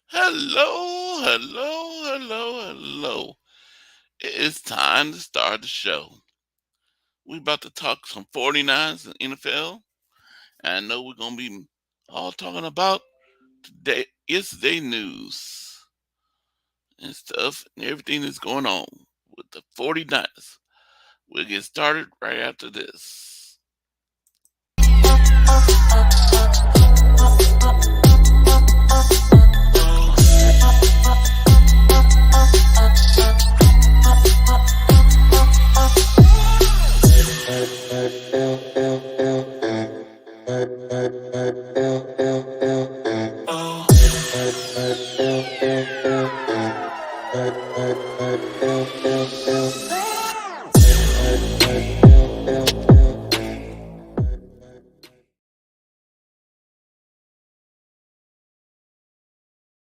Hello, hello, hello, hello. It is time to start the show. We're about to talk some 49s and NFL. And I know we're going to be all talking about yesterday news and stuff and everything that's going on with the 49ers. We'll get started right after this.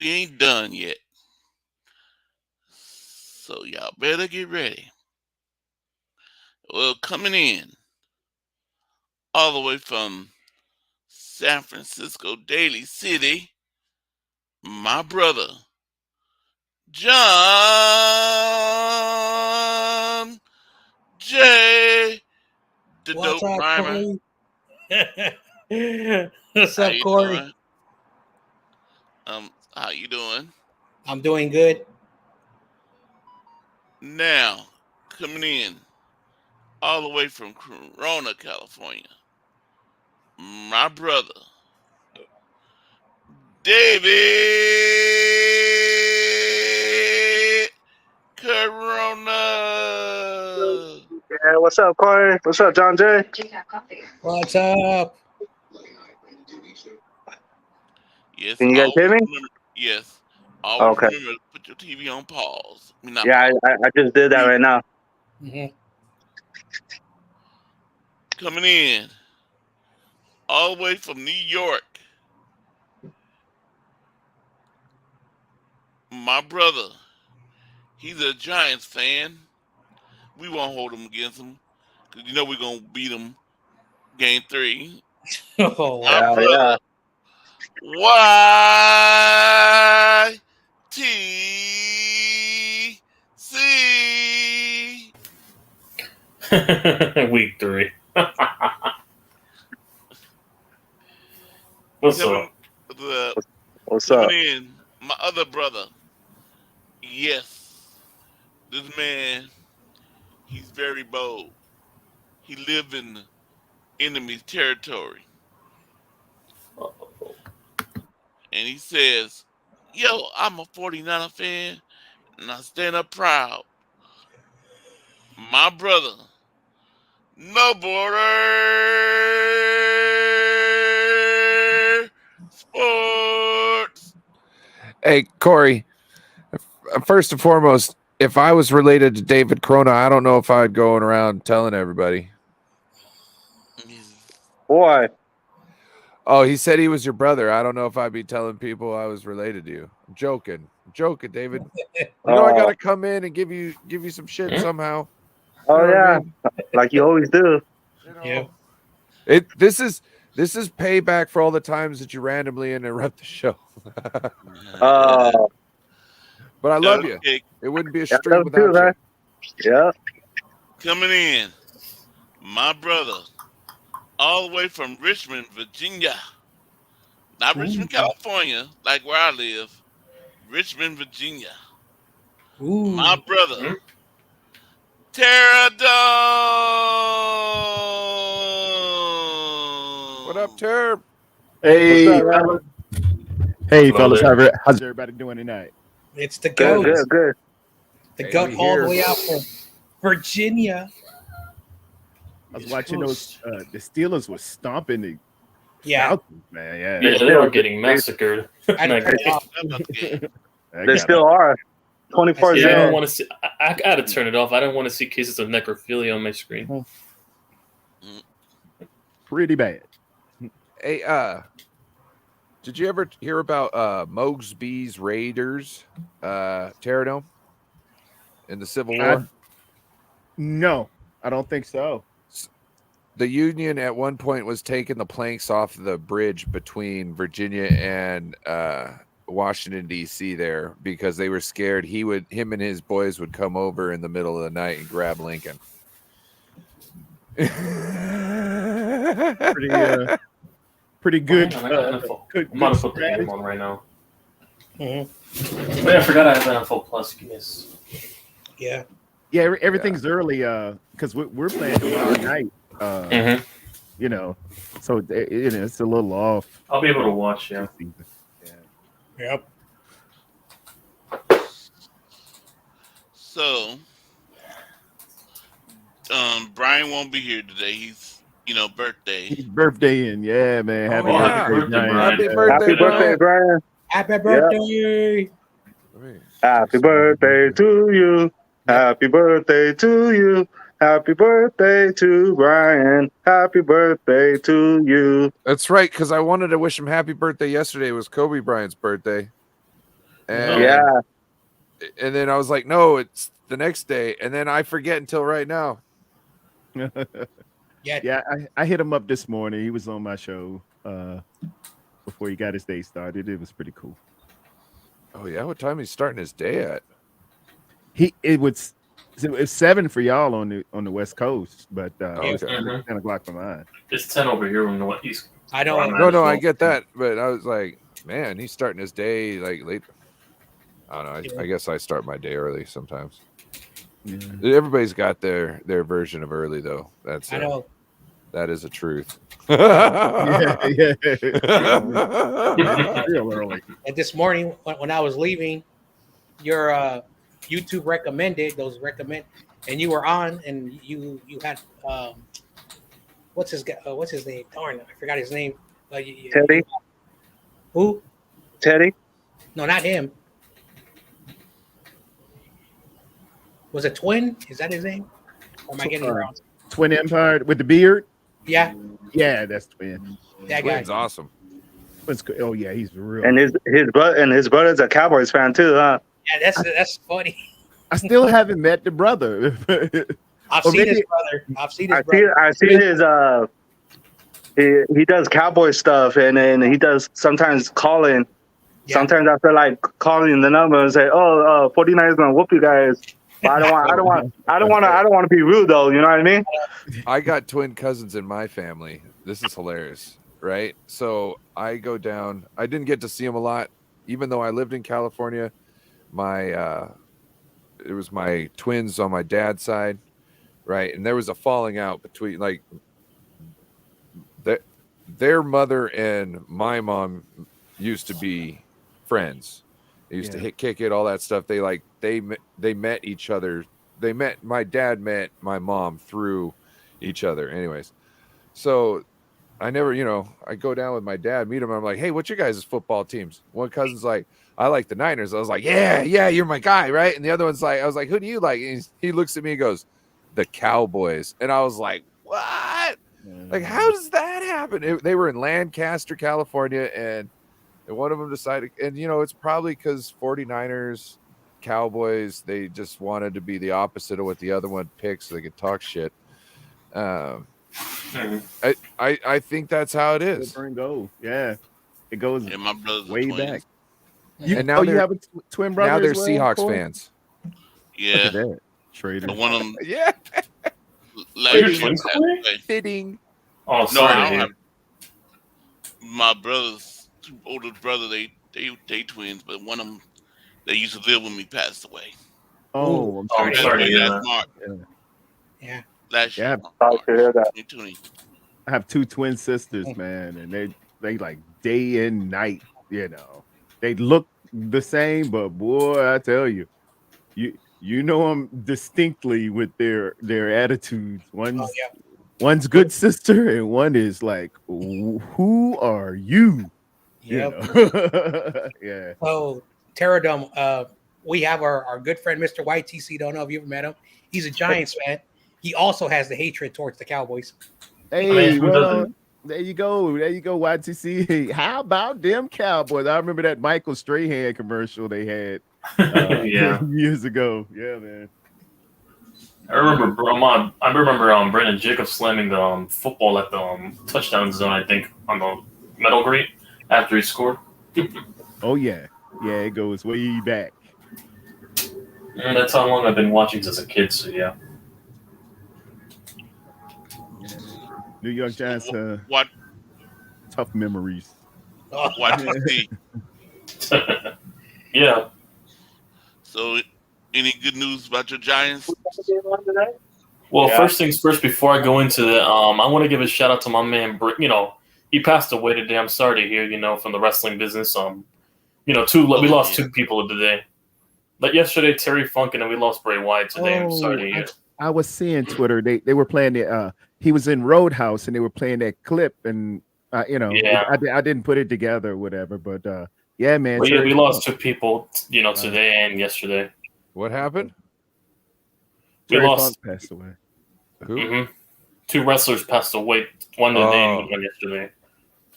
We ain't done yet. So y'all better get ready. Well, coming in all the way from San Francisco Daly City, my brother, John J. The What's Dope up, Rhymer. Corey? What's How up, you Corey? doing? How you doing? I'm doing good. Now, coming in all the way from Corona, California, my brother, David Corona. Yeah, what's up, Corey? What's up, John Jay? What's up? Yes, Can you guys hear always me? remember. Yes, always Okay. remember to put your TV on pause. I mean, not Yeah, pause. I just did that Mute. right now. Mhm. Coming in all the way from New York, my brother. He's a Giants fan. We won't hold him against him because you know we're gonna beat him game 3. Oh My wow! Yeah. brother, YTC. Week 3. What's Coming, up? What's coming up? in, my other brother. Yes, this man, he's very bold. He lives in enemy territory, and he says, "Yo, I'm a 49er fan, and I stand up proud." My brother, no border sports. Hey, Corey, first and foremost, if I was related to David Corona, I don't know if I'd going around telling everybody. Boy. Oh, he said he was your brother. I don't know if I'd be telling people I was related to you. I'm joking. David. You know I Uh, gotta come in and give you some shit Hmm? somehow. oh, You know what I yeah. mean? Like you always do. You Yeah. know. This is payback for all the times that you randomly interrupt the show. Uh, But I love you. Okay, It wouldn't be a yeah, stream love you too, without man. you. Yeah. coming in, my brother, all the way from Richmond, Virginia. Not Ooh. Richmond, California, like where I live. Richmond, Virginia. My Ooh. brother, Hmm? What up, Pterodon. Terp? What's Hey, up, man? fellas. Hey, Hello fellas. there. How's everybody doing tonight? It's the Good, goat. good, good. The Hey, goat we all the here. way out from Virginia. I was East watching those. Coast. The Steelers was stomping the Yeah, Falcons, man. Yeah, Yeah, they Still, are getting they, massacred I in had to that turn Hey, it game. off. how about the game? that they got still are. I still Yeah, I didn't 24/7. want to see. I had to turn it off. I didn't want to see cases of necrophilia on my screen. Mm, pretty bad. Hey, did you ever hear about Mosby's Raiders, Pterodome in the Civil I War? no, I don't think so. The Union at one point was taking the planks off the bridge between Virginia and Washington D.C. there because they were scared him and his boys would come over in the middle of the night and grab Lincoln. Pretty good. I got NFL. Good I'm about to put the strategy. game on right now. Mhm. Wait, I forgot I have NFL Plus. Yes. Yeah. Yeah, everything's early because we're playing tomorrow night. Mhm. You know, so it's a little off. I'll be able to watch. Yeah. Yeah. Yep. So, Brian won't be here today. He's, birthday. His birthday in, yeah, man. Happy Oh, yeah. birthday, Brian. Happy Yeah. birthday, Happy birthday, Brian. Happy birthday. Happy birthday to you. Happy birthday to you. Happy birthday to Brian. Happy birthday to you. That's right, because I wanted to wish him happy birthday yesterday. It was Kobe Bryant's birthday. And, Yeah. and then I was like, no, it's the next day. And then I forget until right now. Yeah. Yeah, I hit him up this morning. He was on my show before he got his day started. It was pretty cool. Oh, yeah? What time he's starting his day at? It's 7 for y'all on the West Coast, but Okay. it's 10 o'clock for mine. It's 10 over here on the what East. I don't. No, I get that. But I was like, man, he's starting his day like late. I don't know. I guess I start my day early sometimes. Yeah. Everybody's got their version of early, though. That's I know. that is a truth. Yeah. Real early. And this morning when I was leaving, your YouTube recommended and you were on, and you had what's his name? Darn, I forgot his name. Teddy? Who? Teddy? No, not him. Was it Twin? Is that his name? Or am I getting it wrong? Twin Empire with the beard. Yeah, Yeah, that's Twin. that guy. Twin's awesome. Oh yeah, he's real. And his brother's a Cowboys fan too, huh? Yeah, that's funny. I still haven't met the brother. I've Or seen maybe- his brother. I've seen his brother. I see his he does Cowboy stuff, and then he does sometimes calling. Yeah. Sometimes I feel like calling the number and say, "Oh, 49ers gonna whoop you guys." But I don't want to be rude though. You know what I mean? I got twin cousins in my family. This is hilarious, right? So I go down. I didn't get to see them a lot, even though I lived in California. It was my twins on my dad's side, right? And there was a falling out between like their mother and my mom used to be friends. They used to kick it, all that stuff. They met each other. My dad met my mom through each other. Anyways, so I never, I go down with my dad, meet him. I'm like, hey, what's your guys' football teams? One cousin's like, I like the Niners. I was like, yeah, you're my guy, right? And the other one's like, I was like, who do you like? And he looks at me and goes, the Cowboys. And I was like, what? Like, how does that happen? They were in Lancaster, California, and one of them decided, and it's probably because 49ers, Cowboys, they just wanted to be the opposite of what the other one picked so they could talk shit. I think that's how it is. And go. Yeah, it goes Yeah, my brothers are way twins. back. And now you they're- have a twin brother. Now they're as well, Seahawks Corey? fans. Look Yeah, at that. Traitor. but one of them Yeah, last Are your year twins, passed Corey? away. fitting. Oh, No, sorry. I to don't hear. have. My brother's two older brother, they twins, but one of them that used to live with me passed away. Oh, I'm Oh, I'm sorry. sorry to hear Last that. March. Yeah. Last year. Yeah. Sorry to hear that. 2020. I have two twin sisters, man, and they like day and night. They look the same, but boy, I tell you, you know them distinctly with their attitudes. Oh, yeah. One's good sister, and one is like, who are you? Yep. Yeah. So Terradome, we have our good friend Mr. YTC. Don't know if you ever met him. He's a Giants fan. He also has the hatred towards the Cowboys. Hey, who well, doesn't? there you go, YTC. How about them Cowboys? I remember that Michael Strahan commercial they had Yeah. years ago. Yeah, man. I remember Brandon Jacobs slamming the football at the touchdown zone, I think, on the metal grate after he scored. Oh yeah, Yeah, it goes way back. And that's how long I've been watching since a kid. So yeah. Yeah. New York Giants, What tough memories. what you see? Yeah. So, any good news about your Giants? Well, Yeah. first things first. Before I go into that, I want to give a shout out to my man. You know, he passed away today. I'm sorry to hear. You know, from the wrestling business. You know, we lost Yeah. 2 people today. Like yesterday, Terry Funk, and then we lost Bray Wyatt today. I'm sorry to Oh, hear. I was seeing Twitter. They were playing the. He was in Roadhouse and they were playing that clip, and you know, Yeah. I didn't put it together, or whatever. But yeah, man. But yeah, Terry we lost Funk. 2 people. You know, today and yesterday. What happened? We Terry lost. Funk passed away. Who? 2 wrestlers passed away. One today Oh. and one yesterday.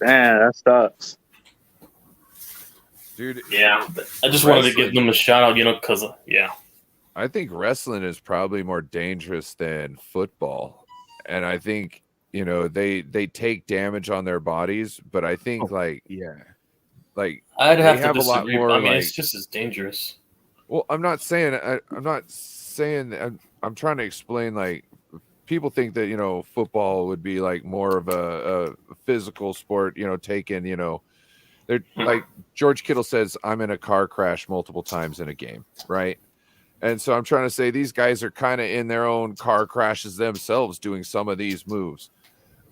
Man, that sucks. Dude, Yeah, I just wanted to give Wrestling. them a shout out. You know, because yeah. I think wrestling is probably more dangerous than football. And I think, you know, they take damage on their bodies, but I think Yeah. like I'd have they to have a lot disagree. more I mean, like it's just as dangerous. well, I'm not saying I'm trying to explain like people think that, you know, football would be like more of a physical sport, you know, taken, you know, they're like George Kittle says, I'm in a car crash multiple times in a game, right? And so I'm trying to say these guys are kind of in their own car crashes themselves doing some of these moves.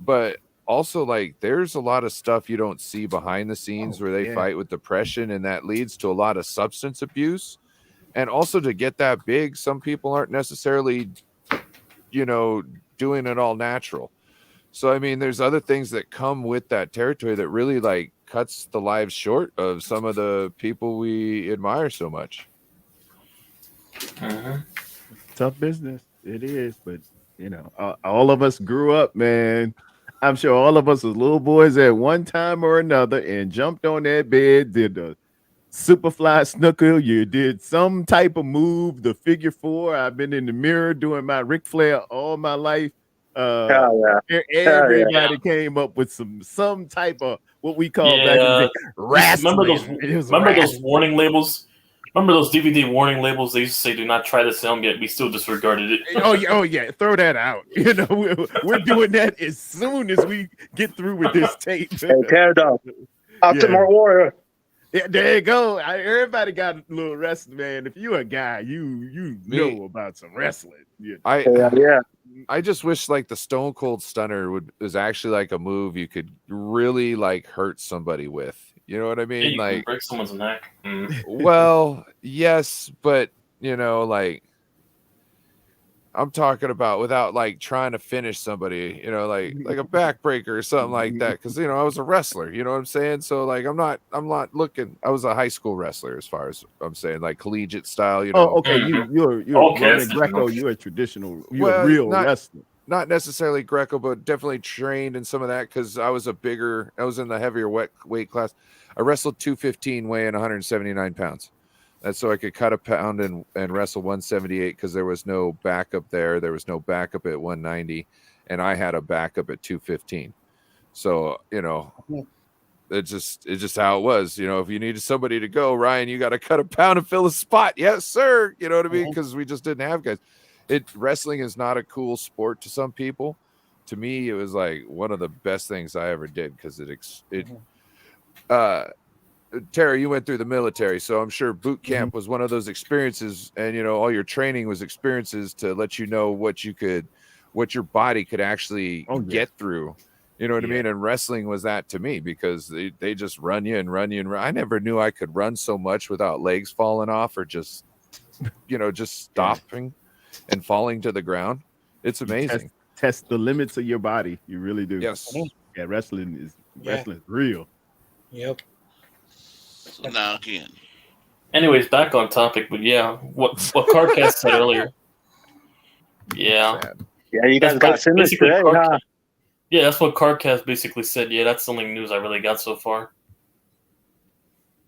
But also, like, there's a lot of stuff you don't see behind the scenes where they fight with depression, and that leads to a lot of substance abuse. And also, to get that big, some people aren't necessarily, you know, doing it all natural. So, I mean, there's other things that come with that territory that really, like, cuts the lives short of some of the people we admire so much. Tough business. It is, but you know, all of us grew up, man. I'm sure all of us as little boys at one time or another and jumped on that bed, did the superfly snooker. You did some type of move, the figure 4. I've been in the mirror doing my Ric Flair all my life. Hell yeah. Everybody came up with some type of what we call back in the day Remember wrestling. It was those wrestling. warning labels? Remember those DVD warning labels? They used to say, "Do not try this film," yet we still disregarded it. Oh yeah, throw that out. You know, we're doing that as soon as we get through with this tape. Hey, tear it up. Ultimate Warrior. Yeah, there you go. Everybody got a little wrestling, man. If you a guy, you know about some wrestling. Yeah. I just wish like the Stone Cold Stunner was actually like a move you could really like hurt somebody with. You know what I mean? Yeah, you like can break someone's neck. Well, yes, but you know, like I'm talking about without like trying to finish somebody, you know, like a backbreaker or something like that. Because you know, I was a wrestler, you know what I'm saying? So like I'm not looking. I was a high school wrestler as far as I'm saying, like collegiate style, you know. Oh, okay. You're Okay, Roman Greco, you're a traditional, you're a real wrestler. Not necessarily Greco, but definitely trained in some of that because I was in the heavier weight class. I wrestled 215 weighing 179 pounds. That's so I could cut a pound and wrestle 178 because there was no backup there. There was no backup at 190, and I had a backup at 215. So, you know, it's just how it was. You know, if you needed somebody to go, Ryan, you got to cut a pound and fill a spot. Yes, sir. You know what I mean? Because we just didn't have guys. Wrestling is not a cool sport to some people. To me, it was like one of the best things I ever did because Terry, you went through the military, so I'm sure boot camp was one of those experiences, and you know, all your training was experiences to let you know what your body could actually get through. You know what I mean? And wrestling was that to me because they just run you and run you and run. I never knew I could run so much without legs falling off or just stopping and falling to the ground. It's amazing. Test the limits of your body. You really do. Yes. Yeah, wrestling is real. Yep. So now again. Anyways, back on topic, but yeah, what Cardcast said earlier. Yeah. Yeah, you guys got Simmons today, huh? Yeah, that's what Cardcast basically said. Yeah, that's the only news I really got so far.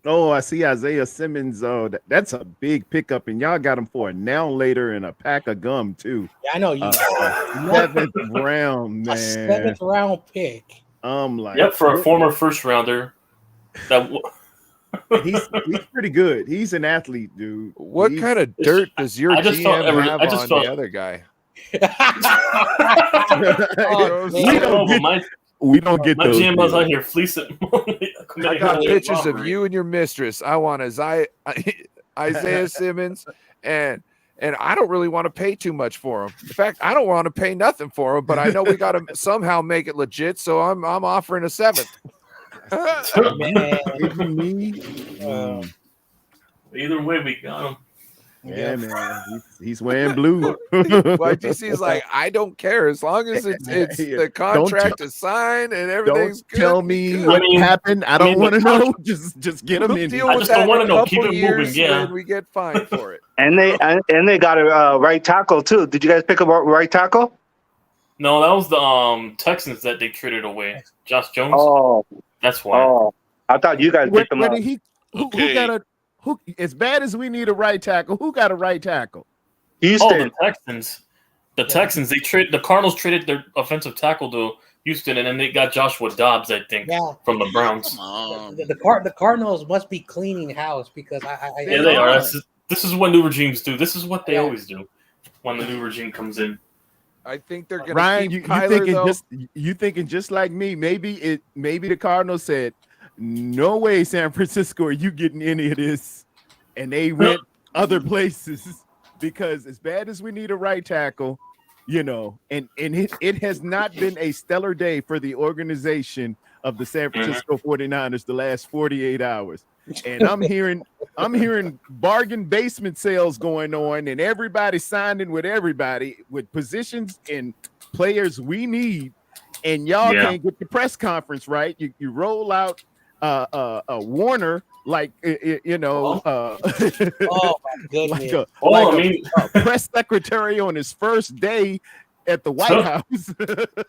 Oh, I see Isaiah Simmons. Oh, that's a big pickup, and y'all got him for a now later and a pack of gum too. Yeah, I know you. 7th round, man. A 7th round pick. Like, yep, for a former first rounder. That And he's pretty good. He's an athlete, dude. What kind of dirt does your I just felt GM have I just on felt the other guy? Oh, we man. don't get, my we don't get my those GM was deals. out here fleecing. I got pictures of you and your mistress. I want Isaiah Simmons, and I don't really want to pay too much for him. In fact, I don't want to pay nothing for him, but I know we got to somehow make it legit, so I'm offering a 7th. Man. Kidding me? Either way, we got him. Yeah, man. He's wearing blue. YGC's like, I don't care as long as it's Yeah. the contract is signed and everything's Don't good. tell me I what mean- happened. I I don't mean, want to the know. contract- Just get him We'll in. deal I with just that don't in wanna a know. couple Keep it moving, years yeah. when we get fined for it. And they got a right tackle too. Did you guys pick up a right tackle? No, that was the Texans that they traded away. Josh Jones. Oh, That's why. oh! I thought you guys Where, picked him where up. did he? Who Okay. got a? Who? As bad as we need a right tackle, who got a right tackle? Oh, Houston. the Texans. The Texans. The Cardinals traded their offensive tackle to Houston, and then they got Joshua Dobbs, I think, Yeah. from the Browns. Come on. The Cardinals must be cleaning house because Yeah, they are. This is what new regimes do. This is what they Yeah. always do when the new regime comes in. I think they're going to Ryan, keep you Kyler, thinking though. you thinking just like me? Maybe the Cardinals said, "No way, San Francisco, are you getting any of this?" And they went other places because as bad as we need a right tackle, and it has not been a stellar day for the organization of the San Francisco 49ers the last 48 hours. And I'm hearing bargain basement sales going on, and everybody signing with everybody with positions and players we need, and y'all can't get the press conference right. You roll out Warner like Oh my goodness. a press secretary on his first day at the White House.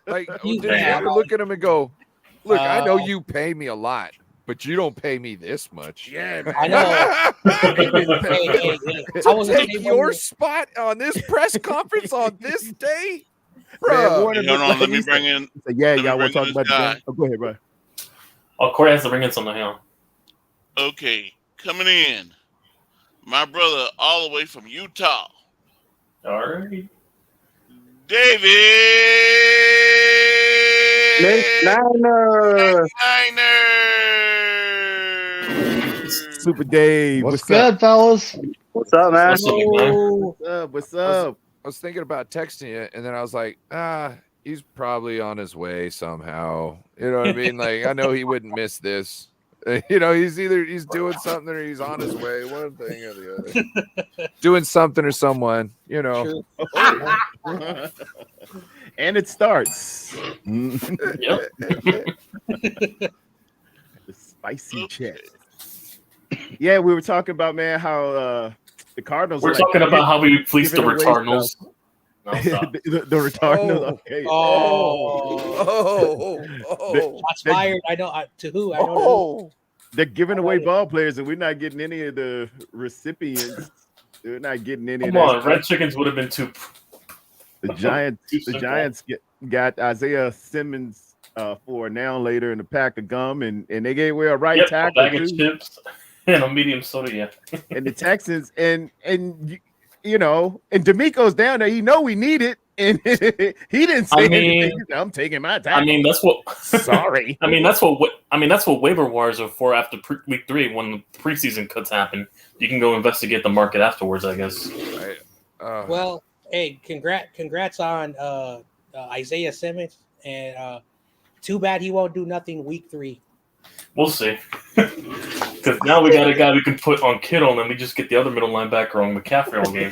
Like, You- did you yeah. ever look at him and go, look, I know you pay me a lot, but you don't pay me this much. Yeah, man. I know. Hey, I was Take your spot on this press conference on this day? Bro, Warner Hey, hold looked on, let he me said- bring in. he said, yeah, let me y'all want bring to in talk this about the guy. game? Oh, go ahead, bro. Oh, Corey has to bring in something now. Okay, coming in, my brother all the way from Utah, All right. David Niner. Niners. Super Dave, What's what's good, up? fellas? What's up, man? What's up, man? What's up? What's up? I was thinking about texting you, and then I was like, he's probably on his way somehow. You know what I mean? Like, I know he wouldn't miss this. He's doing something or he's on his way, one thing or the other. Doing something or someone, True. And it starts. Yep. The spicy chat. Yeah, we were talking about, man, how the Cardinals. We're are talking about how we fleeced the giving away Retardinals. No, stop. the Retardinals. Oh. Okay. Oh, shots fired. I know to who. I don't know. They're giving away ball players, and we're not getting any of the recipients. They're not getting any Come of on, that. Red Chickens would have been too. The Giants, Too the simple. Giants got Isaiah Simmons for now later in a pack of gum, and they gave away a right Yep, a tackle bag of too. chips and a medium soda. Yeah. And the Texans, and D'Amico's down there. We need it, and he didn't say anything. I'm taking my tackle. I mean, that's what. Sorry. I mean, that's what waiver wires are for. After week 3, when the preseason cuts happen, you can go investigate the market afterwards, I guess. Right. Well, hey, congrats on Isaiah Simmons, and too bad he won't do nothing week 3. We'll see. Because now we got a guy we can put on Kittle, and then we just get the other middle linebacker on McCaffrey all game.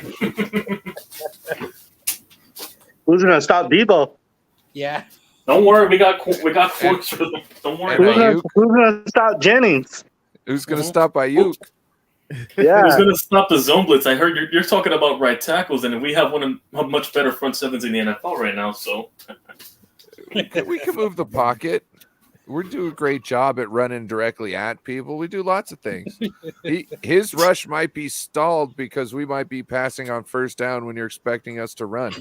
Who's gonna stop Debo? Yeah. Don't worry, we got quotes for them. Don't worry And about it. Who's gonna stop Jennings? Who's going to stop Ayuk? Yeah. Who's going to stop the zone blitz? I heard you're talking about right tackles, and we have one of much better front sevens in the NFL right now. So We can move the pocket. We're doing a great job at running directly at people. We do lots of things. His rush might be stalled because we might be passing on first down when you're expecting us to run.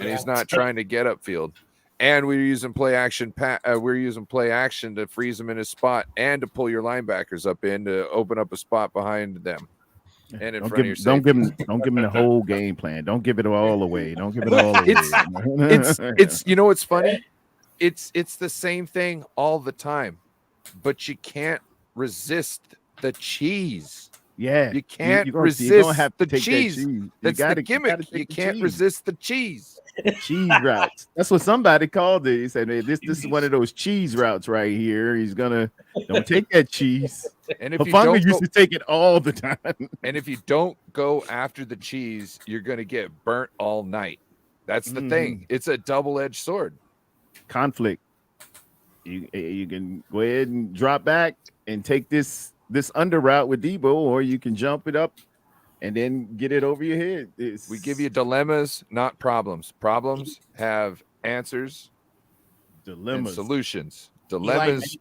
And he's not trying to get upfield. And we were using play action. We're using play action to freeze them in a spot and to pull your linebackers up in to open up a spot behind them and in front of your safety. Don't give him the whole game plan. Don't give it all away. Don't give it Well, all away. It's you know what's funny? It's the same thing all the time, but you can't resist the cheese. Yeah, You can't you're resist gonna have to the take cheese. That cheese. That's the gimmick. You can't resist the cheese. Cheese routes. That's what somebody called it. He said, "Hey, this is one of those cheese routes right here. He's gonna don't take that cheese." And if you Hufanga don't used to take it all the time. and if you don't go after the cheese, you're gonna get burnt all night. That's the thing. It's a double-edged sword. Conflict. You can go ahead and drop back and take this under route with Debo, or you can jump it up and then get it over your head. We give you dilemmas, not problems. Problems have answers, and solutions. Dilemmas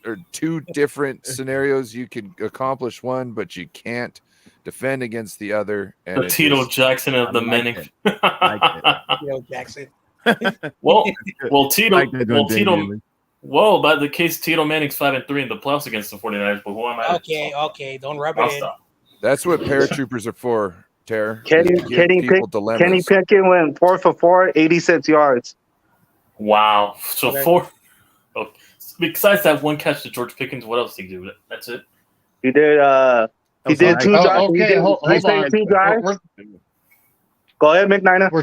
are two different scenarios. You can accomplish one, but you can't defend against the other. And the Tito Jackson of the Manic. Tito Jackson. Tito. Whoa, by the case, Tito Manning's 5-3 in the playoffs against the 49ers. But who am I? Okay, don't rub it in. That's what paratroopers are for, Terror. Kenny Pickett went 4 for 4, 86 yards. Wow. So four. Oh, besides that one catch to George Pickens, what else did he do? That's it. He did. He did two drives. Okay, hold on. Two drives. Go ahead, McNiner. We're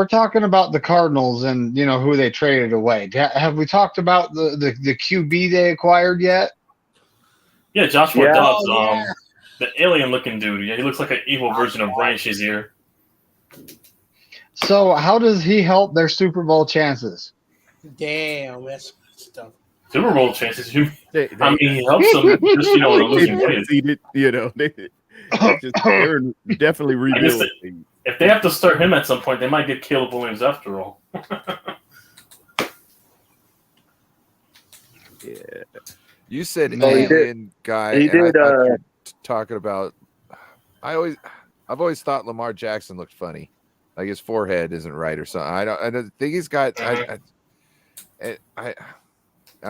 talking about the Cardinals and who they traded away. Have we talked about the QB they acquired yet? Yeah, Joshua Dobbs, the alien-looking dude. Yeah, he looks like an evil version of Brian Shazier. So, how does he help their Super Bowl chances? Damn, that's stuff. Super Bowl chances. He helps them just losing ways. They're definitely rebuilding. If they have to start him at some point, they might get Caleb Williams after all. Yeah. You said alien guy. He did. I thought you were talking about. I've always thought Lamar Jackson looked funny, like his forehead isn't right or something. I don't think he's got. I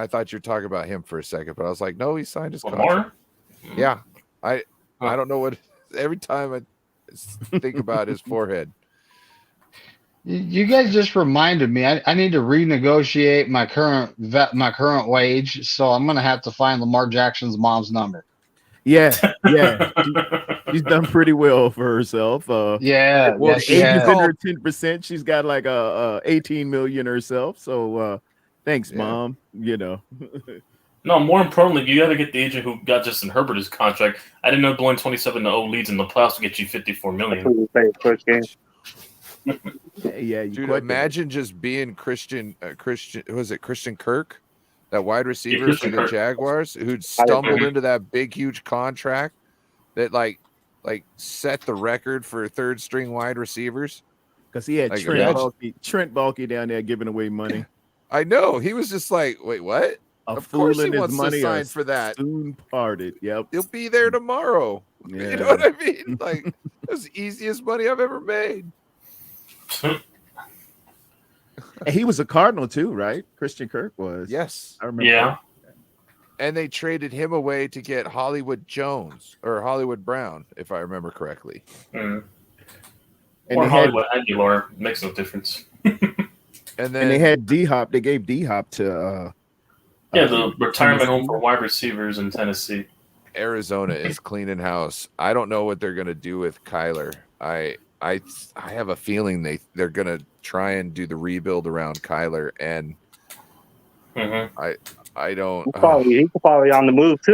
thought you were talking about him for a second, but I was like, no, he signed his contract. Yeah, I don't know what. Every time I think about his forehead. You guys just reminded me. I need to renegotiate my current wage, so I'm gonna have to find Lamar Jackson's mom's number. Yeah. She's done pretty well for herself. Well, she's in her 10%. She's got like 18 million herself. So thanks, Mom. No, more importantly, you got to get the agent who got Justin Herbert his contract. I didn't know blowing 27-0 leads in the playoffs to get you $54 million. Dude, imagine just being Christian. Was it Christian Kirk, that wide receiver for the Jaguars, who'd stumbled into that big, huge contract that like set the record for third string wide receivers? Because he had Trent Baalke down there giving away money. I know. He was just like, wait, what? Of course he wants money to sign for that. Soon parted. Yep. He'll be there tomorrow. Yeah. You know what I mean? Like, that's the easiest money I've ever made. And he was a Cardinal too, right? Christian Kirk was. Yes. I remember. Yeah. And they traded him away to get Hollywood Jones or Hollywood Brown, if I remember correctly. Mm. Or Hollywood Aguilar. Makes no difference. And they had D-Hop. They gave D-Hop to the retirement home for wide receivers in Tennessee. Arizona is cleaning house. I don't know what they're going to do with Kyler. I have a feeling they're going to try and do the rebuild around Kyler, and I don't. He's probably on the move too.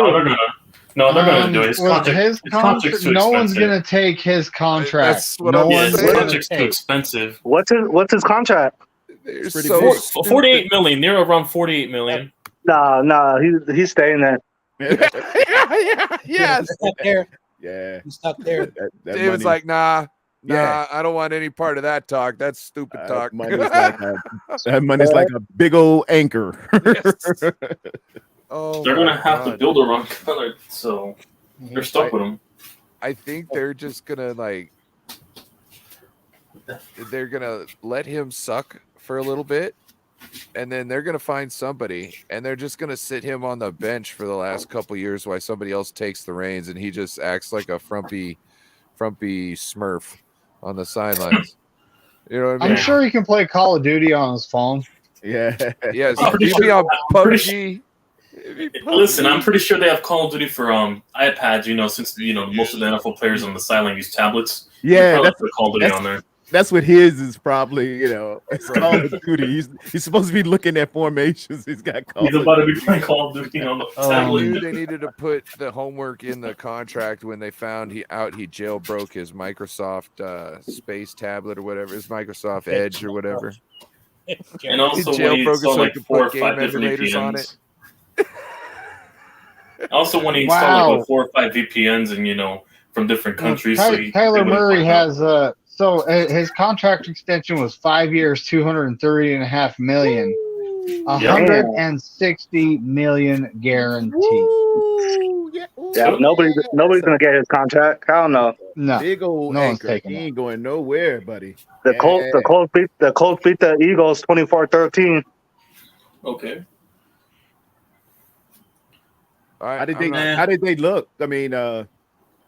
They're gonna do it. His contract's too no one's expensive. Gonna take his contract. That's what I'm saying. His contract's too expensive. What's his contract? $48 million. Near around $48 million. No, he's staying there. Yes. He's stuck there. David's like, nah, I don't want any part of that talk. That's stupid talk. That money's like a big old anchor. Yes. Oh, they're gonna have to build around Kyler, so they're stuck with him. I think they're just gonna they're gonna let him suck for a little bit, and then they're going to find somebody, and they're just going to sit him on the bench for the last couple years while somebody else takes the reins, and he just acts like a frumpy Smurf on the sidelines. You know what I I'm mean? sure he can play Call of Duty on his phone. Yeah. Yes, I'm pretty he'd be sure- on I'm pretty PUBG. It'd be Listen, I'm PUBG. pretty sure they have Call of Duty for iPads. Since most of the NFL players on the sideline use tablets. You Yeah, probably that's put Call of Duty on there. that's what his is probably. It's Call of Duty. He's supposed to be looking at formations. He's got Call He's of about to be Duty. playing Call of Duty on the I tablet. knew they needed to put the homework in the contract when they found he jailbroke his Microsoft Space tablet or whatever, his Microsoft Edge or whatever. And also He when he jailbroke it installed so he like could 4 or put 5 game different emulators on VPNs. Also when he installed Wow. like 4 or 5 VPNs and from different countries. So he Kyler wouldn't Murray find out. has his contract extension was 5 years, 230.5 million, 160 million guaranteed. Ooh, yeah, Yeah, nobody's gonna get his contract. Hell no. No, Big old no one's anchor. taking He that. ain't going nowhere, buddy. The Colts beat the Eagles 24-13. Okay. How did they look? I mean,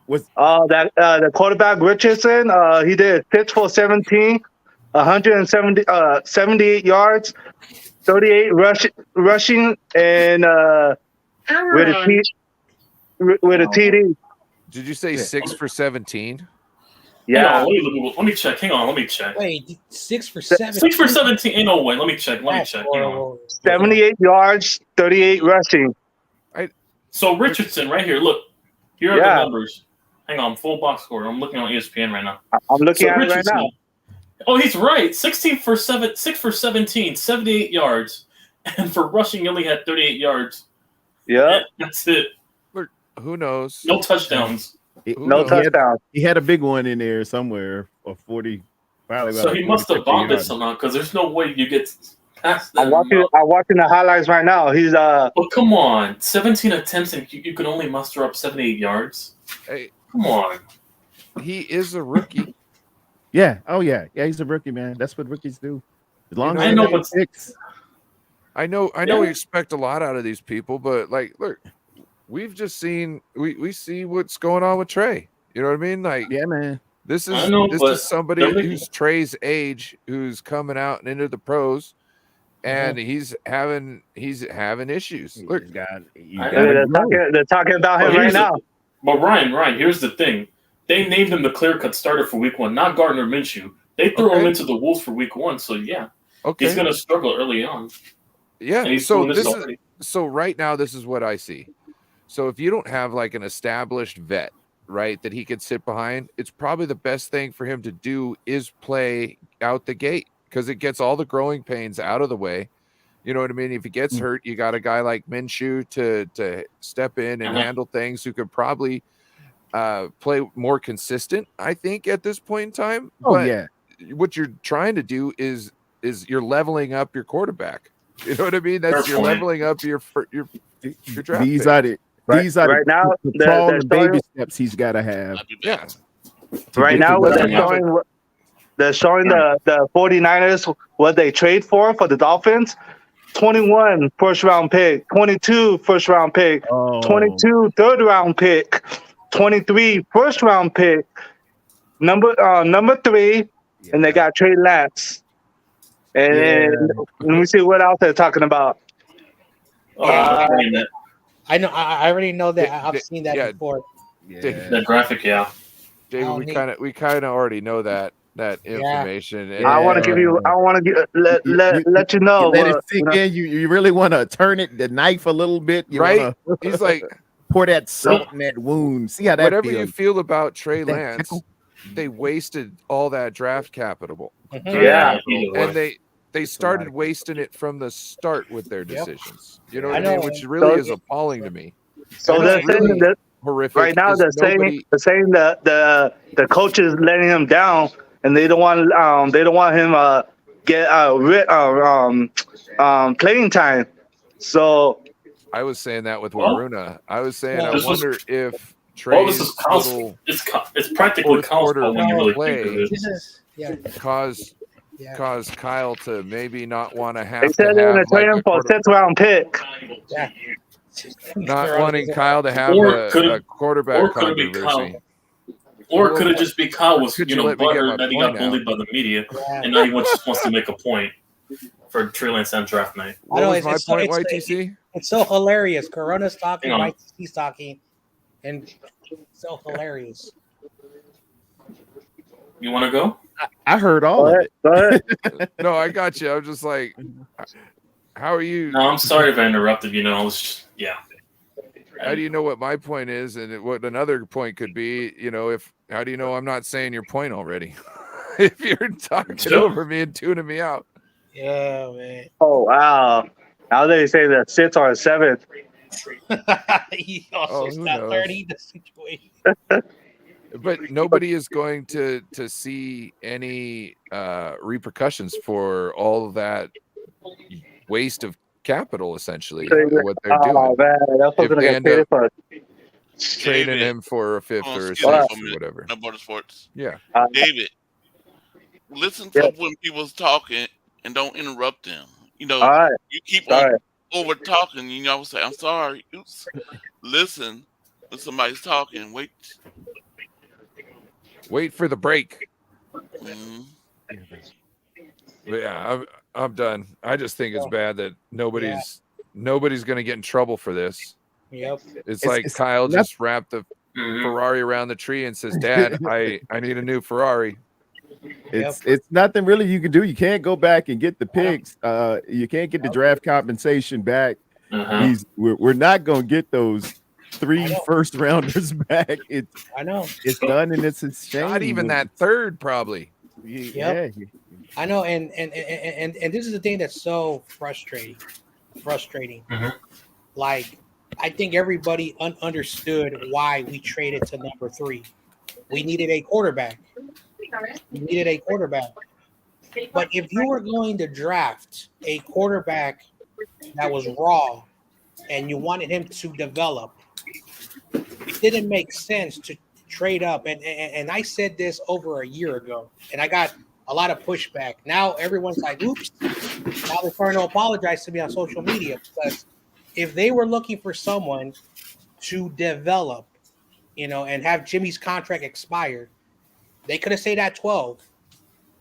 was The quarterback Richardson, he did 6 for 17, 78 yards, 38 rushing, and with a TD. Did you say 6 for 17? Yeah, Hang on, let me check. Hang on, let me check. Wait, 6 for 7. 6 for 17. Ain't no way. Let me check. Hang on. Horrible. 78 yards, 38 rushing. So Richardson, right here. Look, here are Yeah. the numbers. Hang on, full box score. I'm looking on ESPN right now. I'm looking So at it right Richardson. now. Oh, he's right. 6 for 17, 78 yards, and for rushing, he only had 38 yards. Yeah, That's it. Who knows? No touchdowns. Who no knows? touchdown. he had a big one in there somewhere, or 40. Probably So about he 40, must have 50 bombed it yards. somehow because there's no way you get past that. I'm watching the highlights right now. He's But come on, 17 attempts and you can only muster up 78 yards. Hey, Come on. he is a rookie. Yeah. Oh yeah. Yeah. He's a rookie, man. That's what rookies do. As long know, as I know, they but- six. I know Yeah. we expect a lot out of these people, but like, look, we've just seen we see what's going on with Trey. You know what I mean? Like, Yeah, man. this I know, is but somebody they're making- who's Trey's age, who's coming out and into the pros, and he's having issues. Look, You got they're talking about him But right here's now. But Ryan, here's the thing. They named him the clear-cut starter for week 1, not Gardner Minshew. They threw him Okay. into the Wolves for week 1, so yeah. okay, He's going to struggle early on. yeah. And he's So doing this this is already. so right now this is what I see. So if you don't have like an established vet, right, that he could sit behind, it's probably the best thing for him to do is play out the gate because it gets all the growing pains out of the way. You know what I mean? If he gets hurt, you got a guy like Minshew to step in and handle things, who could probably play more consistent, I think, at this point in time. Oh But yeah. what you're trying to do is you're leveling up your quarterback. You know what I mean? That's Fair you're point. leveling up your draft These pick. are the these are Right the, now, the they're crawl and baby showing- steps he's got to have. I'll be Yeah. back. Right now, If he they're doesn't have showing the 49ers what they trade for the Dolphins. 21 first round pick, 22 first round pick, Oh, 22 third round pick, 23 first round pick, number 3, and they got Trey Lance. And then let me see what else they're talking about. Oh, I'm playing that. I know. I already know that. Yeah, I've seen that yeah. before. That graphic, yeah. David, Oh, we neat. kind of already know that information. And I want to give you. I want to let you know. let it sink in. You really want to turn it the knife a little bit, you right? wanna He's like, pour that salt in that wound. See how that whatever feels. you feel about Trey That Lance, tickle? they wasted all that draft capital, Yeah. either way. and they started of- wasting it from the start with their decisions. You know what I I mean? know. Which really So- is appalling to me. So And they're it's saying really that horrific. right now is they're saying nobody- the coach is letting him down, and they don't want him get playing time. So I was saying that with Well, Waruna. I was saying well, I this was- wonder if Well, this Trey's is college. little It's practically fourth college quarter ball when you really play. think of it. This is caused Yeah. cause Kyle to maybe not want to They have said to they're gonna have trade like him a for a quarter, 6th round pick. Yeah. not wanting Kyle to have Or could a it, quarterback or could it be controversy. Kyle? Or Well, could it just be Kyle was, could you let me get my butthurt that he point got out? bullied by the media, Yeah. and now he just wants to make a point for Trey Lance on draft night? I What know was it's, my it's so point, it's YTC? it's so hilarious. Corona's talking, Hang on. YTC's talking, and so hilarious. You want to go? I heard all Go of ahead. it. Go ahead. No, I got you. I'm just like, how are you? No, I'm sorry if I interrupted. I was just, yeah. How do you know what my point is, and what another point could be? How do you know I'm not saying your point already? If you're talking Sure. over me and tuning me out. Yeah, man. Oh wow! Now they say the 6th or 7th. He also Oh, who start knows? learning the situation. But nobody is going to see any repercussions for all that waste of capital, essentially, what they're doing. Oh man, that's If supposed to they get end up traded for. trading David, him for a 5th oh, or a excuse me 6th for a or minute. whatever. No border sports. Yeah. David, listen Yeah. to when people's talking and don't interrupt them. All right, You keep all on right. over talking. I will say, "I'm sorry." Oops. Listen when somebody's talking. Wait for the break. Mhm. But yeah, I'm done. I just think it's bad that nobody's going to get in trouble for this. Yep. It's like it's Kyle not- just wrapped the Mhm. Ferrari around the tree and says, "Dad, I need a new Ferrari." It's nothing really you can do. You can't go back and get the picks. You can't get the draft compensation back. Uh-huh. We're not gonna get those I 3 know. first rounders back. I know. It's done and it's a shame. Not even that third, probably. Yeah. I know. And this is the thing that's so frustrating. Mhm. Like, I think everybody understood why we traded to number 3. We needed a quarterback. But if you were going to draft a quarterback that was raw and you wanted him to develop, it didn't make sense to trade up. And I said this over a year ago, and I got a lot of pushback. Now everyone's like, oops. Now they're trying to apologize to me on social media, because if they were looking for someone to develop, and have Jimmy's contract expired, they could have stayed at 12.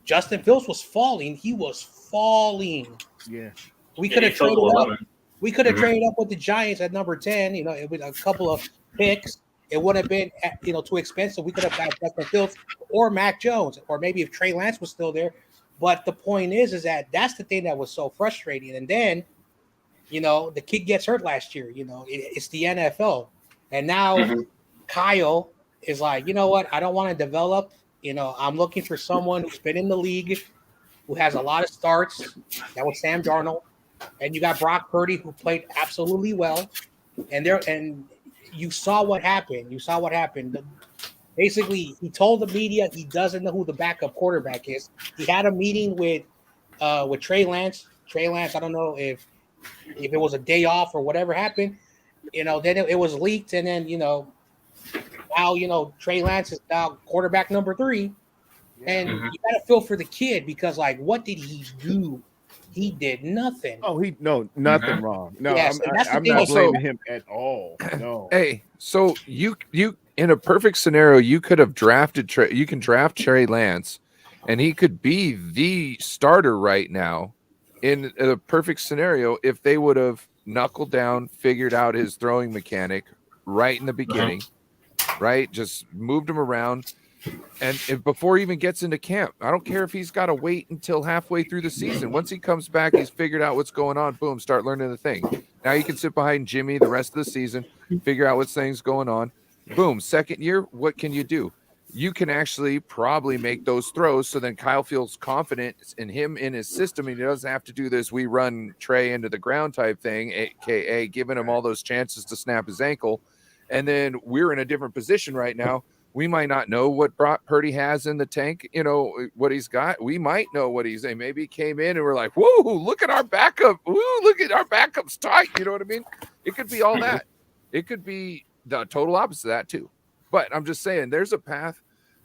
Justin Fields was falling. He was falling. Yeah. We Yeah, could he have fell to traded up. 11. We could have Mhm. traded up with the Giants at number 10, with a couple of picks. It would have been, too expensive. We could have got Justin Fields or Mac Jones, or maybe if Trey Lance was still there. But the point is that that's the thing that was so frustrating. And then, the kid gets hurt last year. It's the NFL. And now Mhm. Kyle is like, you know what? I don't want to develop. I'm looking for someone who's been in the league, who has a lot of starts. That was Sam Darnold. And you got Brock Purdy, who played absolutely well. And you saw what happened. Basically, he told the media he doesn't know who the backup quarterback is. He had a meeting with Trey Lance. Trey Lance, I don't know if it was a day off or whatever happened. Then it was leaked, and then now Trey Lance is now quarterback number 3. And Mhm. you got to feel for the kid, because, like, what did he do? He did nothing. Oh, nothing wrong. No, Yes, and that's the I'm thing. not Also- blaming him at all. No. Hey, so you in a perfect scenario, you could have drafted you can draft Trey Lance, and he could be the starter right now in a perfect scenario if they would have knuckled down, figured out his throwing mechanic right in the beginning, right? Just moved him around. And before he even gets into camp, I don't care if he's got to wait until halfway through the season. Once he comes back, he's figured out what's going on. Boom, start learning the thing. Now you can sit behind Jimmy the rest of the season, figure out what things going on. Boom, second year, what can you do? You can actually probably make those throws, so then Kyle feels confident in him, in his system, and he doesn't have to do this "we run Trey into the ground" type thing, aka giving him all those chances to snap his ankle. And then we're in a different position right now. We might not know what Brock Purdy has in the tank, what he's got. We might know what he's saying. Maybe he came in and we're like, whoa, look at our backup. Woo, look at our backup's tight. You know what I mean? It could be all that. It could be the total opposite of that too. But I'm just saying there's a path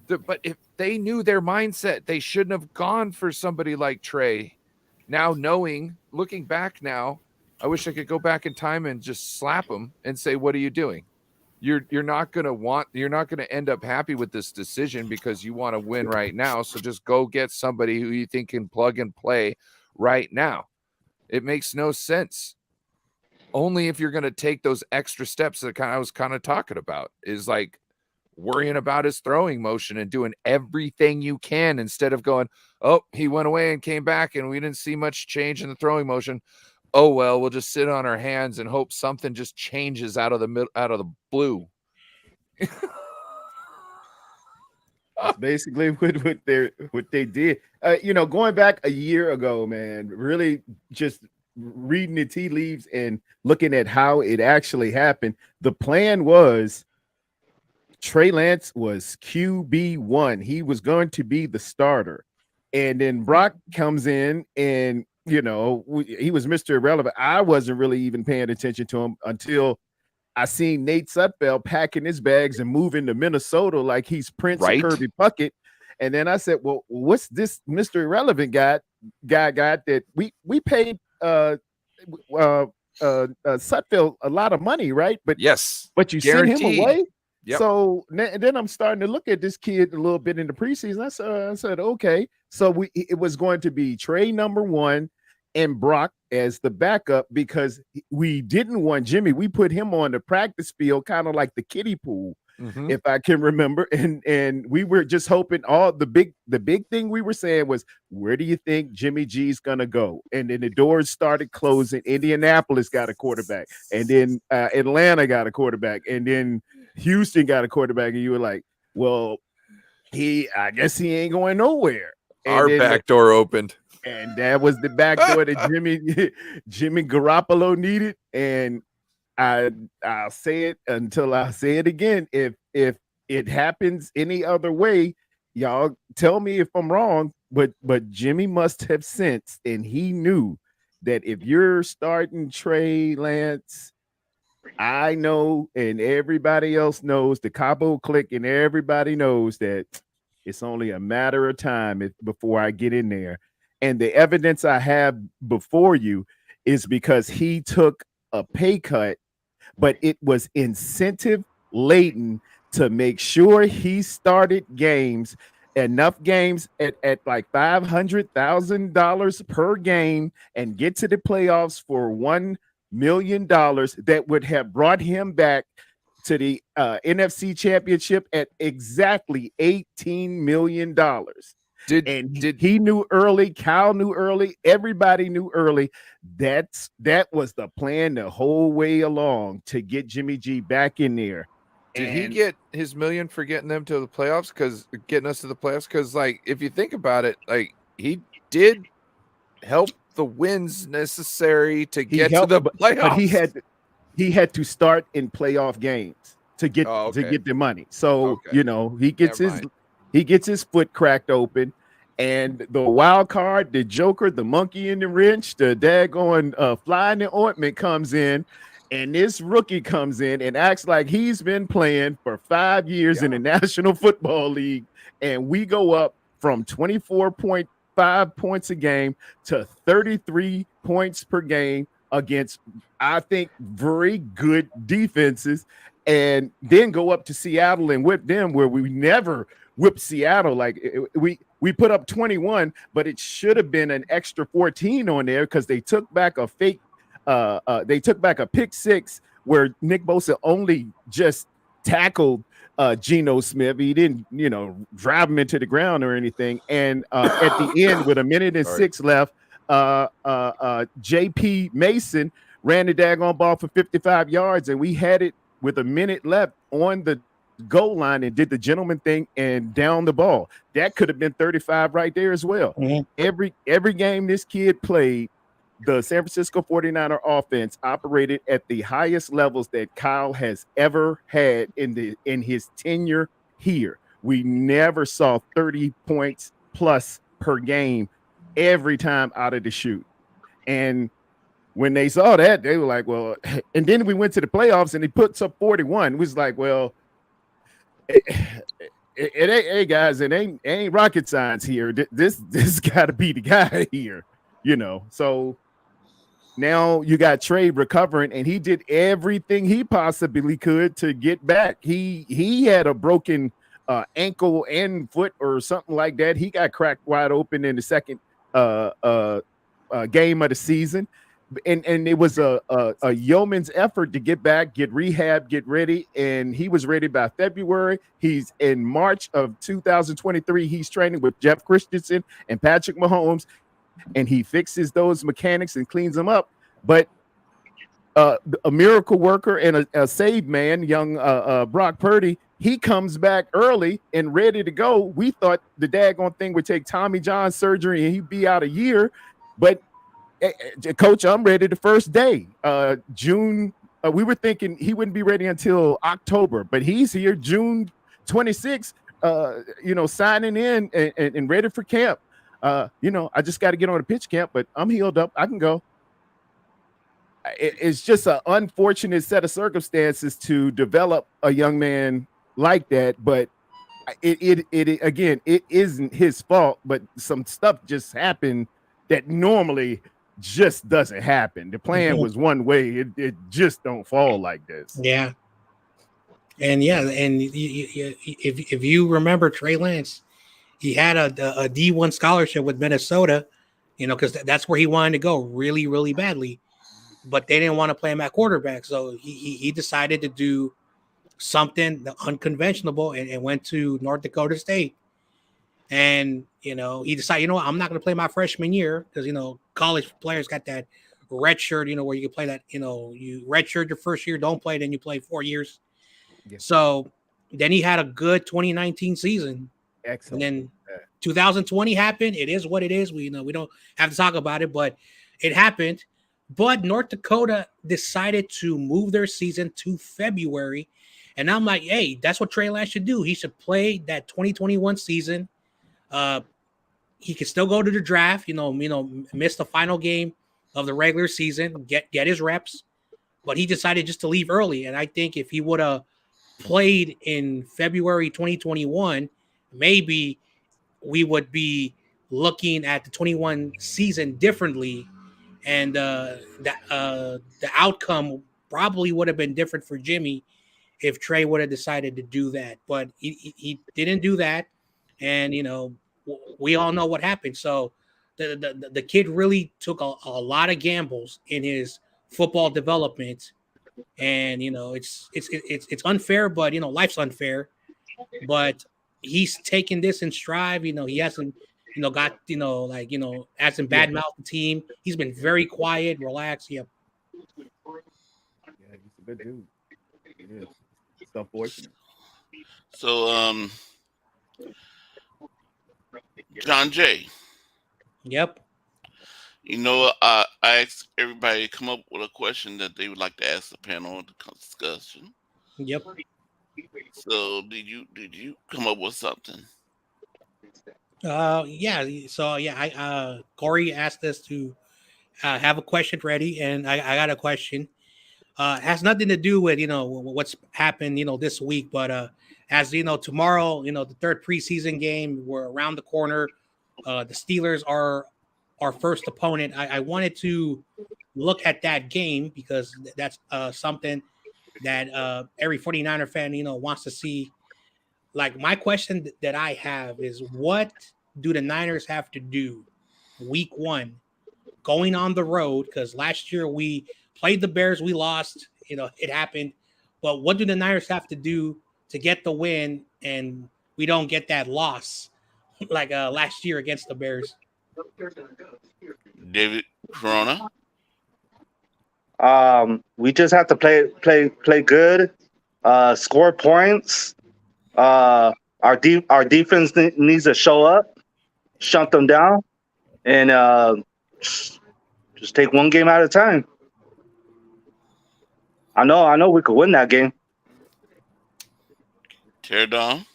But if they knew their mindset, they shouldn't have gone for somebody like Trey. Now looking back now, I wish I could go back in time and just slap him and say, "What are you doing? You're not going to end up happy with this decision because you want to win right now. So just go get somebody who you think can plug and play right now." It makes no sense. Only if you're going to take those extra steps that I was kind of talking about, is like worrying about his throwing motion and doing everything you can instead of going, "Oh, he went away and came back and we didn't see much change in the throwing motion. Oh, well, we'll just sit on our hands and hope something just changes out of the blue." That's basically what they did. Going back a year ago, man, really just reading the tea leaves and looking at how it actually happened. The plan was Trey Lance was QB1. He was going to be the starter. And then Brock comes in and, he was Mr. Irrelevant. I wasn't really even paying attention to him until I seen Nate Sudfeld packing his bags and moving to Minnesota like he's Prince or Kirby Puckett. And then I said, well, what's this Mr. Irrelevant guy that we paid Sudfeld a lot of money, right? But yes, but you sent him away. Yep. So then I'm starting to look at this kid a little bit in the preseason. I said, okay. So it was going to be Trey number 1 and Brock as the backup because we didn't want Jimmy. We put him on the practice field, kind of like the kiddie pool, if I can remember. And we were just hoping the big thing we were saying was, where do you think Jimmy G's gonna go? And then the doors started closing. Indianapolis got a quarterback, and then Atlanta got a quarterback, and then Houston got a quarterback, and you were like, well, I guess he ain't going nowhere. And our back door opened. And that was the back door that Jimmy Garoppolo needed. And I'll say it until I say it again. If it happens any other way, y'all tell me if I'm wrong. But Jimmy must have sensed, and he knew that if you're starting Trey Lance, I know, and everybody else knows, the Cabo clique and everybody knows that it's only a matter of time before I get in there. And the evidence I have before you is because he took a pay cut, but it was incentive laden to make sure he started enough games at like $500,000 per game and get to the playoffs for $1 million that would have brought him back to the NFC Championship at exactly $18 million. He knew early, Kyle knew early, everybody knew early. That was the plan the whole way along, to get Jimmy G back in there. Did he get his million for getting them to the playoffs? Getting us to the playoffs? Because, like, if you think about it, like, he did help the wins necessary to get to the playoffs. But he had to start in playoff games to get the money. So he gets his foot cracked open, and the wild card, the Joker, the monkey in the wrench, the daggone fly in the ointment comes in, and this rookie comes in and acts like he's been playing for 5 years in the National Football League, and we go up from 24.5 points a game to 33 points per game against, I think, very good defenses, and then go up to Seattle and whip them, where we never whipped Seattle. Like, we put up 21, but it should have been an extra 14 on there because they took back a pick six where Nick Bosa only just tackled Geno Smith. He didn't, drive him into the ground or anything. And at the end, with a minute and 6 left, JP Mason ran the daggone ball for 55 yards, and we had it with a minute left on the goal line and did the gentleman thing and down the ball. That could have been 35 right there as well. Every game this kid played, the San Francisco 49er offense operated at the highest levels that Kyle has ever had in his tenure here. We never saw 30 points plus per game every time out of the chute. And when they saw that, they were like, well, and then we went to the playoffs and he puts up 41. It was like, well, hey guys, it ain't rocket science here. This got to be the guy here, So now you got Trey recovering, and he did everything he possibly could to get back. He had a broken ankle and foot or something like that. He got cracked wide open in the second game of the season. And it was a yeoman's effort to get back, get rehab, get ready, and he was ready by February. He's in March of 2023. He's training with Jeff Christensen and Patrick Mahomes, and he fixes those mechanics and cleans them up. But a miracle worker and a saved man, young Brock Purdy, he comes back early and ready to go. We thought the daggone thing would take Tommy John surgery and he'd be out a year, but Coach, I'm ready the first day. June, we were thinking he wouldn't be ready until October, but he's here June 26th, signing in and ready for camp. I just got to get on a pitch camp, but I'm healed up. I can go. It's just an unfortunate set of circumstances to develop a young man like that, but it again, it isn't his fault, but some stuff just happened that normally just doesn't happen. The plan was one way. It just don't fall like this. Yeah. And if you remember Trey Lance, he had a D1 scholarship with Minnesota, because that's where he wanted to go really, really badly. But they didn't want to play him at quarterback. So he decided to do something unconventional and went to North Dakota State. And, he decided, I'm not going to play my freshman year because, college players got that red shirt, where you can play that, you red shirt your first year, don't play, then you play 4 years. Yeah. So then he had a good 2019 season. Excellent. And then 2020 happened. It is what it is. We don't have to talk about it, but it happened. But North Dakota decided to move their season to February. And I'm like, hey, that's what Trey Lance should do. He should play that 2021 season. He could still go to the draft, miss the final game of the regular season, get his reps, but he decided just to leave early. And I think if he would have played in February 2021, maybe we would be looking at the 21 season differently, and the outcome probably would have been different for Jimmy if Trey would have decided to do that. But he didn't do that, and we all know what happened. So the kid really took a lot of gambles in his football development, and it's unfair, but life's unfair. But he's taken this in stride. He hasn't got hasn't badmouthed the team. He's been very quiet, relaxed. Yep. Yeah, he's a good dude. It is. It's unfortunate. So John Jay. Yep. I asked everybody to come up with a question that they would like to ask the panel in the discussion. Yep. So did you come up with something? Yeah. So I Corey asked us to have a question ready, and I got a question. It has nothing to do with what's happened this week, but as tomorrow, the third preseason game, we're around the corner. The Steelers are our first opponent. I wanted to look at that game because that's something that every 49er fan wants to see. Like, my question that I have is, what do the Niners have to do week one going on the road? Because last year we played the Bears, we lost, it happened. But what do the Niners have to do to get the win and we don't get that loss like last year against the Bears? David Corona. We just have to play good, score points. Our defense needs to show up, shut them down, and just take one game at a time. I know we could win that game. Tear down.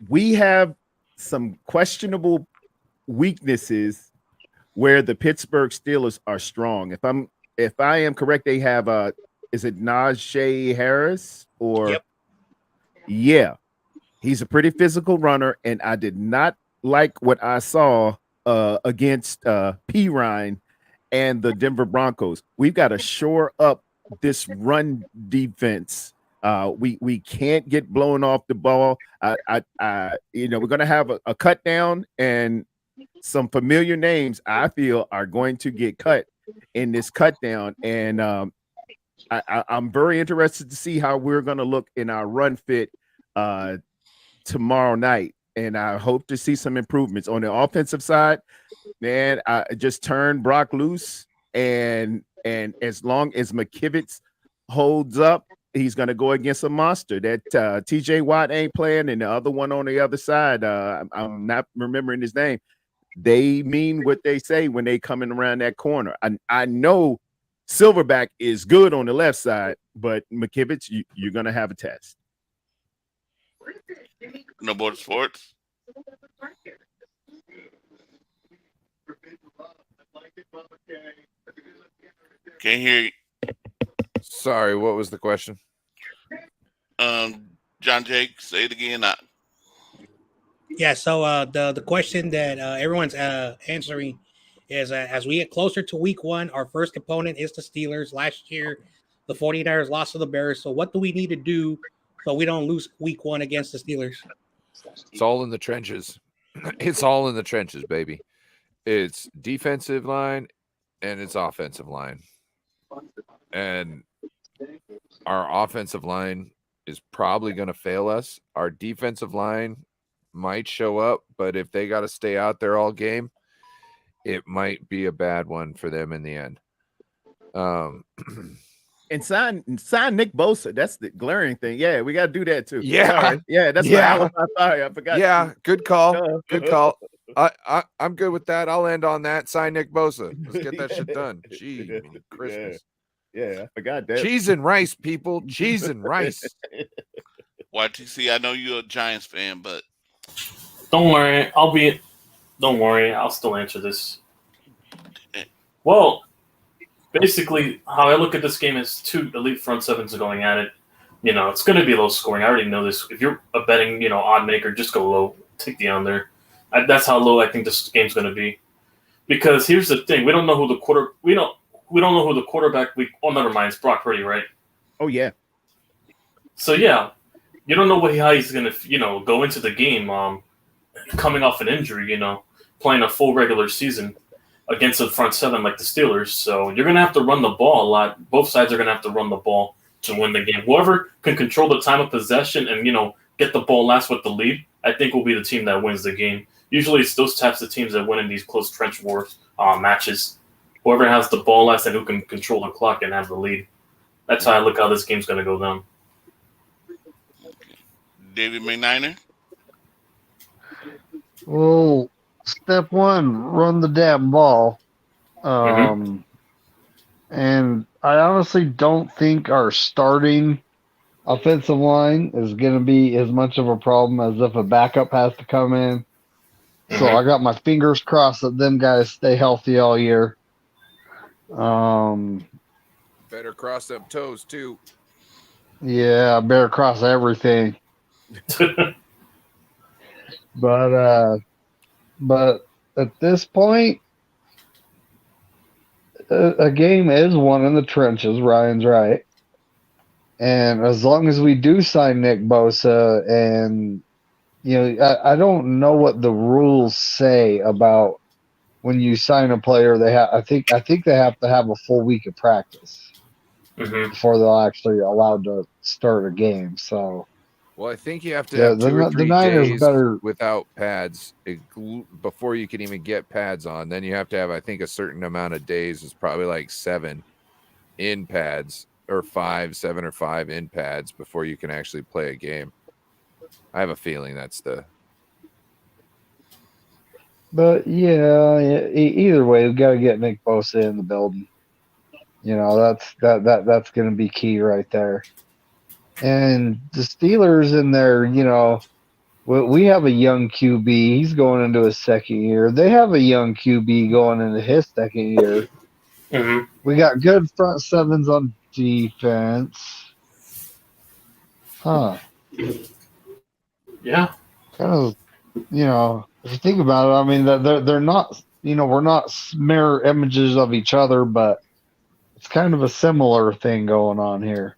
We have some questionable weaknesses where the Pittsburgh Steelers are strong. If I am correct, they have is it Najee Harris or? Yep. Yeah, he's a pretty physical runner, and I did not like what I saw against P. Ryan and the Denver Broncos. We've got to shore up this run defense. We can't get blown off the ball. We're gonna have a cut down, and some familiar names I feel are going to get cut in this cut down, and I'm very interested to see how we're gonna look in our run fit tomorrow night, and I hope to see some improvements on the offensive side. Man, I just turned Brock loose, and as long as McKivitz holds up, he's going to go against a monster. That T.J. Watt ain't playing, and the other one on the other side, I'm not remembering his name. They mean what they say when they coming around that corner. I know Silverback is good on the left side, but McKivitz, you're going to have a test. No more sports. Can't hear you. Sorry, what was the question? John Jake, say it again. Yeah. So the question that everyone's answering is as we get closer to week one, our first opponent is the Steelers. Last year, the 49ers lost to the Bears. So what do we need to do so we don't lose week one against the Steelers? It's all in the trenches. It's all in the trenches, baby. It's defensive line and it's offensive line. And our offensive line is probably going to fail us. Our defensive line might show up, but if they got to stay out there all game, it might be a bad one for them in the end. And sign Nick Bosa. That's the glaring thing. Yeah, we got to do that too. Yeah. Sorry. Yeah, that's Yeah. my alibi. Sorry, I forgot. Yeah, good call. Good call. I'm good with that. I'll end on that. Sign Nick Bosa. Let's get that shit done. Gee, Christmas. Yeah, I forgot that. Cheese and rice, people. Cheese and rice. YTC, I know you're a Giants fan, but Don't worry, Don't worry, I'll still answer this. Well, basically, how I look at this game is two elite front sevens going at it. It's going to be low scoring. I already know this. If you're a betting, odd maker, just go low. Take the under. That's how low I think this game's going to be. Because here's the thing: we don't know who the know who the quarterback. Never mind. It's Brock Purdy, right? Oh yeah. So yeah, you don't know how he's going to go into the game. Coming off an injury, playing a full regular season against a front seven like the Steelers. So you're going to have to run the ball a lot. Both sides are going to have to run the ball to win the game. Whoever can control the time of possession and, get the ball last with the lead, I think will be the team that wins the game. Usually it's those types of teams that win in these close trench wars matches. Whoever has the ball last and who can control the clock and have the lead. That's how I look how this game's going to go down. David McNiner? Well, step one, run the damn ball. And I honestly don't think our starting offensive line is going to be as much of a problem as if a backup has to come in. So I got my fingers crossed that them guys stay healthy all year. Better cross them toes too. Yeah, I better cross everything. But at this point, a game is won in the trenches. Ryan's right. And as long as we do sign Nick Bosa, and I don't know what the rules say about when you sign a player. I think they have to have a full week of practice before they'll actually allowed to start a game. So. Well, I think you have to have 2 or 3 days without pads before you can even get pads on. Then you have to have, I think, a certain amount of days. It's probably like 7 in pads or 7 or 5 in pads before you can actually play a game. I have a feeling that's the. But yeah, either way, we've got to get Nick Bosa in the building. That's going to be key right there. And the Steelers in there, we have a young QB. He's going into his second year. They have a young QB going into his second year. We got good front sevens on defense. Huh. Yeah. Kind of, if you think about it, I mean, they're not, we're not mirror images of each other, but it's kind of a similar thing going on here,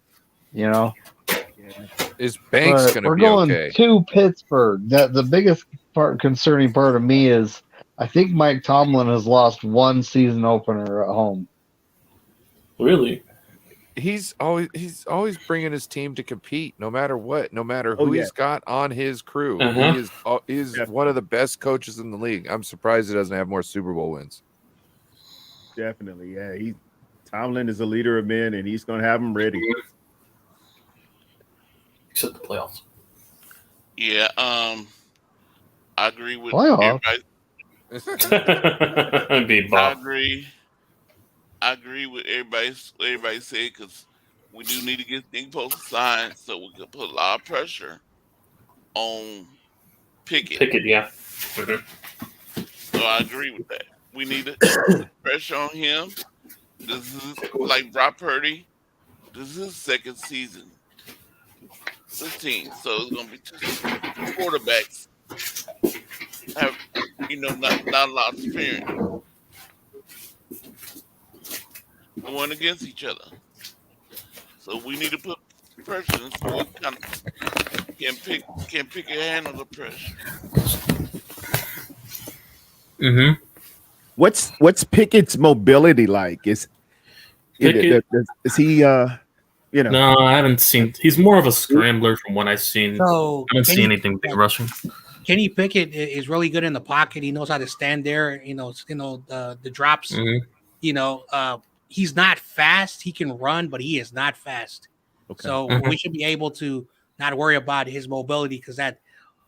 you know. Yeah. Is Banks But going to we're be going okay? to Pittsburgh. The biggest concerning part of me is I think Mike Tomlin has lost one season opener at home. Really? He's always bringing his team to compete, no matter what, no matter Oh who yeah, he's got on his crew. Uh-huh. He is one of the best coaches in the league. I'm surprised he doesn't have more Super Bowl wins. definitely. Yeah, Tomlin is a leader of men, and he's going to have them ready. Except the playoffs. Yeah, I agree with Playoff. everybody. Be I Bob. agree. I agree with everybody said because we do need to get Nick Post signed so we can put a lot of pressure on Pickett. Pickett, yeah. Mhm. So I agree with that. We need to put pressure on him. This is like Brock Purdy. This is his second season. This team, so it's gonna be two quarterbacks have not a lot of experience going against each other. So we need to put pressure and see what kind of can pick a handle the pressure. Mm-hmm. What's Pickett's mobility like? Pickett? Is he No, I haven't seen. He's more of a scrambler from what I've seen. So I don't see anything big rushing. Kenny Pickett is really good in the pocket. He knows how to stand there. The drops. Mm-hmm. He's not fast. He can run, but he is not fast. Okay. So Mhm. we should be able to not worry about his mobility because that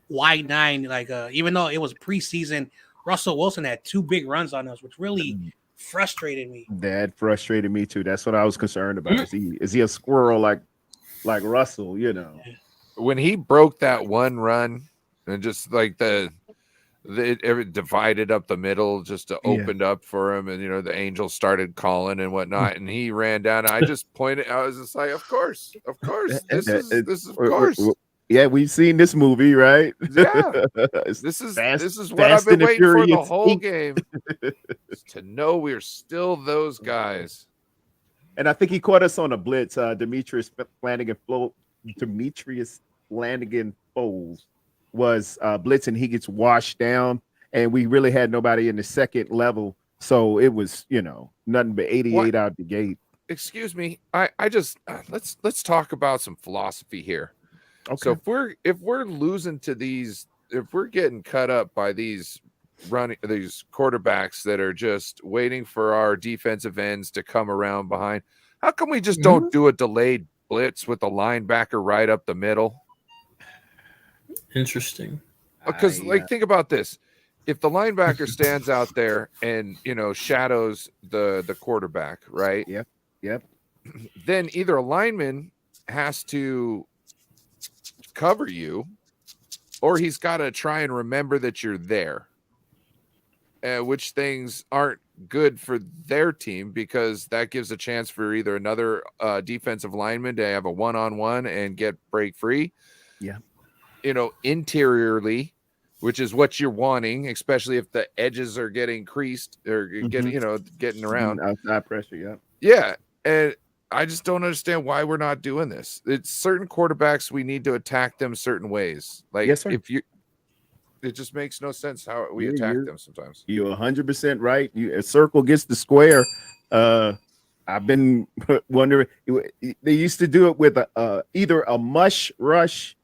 wide nine, even though it was preseason, Russell Wilson had 2 big runs on us, which really frustrated me. That frustrated me too. That's what I was concerned about. Mm-hmm. Is he a squirrel like Russell? When he broke that one run and just like it divided up the middle, just opened up for him, and the angels started calling and whatnot, and he ran down. I just pointed. I was just like, of course, this is of course. Yeah, we've seen this movie, right? Yeah, this is what I've been waiting for the whole game to know we're still those guys. And I think he caught us on a blitz. Demetrius Flanagan Foles was blitzing. He gets washed down, and we really had nobody in the second level. So it was, nothing but 88 out the gate. Excuse me. I just let's talk about some philosophy here. Okay. So if we're losing to these, if we're getting cut up by these quarterbacks that are just waiting for our defensive ends to come around behind, how come we just don't do a delayed blitz with the linebacker right up the middle? Interesting. Because think about this. If the linebacker stands out there and shadows the quarterback, right? Yep. Then either a lineman has to cover you, or he's got to try and remember that you're there. Which things aren't good for their team because that gives a chance for either another defensive lineman to have a one-on-one and get break free. Yeah. Interiorly, which is what you're wanting, especially if the edges are getting creased or getting around. Outside pressure, yeah. Yeah. And I just don't understand why we're not doing this. It's certain quarterbacks, we need to attack them certain ways. Like, yes, sir. It just makes no sense how we attack them sometimes. You're 100% right. A circle gets the square. I've been wondering. They used to do it with either a mush rush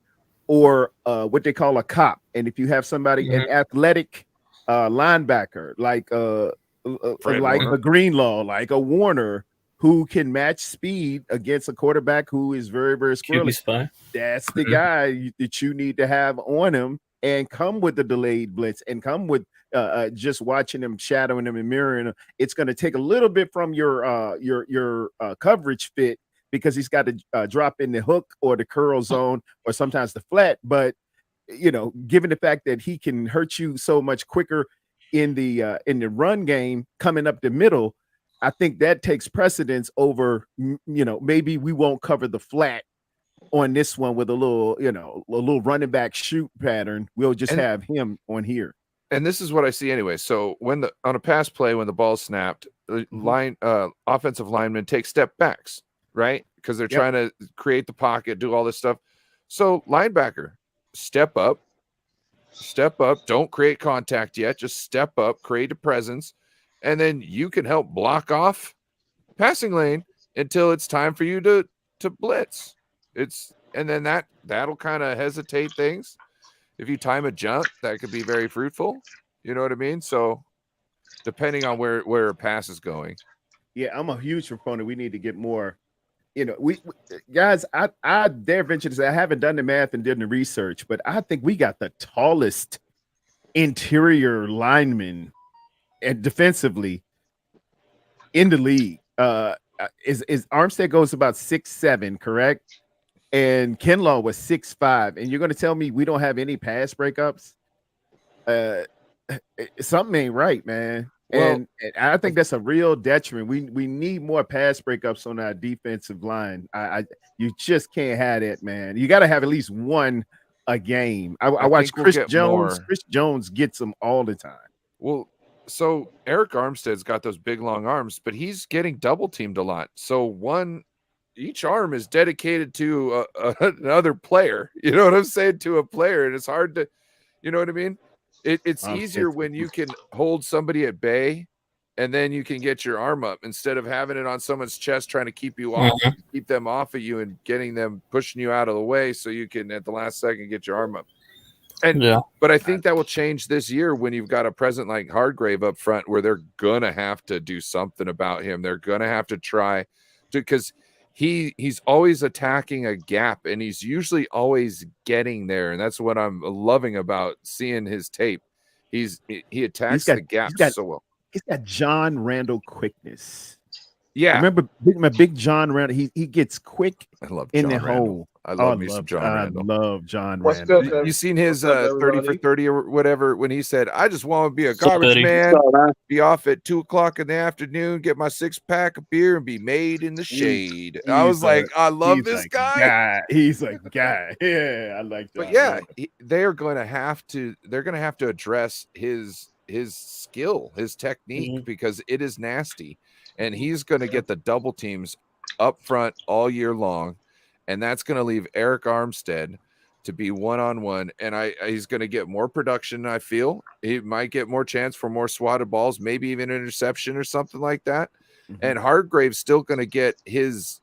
or what they call a cop. And if you have somebody, an athletic linebacker, like a Greenlaw, like a Warner, who can match speed against a quarterback who is very, very squirrely, that's the guy that you need to have on him and come with the delayed blitz and come with just watching him, shadowing him and mirroring him. It's going to take a little bit from your coverage fit because he's got to drop in the hook or the curl zone or sometimes the flat. But, given the fact that he can hurt you so much quicker in the run game coming up the middle, I think that takes precedence over, maybe we won't cover the flat on this one with a little, a little running back shoot pattern. We'll just And- have him on here. And this is what I see anyway. So on a pass play, when the ball's snapped, the offensive linemen take step backs, right? Because they're trying to create the pocket, do all this stuff. So linebacker, step up, don't create contact yet, just step up, create a presence, and then you can help block off passing lane until it's time for you to blitz. And then that'll kind of hesitate things. If you time a jump, that could be very fruitful. You know what I mean? So depending on where a pass is going. Yeah, I'm a huge proponent. We need to get more. We guys, I dare venture to say I haven't done the math and did the research, but I think we got the tallest interior lineman and defensively in the league. Is Armstead goes about 6'7", correct? And Kinlaw was 6'5", and you're going to tell me we don't have any pass breakups? Something ain't right, man. Well, and I think that's a real detriment. We need more pass breakups on our defensive line. You just can't have that, man. You got to have at least one a game. I watch think we'll Chris get Jones. more. Chris Jones gets them all the time. Well, so Eric Armstead's got those big long arms, but he's getting double teamed a lot. So each arm is dedicated to another player. You know what I'm saying? To a player, and it's hard to, you know what I mean? It's easier when you can hold somebody at bay, and then you can get your arm up instead of having it on someone's chest, trying to keep you off, keep them off of you, and getting them pushing you out of the way so you can at the last second get your arm up. But I think that will change this year when you've got a present like Hargrave up front, where they're gonna have to do something about him. They're gonna have to try to, because he's always attacking a gap, and he's usually always getting there, and that's what I'm loving about seeing his tape. He attacks the gap so well. He's got John Randall quickness. Yeah, remember my big John Randall. He gets quick. I love in John the Randall. hole. I love me some John Randall. I love John What's Randall. good, You seen his What's up, 30 for everybody? 30 or whatever when he said, I just want to be a What's up, garbage Eddie? man, So, man, be off at 2:00 in the afternoon, get my 6-pack of beer, and be made in the shade. I was like, I love this guy. He's a guy. Yeah, I like that. But yeah, they're going to have to address his skill, his technique, because it is nasty, and he's going to get the double teams up front all year long, and that's going to leave Eric Armstead to be one-on-one, and he's going to get more production. I feel he might get more chance for more swatted balls, maybe even an interception or something like that. And Hargrave's still going to get his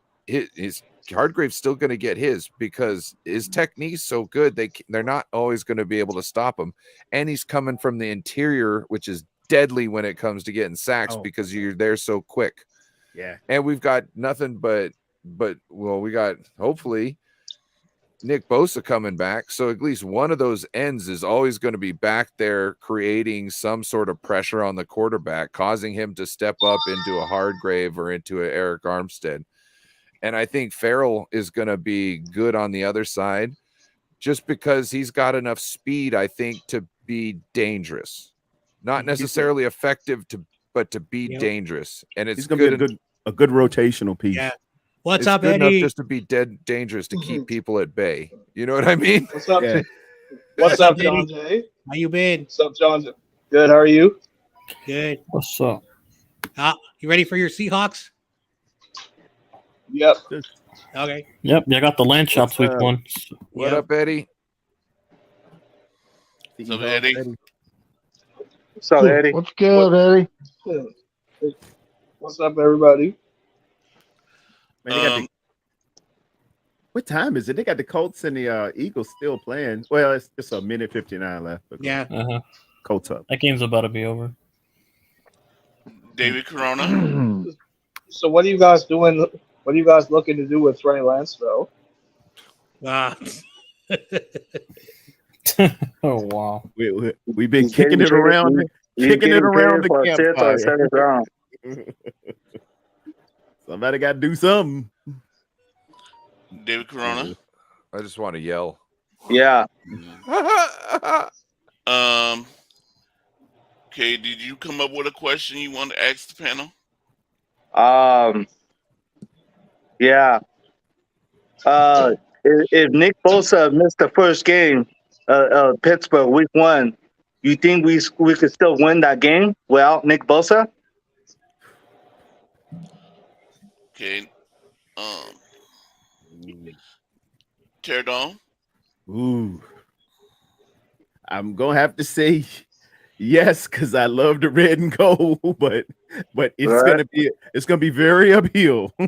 Hargrave's still going to get his, because his technique's so good. They're not always going to be able to stop him, and he's coming from the interior, which is deadly when it comes to getting sacks because you're there so quick. Yeah, and we've got nothing but we got hopefully Nick Bosa coming back, so at least one of those ends is always going to be back there creating some sort of pressure on the quarterback, causing him to step up into a Hargrave or into an Eric Armstead. And I think Farrell is going to be good on the other side, just because he's got enough speed, I think, to be dangerous, not necessarily effective but to be dangerous. And it's going to be a good rotational piece. Yeah. What's it's up, good Eddie? enough just to be dead dangerous to keep people at bay. You know what I mean? What's up? Yeah. What's up, Eddie? John Jay? How you been? What's up, John? Good. How are you? Good. What's up? You ready for your Seahawks? Yep. Okay. Yep, I got the land chops week one. What Yep. up, Eddie? So, Eddie, what's up, Eddie? What's good, Eddie? What's up, everybody? Man, they got what time is it? They got the Colts and the Eagles still playing. Well, it's a minute 59 left. But Yeah. Colts up. That game's about to be over. David Corona. So, what are you guys doing? What are you guys looking to do with Trey Lance, though? Oh wow! We've been kicking it around, the campfire. Somebody got to do something. David Corona. I just want to yell. Yeah. Okay, did you come up with a question you want to ask the panel? Yeah. if Nick Bosa missed the first game, Pittsburgh Week 1, you think we could still win that game without Nick Bosa? Okay. Ooh. Tear down. Ooh. I'm gonna have to say yes, because I love the red and gold, but Right? it's gonna be very uphill. Oh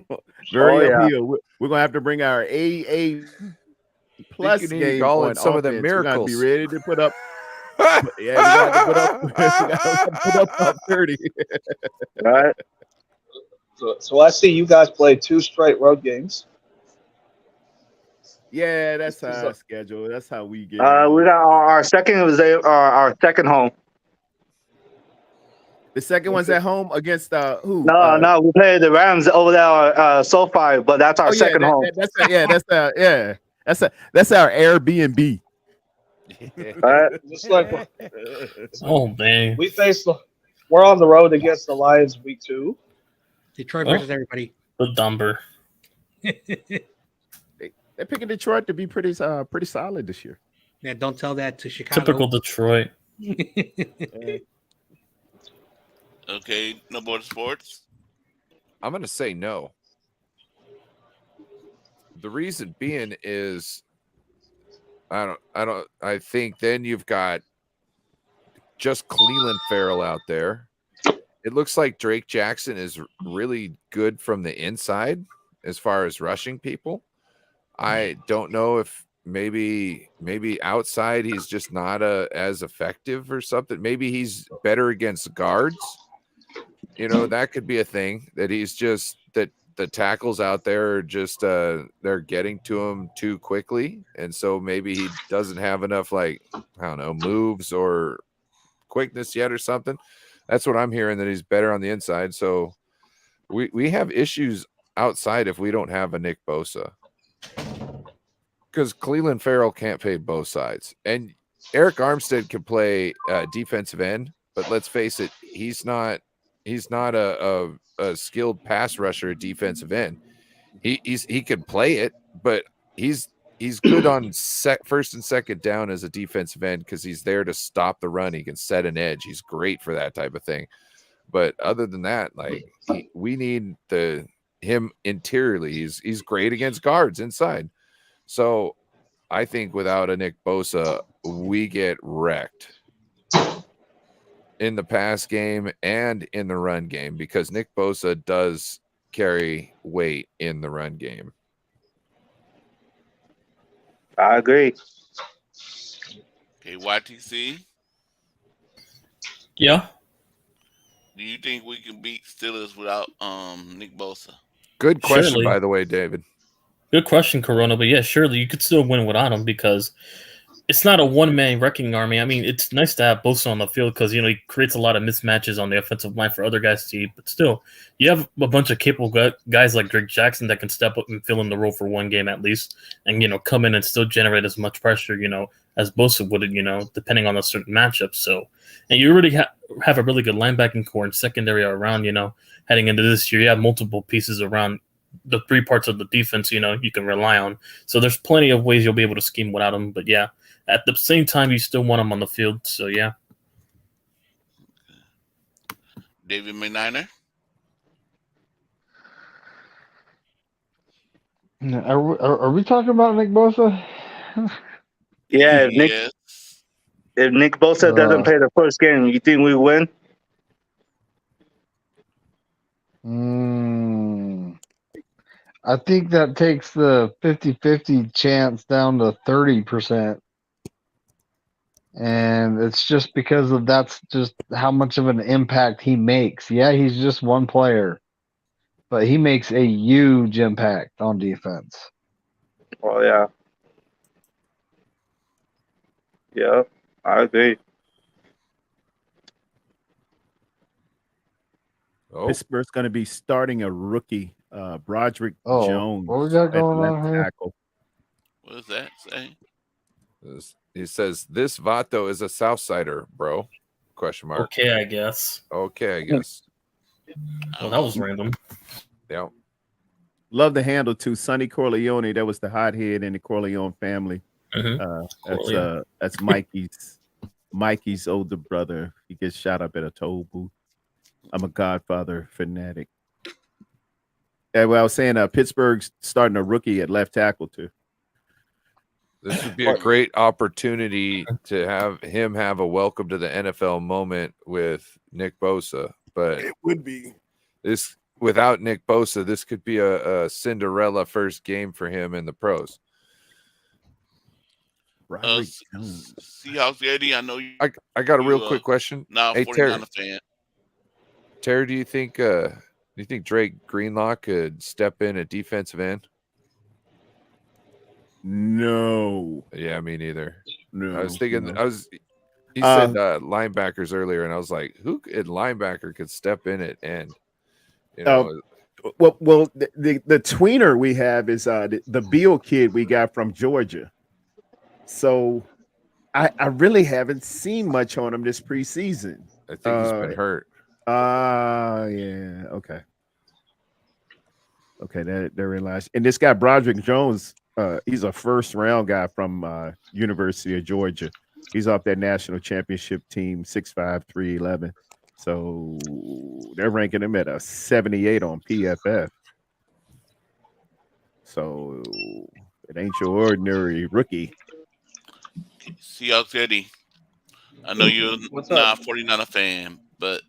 Very yeah. uphill. We're gonna have to bring our AA Think plus you need to game call in on some of the offense. We're gonna be miracles. ready to put up. Yeah, we're gonna have to put up. We gotta put up about 30. Right. So I see you guys play 2 straight road games. Yeah, that's Is our that- schedule. That's how we get We in. got our second was our second home. The second one's at home against who? No, we played the Rams over there SoFi, but that's our Oh yeah, second home. that's our Airbnb. Right? Just like Oh man. we're on the road against the Lions week 2. Detroit Oh. versus everybody. The dumber. They're picking Detroit to be pretty solid this year. Yeah, don't tell that to Chicago. Typical Detroit. Okay. No more sports. I'm going to say no. The reason being is I think then you've got just Cleveland Farrell out there. It looks like Drake Jackson is really good from the inside as far as rushing people. I don't know if maybe outside he's just not as effective or something. Maybe he's better against guards. You know, that could be a thing, that he's just that the tackles out there are just they're getting to him too quickly, and so maybe he doesn't have enough, like, I don't know, moves or quickness yet or something. That's what I'm hearing, that he's better on the inside. So we have issues outside if we don't have a Nick Bosa, because Cleveland Farrell can't play both sides, and Eric Armstead can play defensive end, but let's face it, he's not a skilled pass rusher at defensive end. He can play it, but he's good on first and second down as a defensive end, because he's there to stop the run. He can set an edge. He's great for that type of thing. But other than that, like, we need him interiorly. He's great against guards inside. So I think without a Nick Bosa, we get wrecked in the pass game and in the run game, because Nick Bosa does carry weight in the run game. I agree. Okay. YTC. Yeah. Do you think we can beat Steelers without Nick Bosa? Good question, Surely. by the way, David. Good question, Corona. But yeah, surely you could still win without him, because it's not a one-man wrecking army. I mean, it's nice to have Bosa on the field because, you know, he creates a lot of mismatches on the offensive line for other guys to eat. But still, you have a bunch of capable guys like Drake Jackson that can step up and fill in the role for one game at least, and, you know, come in and still generate as much pressure, you know, as Bosa would, you know, depending on a certain matchup. So, and you already have a really good linebacking core and secondary around, you know, heading into this year. You have multiple pieces around the 3 parts of the defense, you know, you can rely on. So there's plenty of ways you'll be able to scheme without him. But yeah, at the same time, you still want him on the field. So yeah. David McNiner. Are we talking about Nick Bosa? Yeah, Yes. if Nick Bosa doesn't play the first game, you think we win? I think that takes the 50-50 chance down to 30%. And it's just because that's just how much of an impact he makes. Yeah, he's just one player, but he makes a huge impact on defense. Oh yeah. Yeah, I agree. Oh, Pittsburgh's going to be starting a rookie, Broderick Jones. What we got at going left on here? tackle. What does that say? he says this Vato is a Southsider, bro? Question mark. Okay, I guess. Okay, I guess. Well, that was random. Yeah. love the handle too. Sonny Corleone. That was the hothead in the Corleone family. That's Mikey's older brother. He gets shot up at a toll booth. I'm a Godfather fanatic. And well, I was saying, Pittsburgh's starting a rookie at left tackle too. This would be a great opportunity to have him have a welcome to the NFL moment with Nick Bosa. But it would be this without Nick Bosa, this could be a Cinderella first game for him in the pros. Seahawks, Eddie, I know you. I got a real quick question. Now, hey, 49er fan. Terry, do you think Drake Greenlock could step in at defensive end? No. Yeah, me neither. No. I was thinking. No. He said linebackers earlier, and I was like, who at linebacker could step in at end? You know. Well, the tweener we have is the Beal kid we got from Georgia. So I really haven't seen much on him this preseason. I think he's been hurt. Yeah. Okay. Okay, they're in last. And this guy Broderick Jones, he's a first round guy from University of Georgia. He's off that national championship team, 6'5", 311. So they're ranking him at a 78 on PFF. So it ain't your ordinary rookie. Seahawks, Eddie, I know you're not a 49er fan, but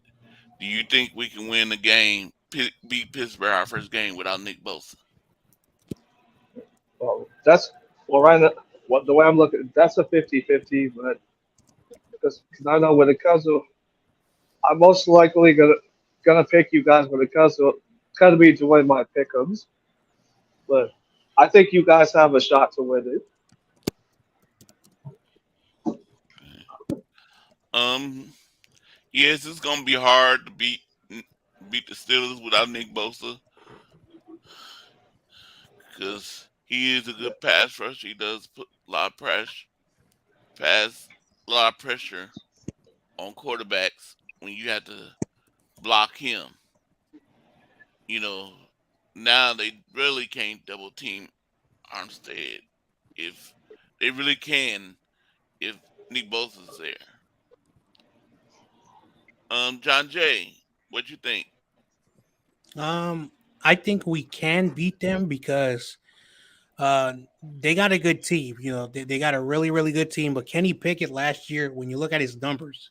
do you think we can win the game, beat Pittsburgh our first game without Nick Bosa? Well, right now, the way I'm looking, that's a 50-50, but because I know when it comes to, I'm most likely gonna pick you guys when it comes to be doing my pick'ems, but I think you guys have a shot to win it. Yes, it's gonna be hard to beat the Steelers without Nick Bosa because he is a good pass rusher. He does put a lot of pressure on quarterbacks when you have to block him. You know, now they really can't double team Armstead if they really can if Nick Bosa's there. John Jay, what you think? I think we can beat them because they got a good team. You know, they got a really, really good team. But Kenny Pickett last year, when you look at his numbers,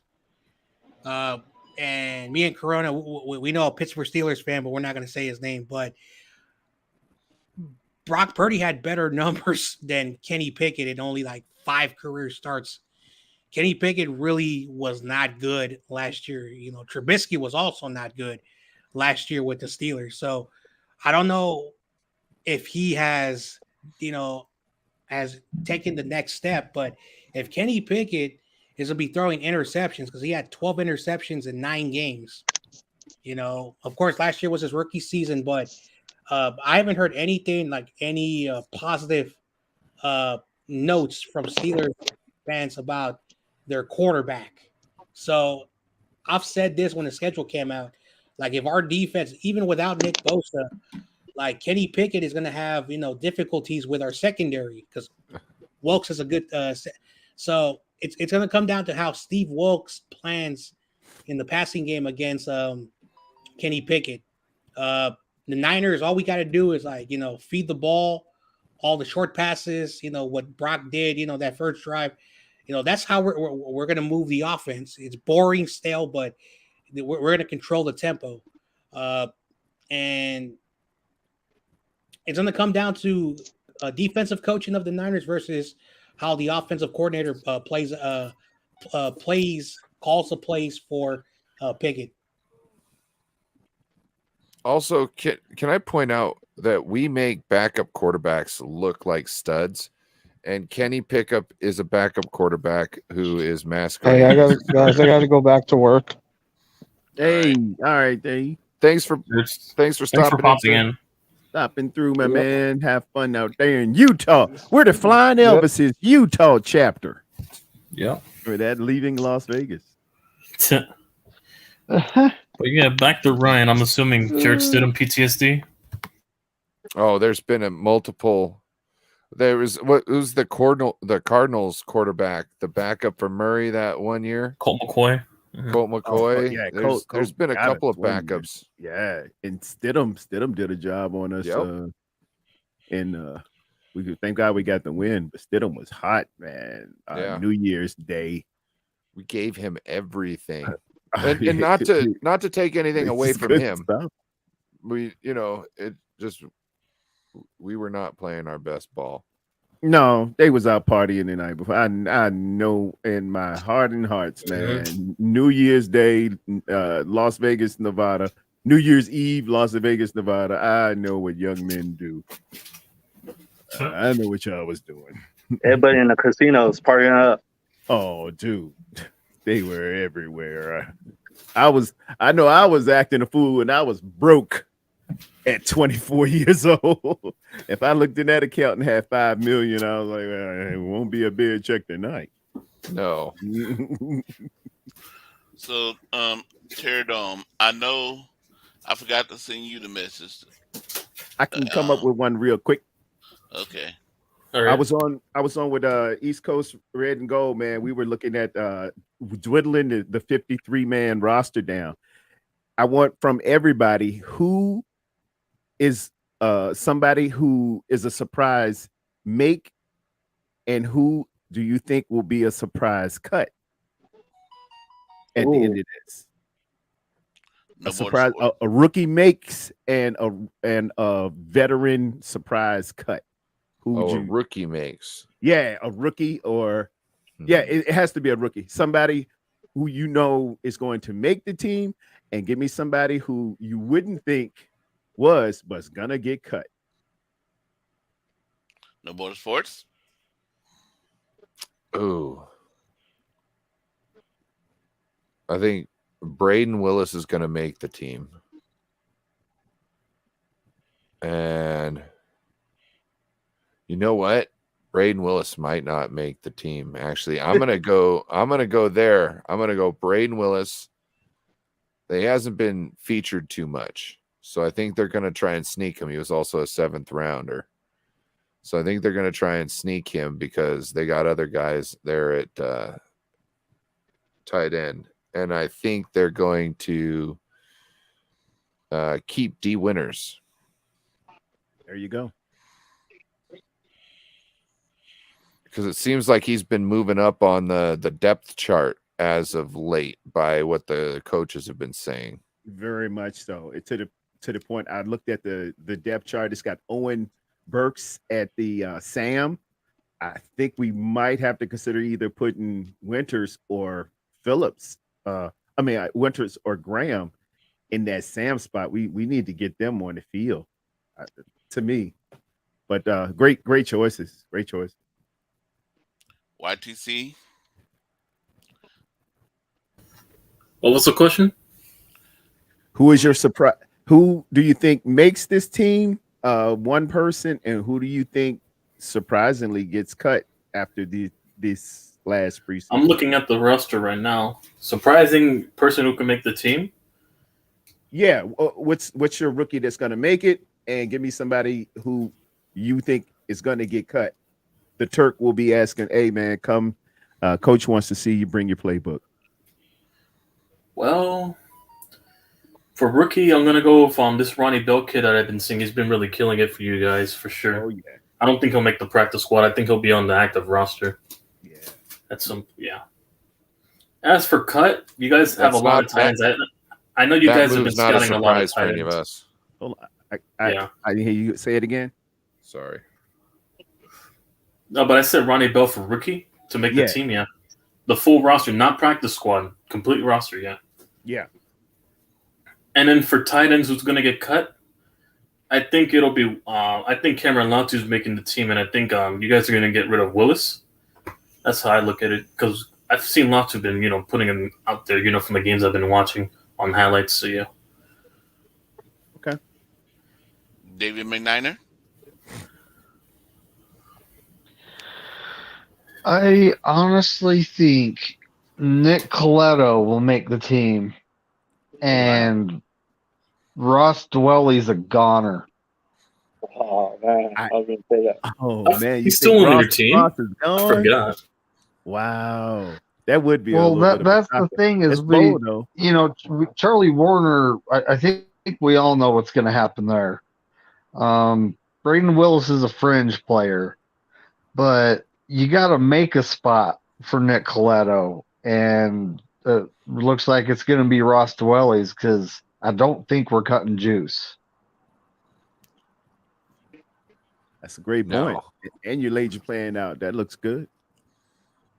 and me and Corona, we know a Pittsburgh Steelers fan, but we're not going to say his name. But Brock Purdy had better numbers than Kenny Pickett in only like 5 career starts. Kenny Pickett really was not good last year. You know, Trubisky was also not good last year with the Steelers. So I don't know if he has taken the next step, but if Kenny Pickett is going to be throwing interceptions, because he had 12 interceptions in 9 games, you know, of course, last year was his rookie season, but I haven't heard anything like any positive notes from Steelers fans about their quarterback. So I've said this when the schedule came out, like if our defense, even without Nick Bosa, like Kenny Pickett is going to have, difficulties with our secondary because Wilkes is a good, so it's going to come down to how Steve Wilkes plans in the passing game against Kenny Pickett. The Niners, all we got to do is feed the ball, all the short passes, what Brock did, that first drive. That's how we're going to move the offense. It's boring, stale, but we're going to control the tempo. And it's going to come down to defensive coaching of the Niners versus how the offensive coordinator calls the plays for Pickett. Also, can I point out that we make backup quarterbacks look like studs? And Kenny Pickup is a backup quarterback who is masquerading. Hey, I gotta go back to work. Hey, all right, hey. Thanks for stopping in. Stopping through, my man. Have fun out there in Utah. We're the Flying Elvis's Utah chapter. Yeah. We're that leaving Las Vegas. But yeah, back to Ryan. I'm assuming Jared Stidham PTSD. Oh, there's been a multiple. There was what was the Cardinals quarterback, the backup for Murray that one year, Colt McCoy. Mhm. Colt McCoy. Yeah, There's been a got couple of us one year. backups. Yeah, and Stidham did a job on us. Yep. And we could thank God we got the win, but Stidham was hot, man. Yeah. New Year's Day. We gave him everything, and not to take anything away It's from good him. stuff. We were not playing our best ball. No, they was out partying the night before. I know in my heart and hearts, man. New Year's Day, Las Vegas, Nevada. New Year's Eve, Las Vegas, Nevada. I know what young men do. I know what y'all was doing. Everybody in the casinos partying up. Oh, dude, they were everywhere. I know I was acting a fool and I was broke at 24 years old. If I looked in that account and had 5 million, I was like, it won't be a big check tonight. No. So, Terry Dome, I know I forgot to send you the message. I can come up with one real quick. Okay. All right. I was on with East Coast Red and Gold, man. We were looking at dwindling the 53-man roster down. I want from everybody who is somebody who is a surprise make, and who do you think will be a surprise cut at the end of this? No A surprise, a rookie makes and a veteran surprise cut. A rookie makes. Yeah, a rookie or it has to be a rookie. Somebody who you know is going to make the team, and give me somebody who you wouldn't think was but's gonna get cut. No border sports. Ooh. I think Braden Willis is going to make the team. And you know what? Braden Willis might not make the team. Actually, I'm going to go there. I'm going to go Braden Willis. He hasn't been featured too much. So I think they're going to try and sneak him. He was also a 7th rounder. So I think they're going to try and sneak him because they got other guys there at tight end. And I think they're going to keep D Winters. There you go. Because it seems like he's been moving up on the depth chart as of late by what the coaches have been saying. Very much so. It to the point I looked at the depth chart. It's got Owen Burks at the Sam. I think we might have to consider either putting Winters or Phillips. Winters or Graham in that Sam spot. We need to get them on the field. To me, but great choices. Great choice. YTC. What was the question? Who is your surprise? Who do you think makes this team? One person, and who do you think surprisingly gets cut after this last preseason? I'm looking at the roster right now. Surprising person who can make the team? Yeah. What's your rookie that's going to make it? And give me somebody who you think is going to get cut. The Turk will be asking, "Hey man, come. Coach wants to see you. Bring your playbook." Well, for rookie, I'm gonna go with this Ronnie Bell kid that I've been seeing. He's been really killing it for you guys for sure. Oh yeah. I don't think he'll make the practice squad. I think he'll be on the active roster. Yeah. As for cut, you guys have a lot of times. I know you guys have been scouting a lot of for any of us. Hold on. I didn't hear you say it again. Sorry. No, but I said Ronnie Bell for rookie to make the team. Yeah, the full roster, not practice squad, complete roster. Yeah. Yeah. And then for tight ends, who's going to get cut? I think it'll be. I think Cameron Latu's making the team, and I think you guys are going to get rid of Willis. That's how I look at it because I've seen Latu been putting him out there from the games I've been watching on highlights. So yeah. Okay. David McNiner. I honestly think Nick Coletto will make the team, and Ross Dwelly's a goner. Oh man, I- I was gonna say that. Oh man, you He's think still on your team? Ross is I gone? forgot. Wow, that would be a Well, little bit of a that's the shocker. thing is It's bold though. Charlie Warner. I think we all know what's going to happen there. Braden Willis is a fringe player, but you got to make a spot for Nick Coletto, and looks like it's going to be Ross Dwelly's because I don't think we're cutting Juice. That's a great point. No. And you laid your plan out. That looks good.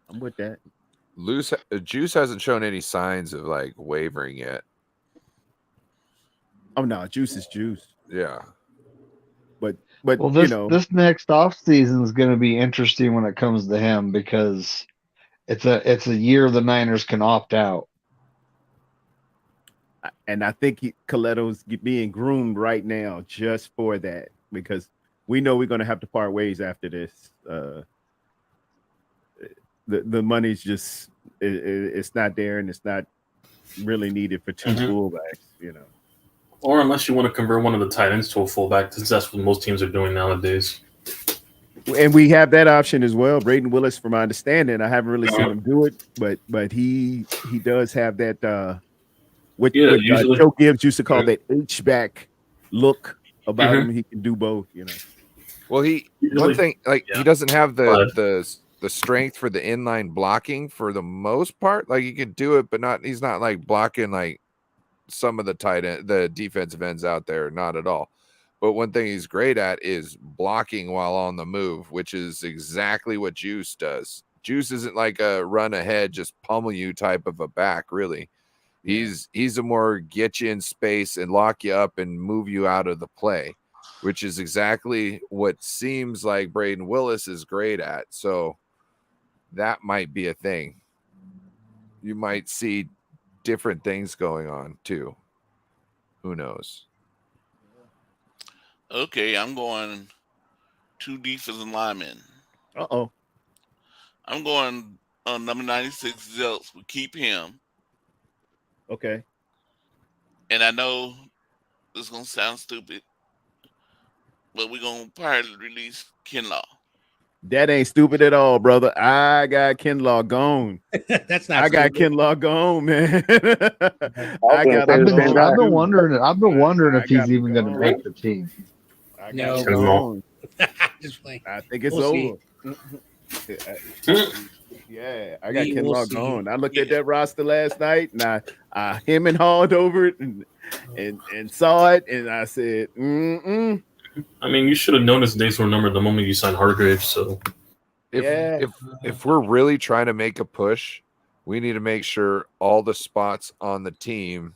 I'm with that. Juice hasn't shown any signs of like wavering yet. Oh no, juice is juice. Yeah. But Well, this next off season is going to be interesting when it comes to him because it's a year the Niners can opt out. and I think Coletto's being groomed right now just for that because we know we're going to have to part ways after this. The money's just it's not there and it's not really needed for two fullbacks, you know. Or unless you want to convert one of the tight ends to a fullback, since that's what most teams are doing nowadays. And we have that option as well. Braden Willis, from my understanding, I haven't really seen him do it, but he does have that what Joe Gibbs used to call that H-back look about him. He can do both, you know. Well, one thing he doesn't have the strength for the inline blocking for the most part. Like he can do it, but he's not like blocking like some of the defensive ends out there, not at all. But one thing he's great at is blocking while on the move, which is exactly what Juice does. Juice isn't like a run ahead, just pummel you type of a back, really. He's a more get you in space and lock you up and move you out of the play, which is exactly what seems like Braden Willis is great at. So that might be a thing. You might see different things going on too. Who knows? Okay, I'm going 2 defensive linemen. Uh-oh. I'm going on number 96 Zelts. We keep him. Okay. And I know this is going to sound stupid, but we're going to probably release Kinlaw. That ain't stupid at all, brother. I got Kinlaw gone. That's not. I got Kinlaw gone, man. I've been wondering if he's even going to make the team. I got him gone. Just playing. I think it's over. Yeah, I got Kinlaw gone. I looked at that roster last night, and I him and hawed over it and saw it, and I said, I mean, you should have known his days were numbered the moment you signed Hargrave. So, if we're really trying to make a push, we need to make sure all the spots on the team,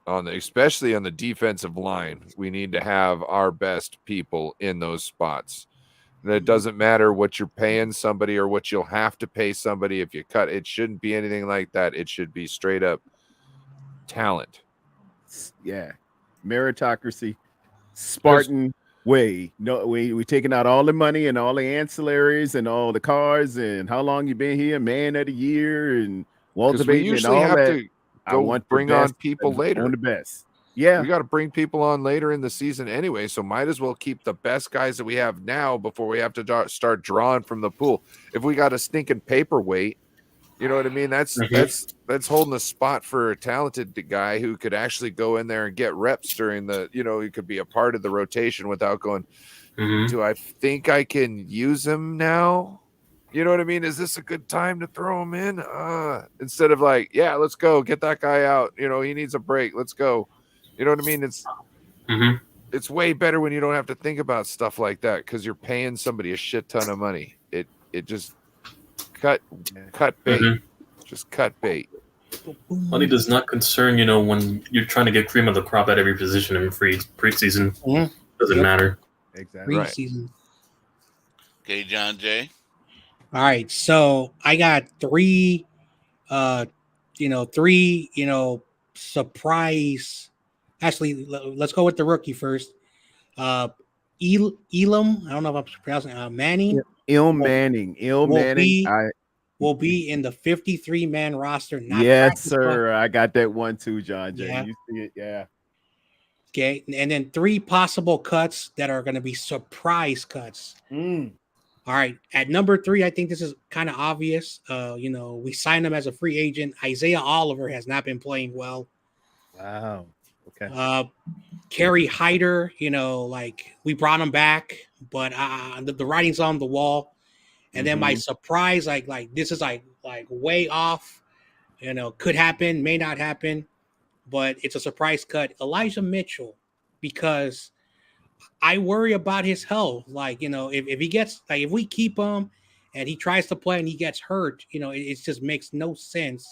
especially on the defensive line, we need to have our best people in those spots. And it doesn't matter what you're paying somebody or what you'll have to pay somebody if you cut. It shouldn't be anything like that. It should be straight up talent. Yeah, meritocracy, Spartan way. No, we taking out all the money and all the ancillaries and all the cars and how long you been here, man of the year, and Walter we Payton usually and all have that. to go bring on people later. On the best. Yeah, we got to bring people on later in the season anyway, so might as well keep the best guys that we have now before we have to start drawing from the pool. If we got a stinking paperweight, you know what I mean? That's holding a spot for a talented guy who could actually go in there and get reps during he could be a part of the rotation without going, do I think I can use him now? You know what I mean? Is this a good time to throw him in? Instead of like, yeah, let's go get that guy out. He needs a break. Let's go. You know what I mean? It's way better when you don't have to think about stuff like that because you're paying somebody a shit ton of money. It just cut bait. Just cut bait. Money does not concern, when you're trying to get cream of the crop at every position in preseason. Doesn't matter. Exactly. Preseason. Okay, John Jay. All right, so I got three surprise. Actually, let's go with the rookie first. Elam, I don't know if I'm pronouncing Manning. Manning. Will be in the 53-man roster. Yes, sir. I got that one too, John Jay. Yeah. You see it, yeah. Okay, and then 3 possible cuts that are going to be surprise cuts. All right, at number 3, I think this is kind of obvious. We signed him as a free agent. Isaiah Oliver has not been playing well. Wow. Okay. Kerry Hyder, like we brought him back, but the writing's on the wall. And then my surprise, like this is like way off. Could happen, may not happen, but it's a surprise cut. Elijah Mitchell, because I worry about his health. Like, if he gets, like, if we keep him and he tries to play and he gets hurt, it just makes no sense.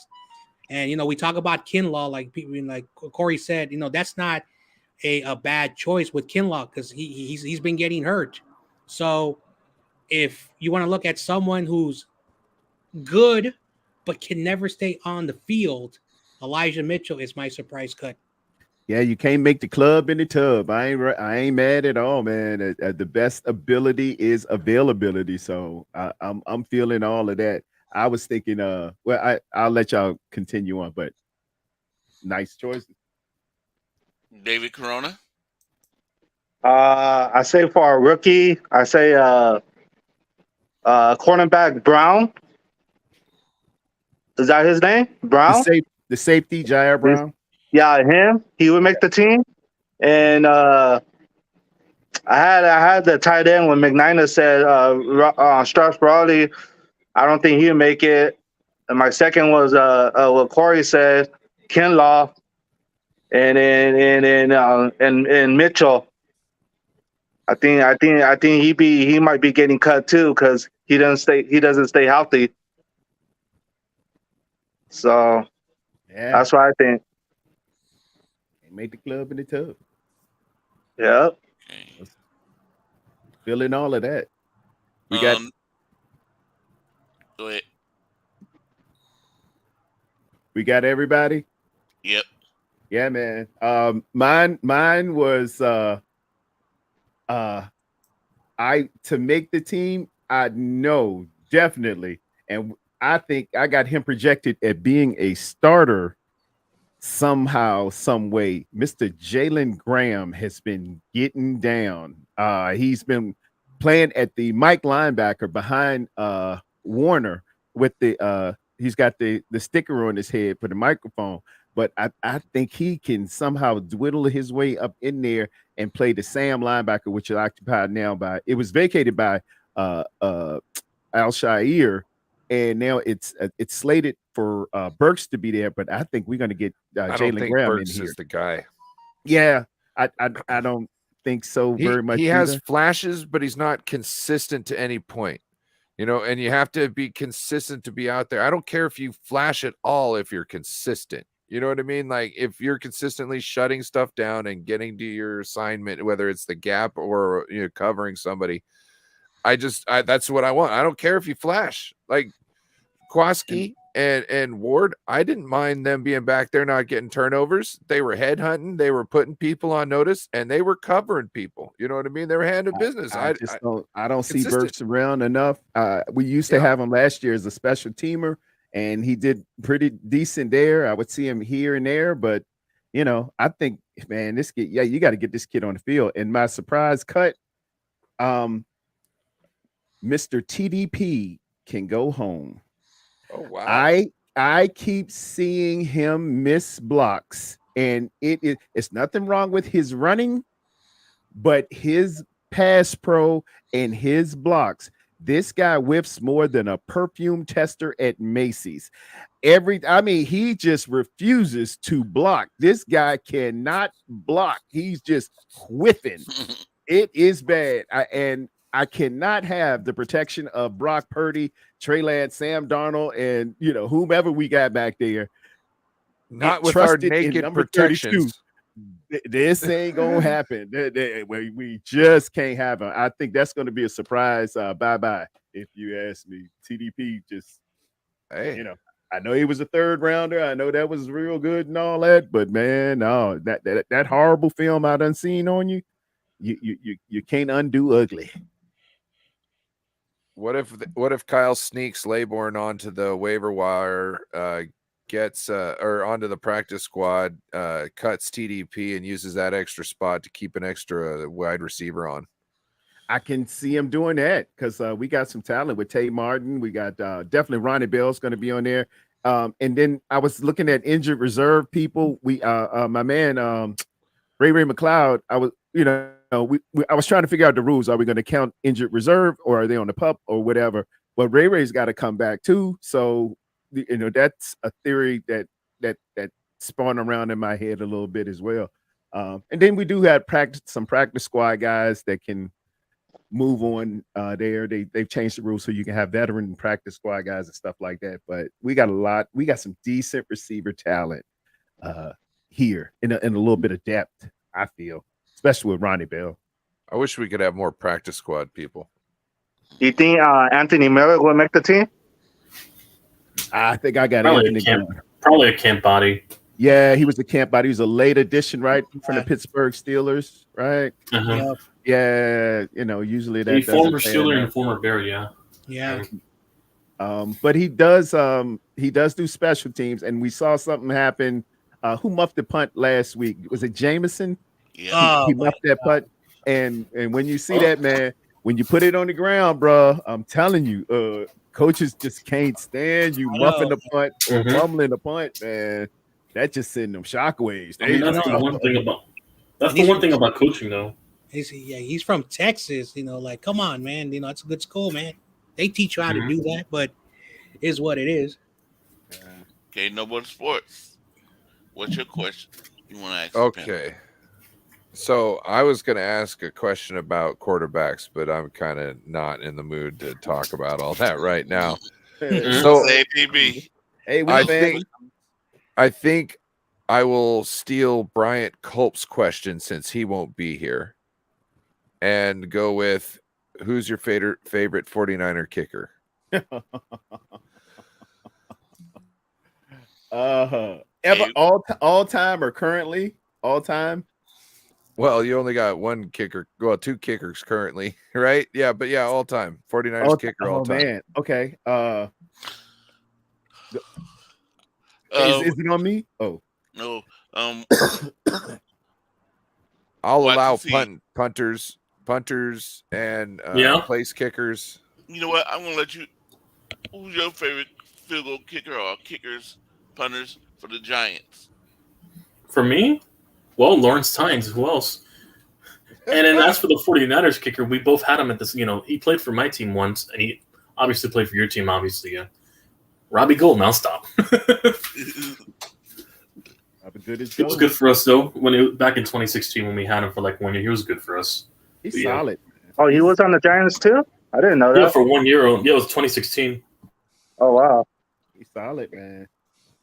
And, we talk about Kinlaw, like people, like Corey said, that's not a bad choice with Kinlaw because he's been getting hurt. So if you want to look at someone who's good but can never stay on the field, Elijah Mitchell is my surprise cut. Yeah, you can't make the club in the tub. I ain't mad at all, man. The best ability is availability. So I'm feeling all of that. I was thinking, I'll let y'all continue on, but nice choices. David Corona. I say for our rookie, I say cornerback Brown. Is that his name? Brown? The safety, Jair Brown. Yeah, him. He would make the team. And I had the tight end when McNinus said Strauss Brawley. I don't think he would make it. And my second was what Corey said, Kinlaw, and Mitchell. I think he might be getting cut too because he doesn't stay healthy. So Yeah, that's what I think. Make the club in the tub. Yep. Okay. Feeling all of that. We got. Go ahead. We got everybody. Yep. Yeah, man. Mine was to make the team. I know definitely, and I think I got him projected at being a starter somehow, some way. Mr. Jalen Graham has been getting down. He's been playing at the Mike linebacker behind Warner with the he's got the sticker on his head for the microphone. But I think he can somehow dwindle his way up in there and play the Sam linebacker, which is occupied now by, it was vacated by Al Shair, and now it's slated for Burks to be there. But I think we're going to get Jalen Graham Burks in here. is the guy. Yeah, I don't think so very much. He has either. flashes, but he's not consistent to any point. And you have to be consistent to be out there. I don't care if you flash at all if you're consistent. You know what I mean? Like if you're consistently shutting stuff down and getting to your assignment, whether it's the gap or covering somebody, that's what I want. I don't care if you flash. Like Kwaski and Ward, I didn't mind them being back there not getting turnovers. They were headhunting, they were putting people on notice, and they were covering people. You know what I mean? They were handling business. I don't see Burks around enough. We used to have him last year as a special teamer, and he did pretty decent there. I would see him here and there, but I think, man, this kid, you got to get this kid on the field. And my surprise cut, Mr. TDP can go home. Oh wow! I keep seeing him miss blocks, and it's nothing wrong with his running, but his pass pro and his blocks. This guy whiffs more than a perfume tester at Macy's. He just refuses to block. This guy cannot block. He's just whiffing. It is bad. I cannot have the protection of Brock Purdy, Trey Lance, Sam Darnold, and whomever we got back there. Not with our naked protections. This ain't gonna happen. We just can't have it. I think that's going to be a surprise. Bye, if you ask me. TDP just, I know he was a third rounder. I know that was real good and all that, but man, no, that horrible film I done seen on you, you can't undo ugly. What if Kyle sneaks Laybourne onto the waiver wire, gets or onto the practice squad, cuts TDP and uses that extra spot to keep an extra wide receiver on. I can see him doing that because we got some talent with Tay Martin. We got definitely Ronnie Bell's going to be on there. And then I was looking at injured reserve people. We my man Ray McLeod. I was I was trying to figure out the rules. Are we going to count injured reserve or are they on the pup or whatever? But Ray's got to come back too. So that's a theory that spun around in my head a little bit as well. And then we do have some practice squad guys that can move on there. They've changed the rules so you can have veteran practice squad guys and stuff like that. But we got some decent receiver talent here in a little bit of depth, I feel, especially with Ronnie Bell. I wish we could have more practice squad people. You think Anthony Miller will make the team? I think I got probably a camp body. Yeah, he was a camp body. He was a late addition, right, from the Pittsburgh Steelers, right? Uh-huh. Yeah, usually that. A former Steeler and a former Bear, yeah. Yeah. But he does do special teams, and we saw something happen. Who muffed the punt last week? Was it Jameson? Yeah. He muffed that punt, and when you see that, man, when you put it on the ground, bro, I'm telling you, coaches just can't stand you muffing the punt, or fumbling the punt, man. That's just sending them shockwaves. That's the one thing about. That's the one thing about coaching, though. He's from Texas. Like, come on, man. It's a good school, man. They teach you how to do that, but it's what it is. Okay, no more sports. What's your question? You want to ask? Okay. So I was going to ask a question about quarterbacks, but I'm kind of not in the mood to talk about all that right now. So ATB. Hey, I think I will steal Bryant Culp's question since he won't be here and go with who's your favorite 49er kicker? Ever all time or currently all time? Well, you only got one kicker. Well, two kickers currently, right? Yeah, but yeah, all time. 49ers kicker all time. Oh man. Okay. Is it on me? Oh. No. I'll allow punters and place kickers. You know what? I'm gonna let you. Who's your favorite field goal kicker or kickers, punters for the Giants? For me, well, Lawrence Tynes. Who else? And then as for the 49ers kicker, we both had him at this. He played for my team once, and he obviously played for your team. Obviously, yeah. Robbie Gould. Now stop. He was good for us though. Back in 2016 when we had him for like 1 year, he was good for us. He's solid. Oh, he was on the Giants too? I didn't know that. Yeah, for 1 year. Yeah, it was 2016. Oh wow, he's solid, man.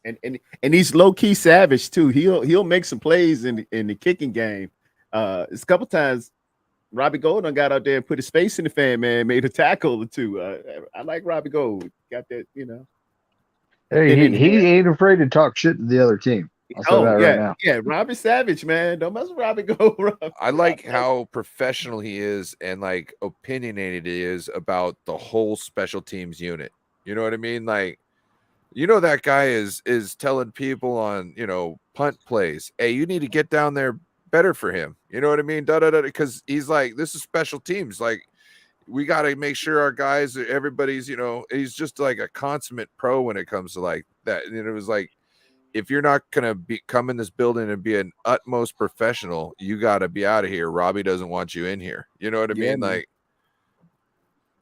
And he's low key savage too. He'll make some plays in the kicking game. It's a couple times Robbie Gould done got out there and put his face in the fan, man. Made a tackle or two. I like Robbie Gould. Got that, Hey, he ain't afraid to talk shit to the other team. Yeah, Robbie Savage, man. Don't mess with Robbie Gould. I like how professional he is and like opinionated he is about the whole special teams unit. You know what I mean? Like, that guy is telling people on, punt plays, hey, you need to get down there better for him. You know what I mean? Because he's like, this is special teams. Like, we got to make sure our guys, everybody's, he's just like a consummate pro when it comes to like that. And it was like, if you're not going to come in this building and be an utmost professional, you got to be out of here. Robbie doesn't want you in here. You know what I mean? Man. Like,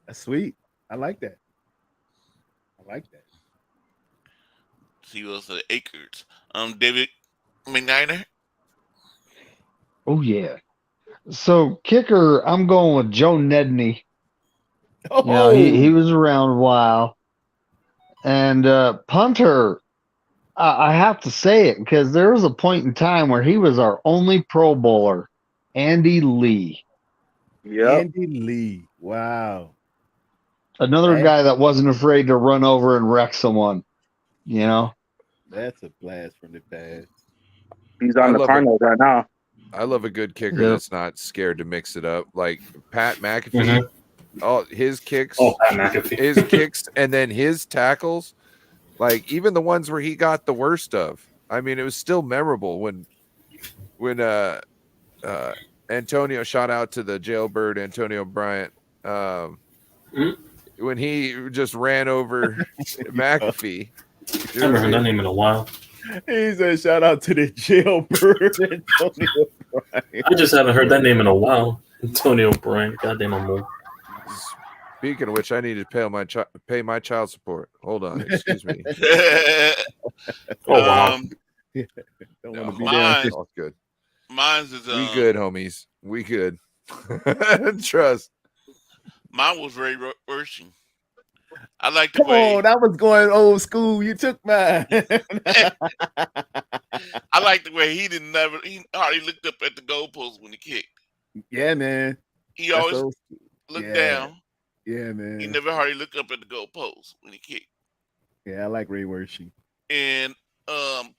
that's sweet. I like that. See what's the acres. David McNiner. Oh yeah. So kicker, I'm going with Joe Nedney. Oh, he was around a while. And punter, I have to say it because there was a point in time where he was our only Pro Bowler, Andy Lee. Yeah, Andy Lee. Wow. Another guy that wasn't afraid to run over and wreck someone. That's a blast from the past. He's on the Cardinals right now. I love a good kicker that's not scared to mix it up. Like Pat McAfee, his kicks, Pat McAfee. his kicks, and then his tackles. Like even the ones where he got the worst of. I mean, it was still memorable when Antonio shot out to the jailbird Antonio Bryant. Mm. When he just ran over McAfee. I haven't heard that name in a while. He said, "Shout out to the jailbird Antonio Bryant." I just haven't heard that name in a while. Antonio Bryant. Goddamn, I'm old. Speaking of which, I need to pay my child support. Hold on, excuse me. Oh wow. Don't No, want to be hold down. on. Mine, It's all good. mine's is We good, homies. We good. Trust. mine was Ray Worshing. I like the Come way on, I was going old school. You took mine. I like the way he hardly looked up at the goalpost when he kicked. Yeah, man. He That's always old. looked Yeah, down. yeah, He man. never hardly looked up at the goalpost when he kicked. Yeah, I like Ray Worshing. And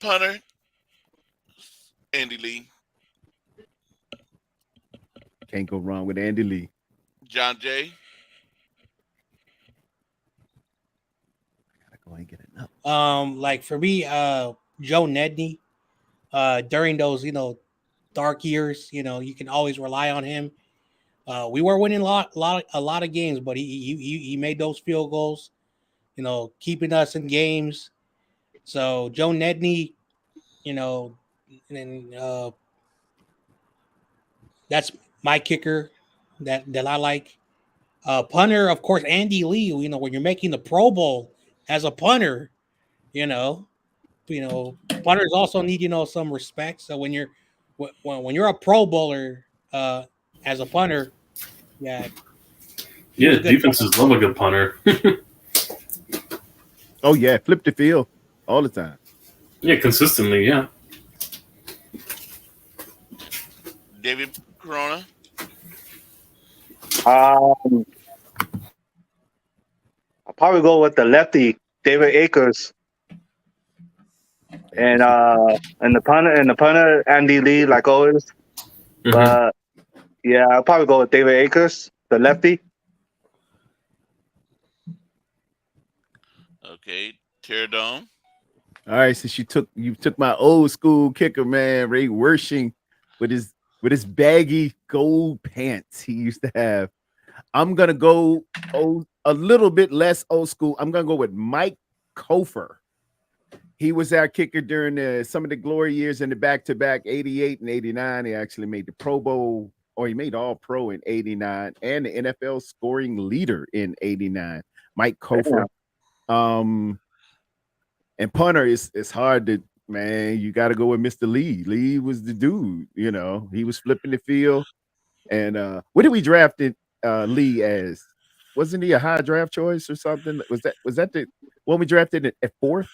punter Andy Lee, Can't go wrong with Andy Lee. John Jay. Gotta go and get enough. Like for me, Joe Nedney, during those dark years, you can always rely on him. We were winning a lot of games, but he made those field goals, keeping us in games. So Joe Nedney, and that's my kicker that I like. Punter, of course, Andy Lee. When you're making the Pro Bowl as a punter, you know, punters also need some respect. So when you're a Pro Bowler as a punter, yeah, he was Yeah, a good punter. defenses love a good punter. Oh yeah, flip the field all the time. Yeah, consistently. Yeah. David Corona. Um, I'll probably go with the lefty, David Akers, and the punter Andy Lee, like always. Mhm. But yeah, I'll probably go with David Akers, the lefty. Okay, Teardome. All right, since you took my old school kicker, man, Ray Worshing, with his baggy gold pants he used to have. I'm gonna go a little bit less old school. I'm gonna go with Mike Kofer. He was our kicker during some of the glory years in the back-to-back 88 and 89. He actually made the Pro Bowl, or he made All Pro in 89 and the NFL scoring leader in 89. Mike Kofer. And punter is hard to, man. You got to go with Mr. Lee. Lee was the dude, he was flipping the field. And what did we draft Lee as? Wasn't he a high draft choice or something? Was that the one we drafted at fourth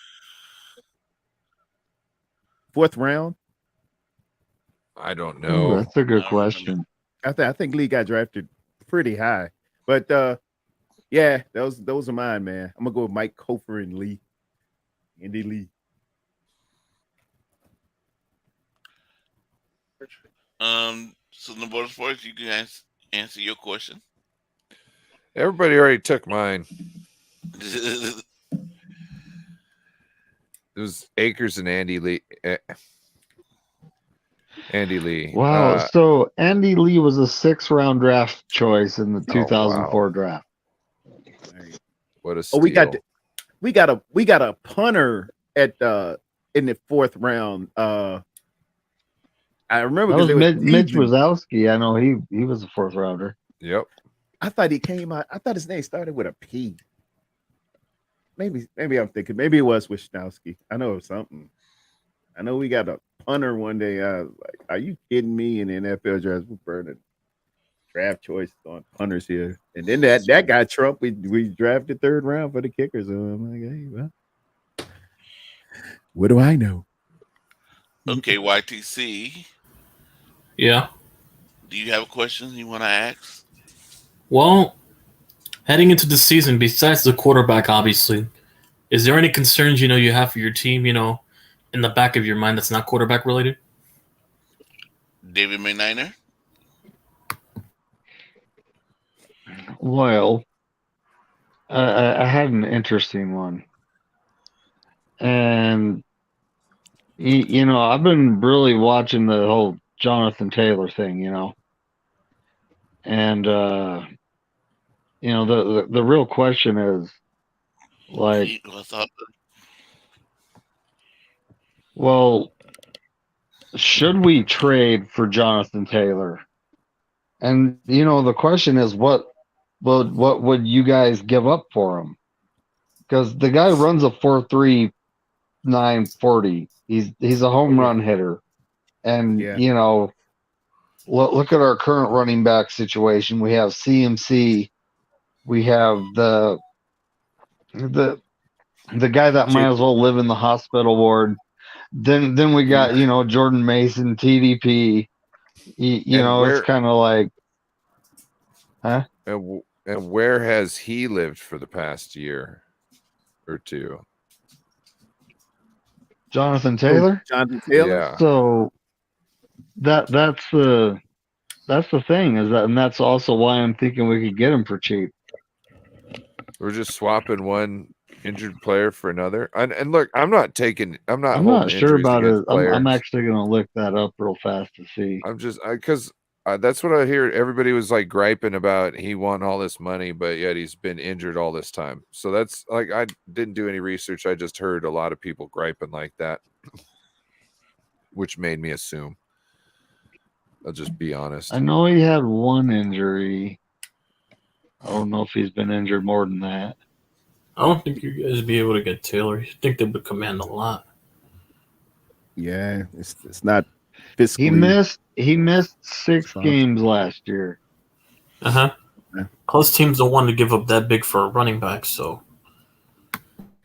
round? I don't Ooh, know. that's a good I don't remember. question. I think Lee got drafted pretty high. But yeah, those are mine, man. I'm gonna go with Mike Kofer and Lee. Andy Lee. So the bonus sports, you can answer your question. Everybody already took mine. It was Akers and Andy Lee. Andy Lee. Wow. So Andy Lee was a 6th-round draft choice in the Oh, 2004 wow. draft. What a steal. Oh, we got a punter at in the 4th round. I remember That was because they were Mitch teasing. Wazowski. I know he was a 4th-rounder. Yep. I thought he came out. I thought his name started with a P. Maybe I'm thinking. Maybe it was Wisnowski. I know it was something. I know we got a punter one day. I was like, "Are you kidding me?" In the NFL draft, we're burning draft choice on punters here. And then that guy Trump, we drafted 3rd round for the kickers. So I'm like, hey, well, what do I know? Okay, YTC. Yeah. Do you have a question you want to ask? Well, heading into the season, besides the quarterback, obviously, is there any concerns you have for your team? In the back of your mind that's not quarterback related? David McNiner. Well, I had an interesting one. And I've been really watching the whole Jonathan Taylor thing, and the real question is like, What's up? well, should we trade for Jonathan Taylor? And the question is, what would you guys give up for him? Because the guy runs a 4.39 40. He's a home run hitter, and Yeah. look at our current running back situation. We have CMC. We have the guy that might as well live in the hospital ward. Then we got Jordan Mason, TDP. And It's where kind of like, huh? and where has he lived for the past year or two? Jonathan Taylor. Jonathan Taylor. Yeah. So that's the thing is that, and that's also why I'm thinking we could get him for cheap. We're just swapping one injured player for another. And look, I'm not I'm holding not sure injuries about against it. players. I'm actually going to look that up real fast to see. I'm just because that's what I hear. Everybody was like griping about he won all this money, but yet he's been injured all this time. So that's like I didn't do any research. I just heard a lot of people griping like that, which made me assume. I'll just be honest. I know he had one injury. I don't know if he's been injured more than that. I don't think you guys would be able to get Taylor. I think they would command a lot. Yeah, it's not fiscally. He missed 6 games last year. Uh-huh. Plus, teams don't want to give up that big for a running back, so.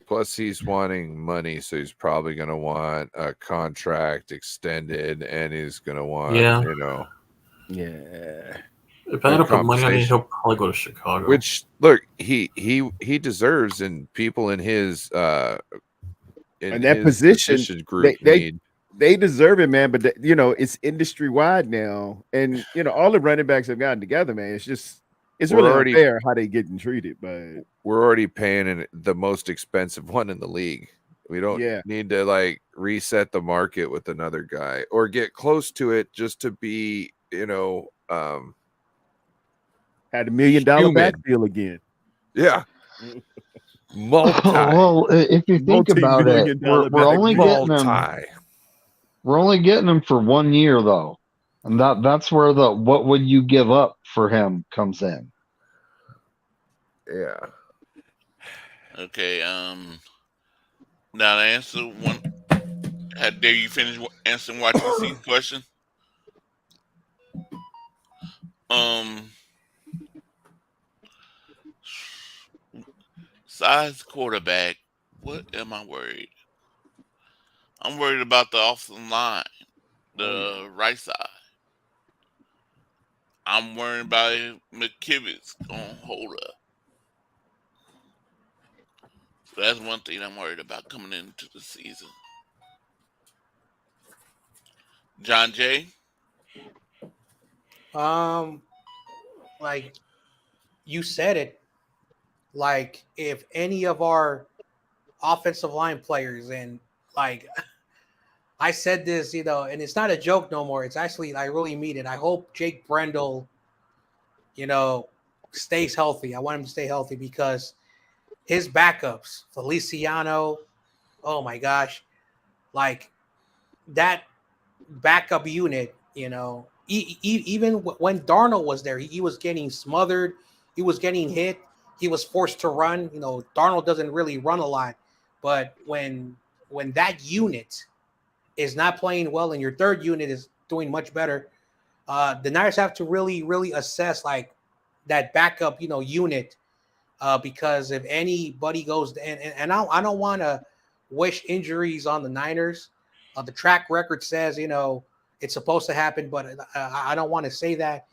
Plus, he's wanting money, so he's probably going to want a contract extended, and he's going to want, Yeah. If I had to put money on it, he'll probably go to Chicago. Which, look, he deserves, and people in his in that position group they deserve it, man. But it's industry wide now, and all the running backs have gotten together, man. It's really unfair how they getting treated, but we're already paying the most expensive one in the league. We don't need to like reset the market with another guy or get close to it just to be, had $1 million backfield again. Yeah. Well, if you think about it, we're only getting them. We're only getting him for 1 year though, and that's where the what would you give up for him comes in. Yeah. Okay. Now to answer one. Dare you finish answering watching the question? Size quarterback. What am I worried? I'm worried about the offensive line, the right side. I'm worried about if McKivit's gonna hold up. So that's one thing I'm worried about coming into the season. John Jay. Like you said it. Like if any of our offensive line players, and like I said this, and it's not a joke no more. It's actually, I really mean it. I hope Jake Brendel, stays healthy. I want him to stay healthy because his backups, Feliciano, oh my gosh, like that backup unit, even when Darnold was there, he was getting smothered. He was getting hit. He was forced to run. Darnold doesn't really run a lot, but when that unit is not playing well and your third unit is doing much better, the Niners have to really, really assess like that backup, unit, because if anybody goes, and I don't want to wish injuries on the Niners. The track record says, it's supposed to happen, but I don't want to say that.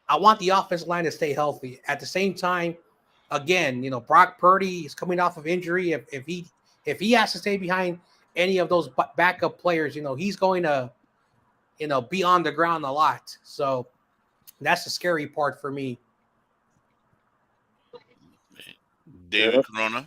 I want the offensive line to stay healthy. At the same time, again, Brock Purdy is coming off of injury. If he has to stay behind any of those backup players, he's going to, be on the ground a lot. So that's the scary part for me. David Corona.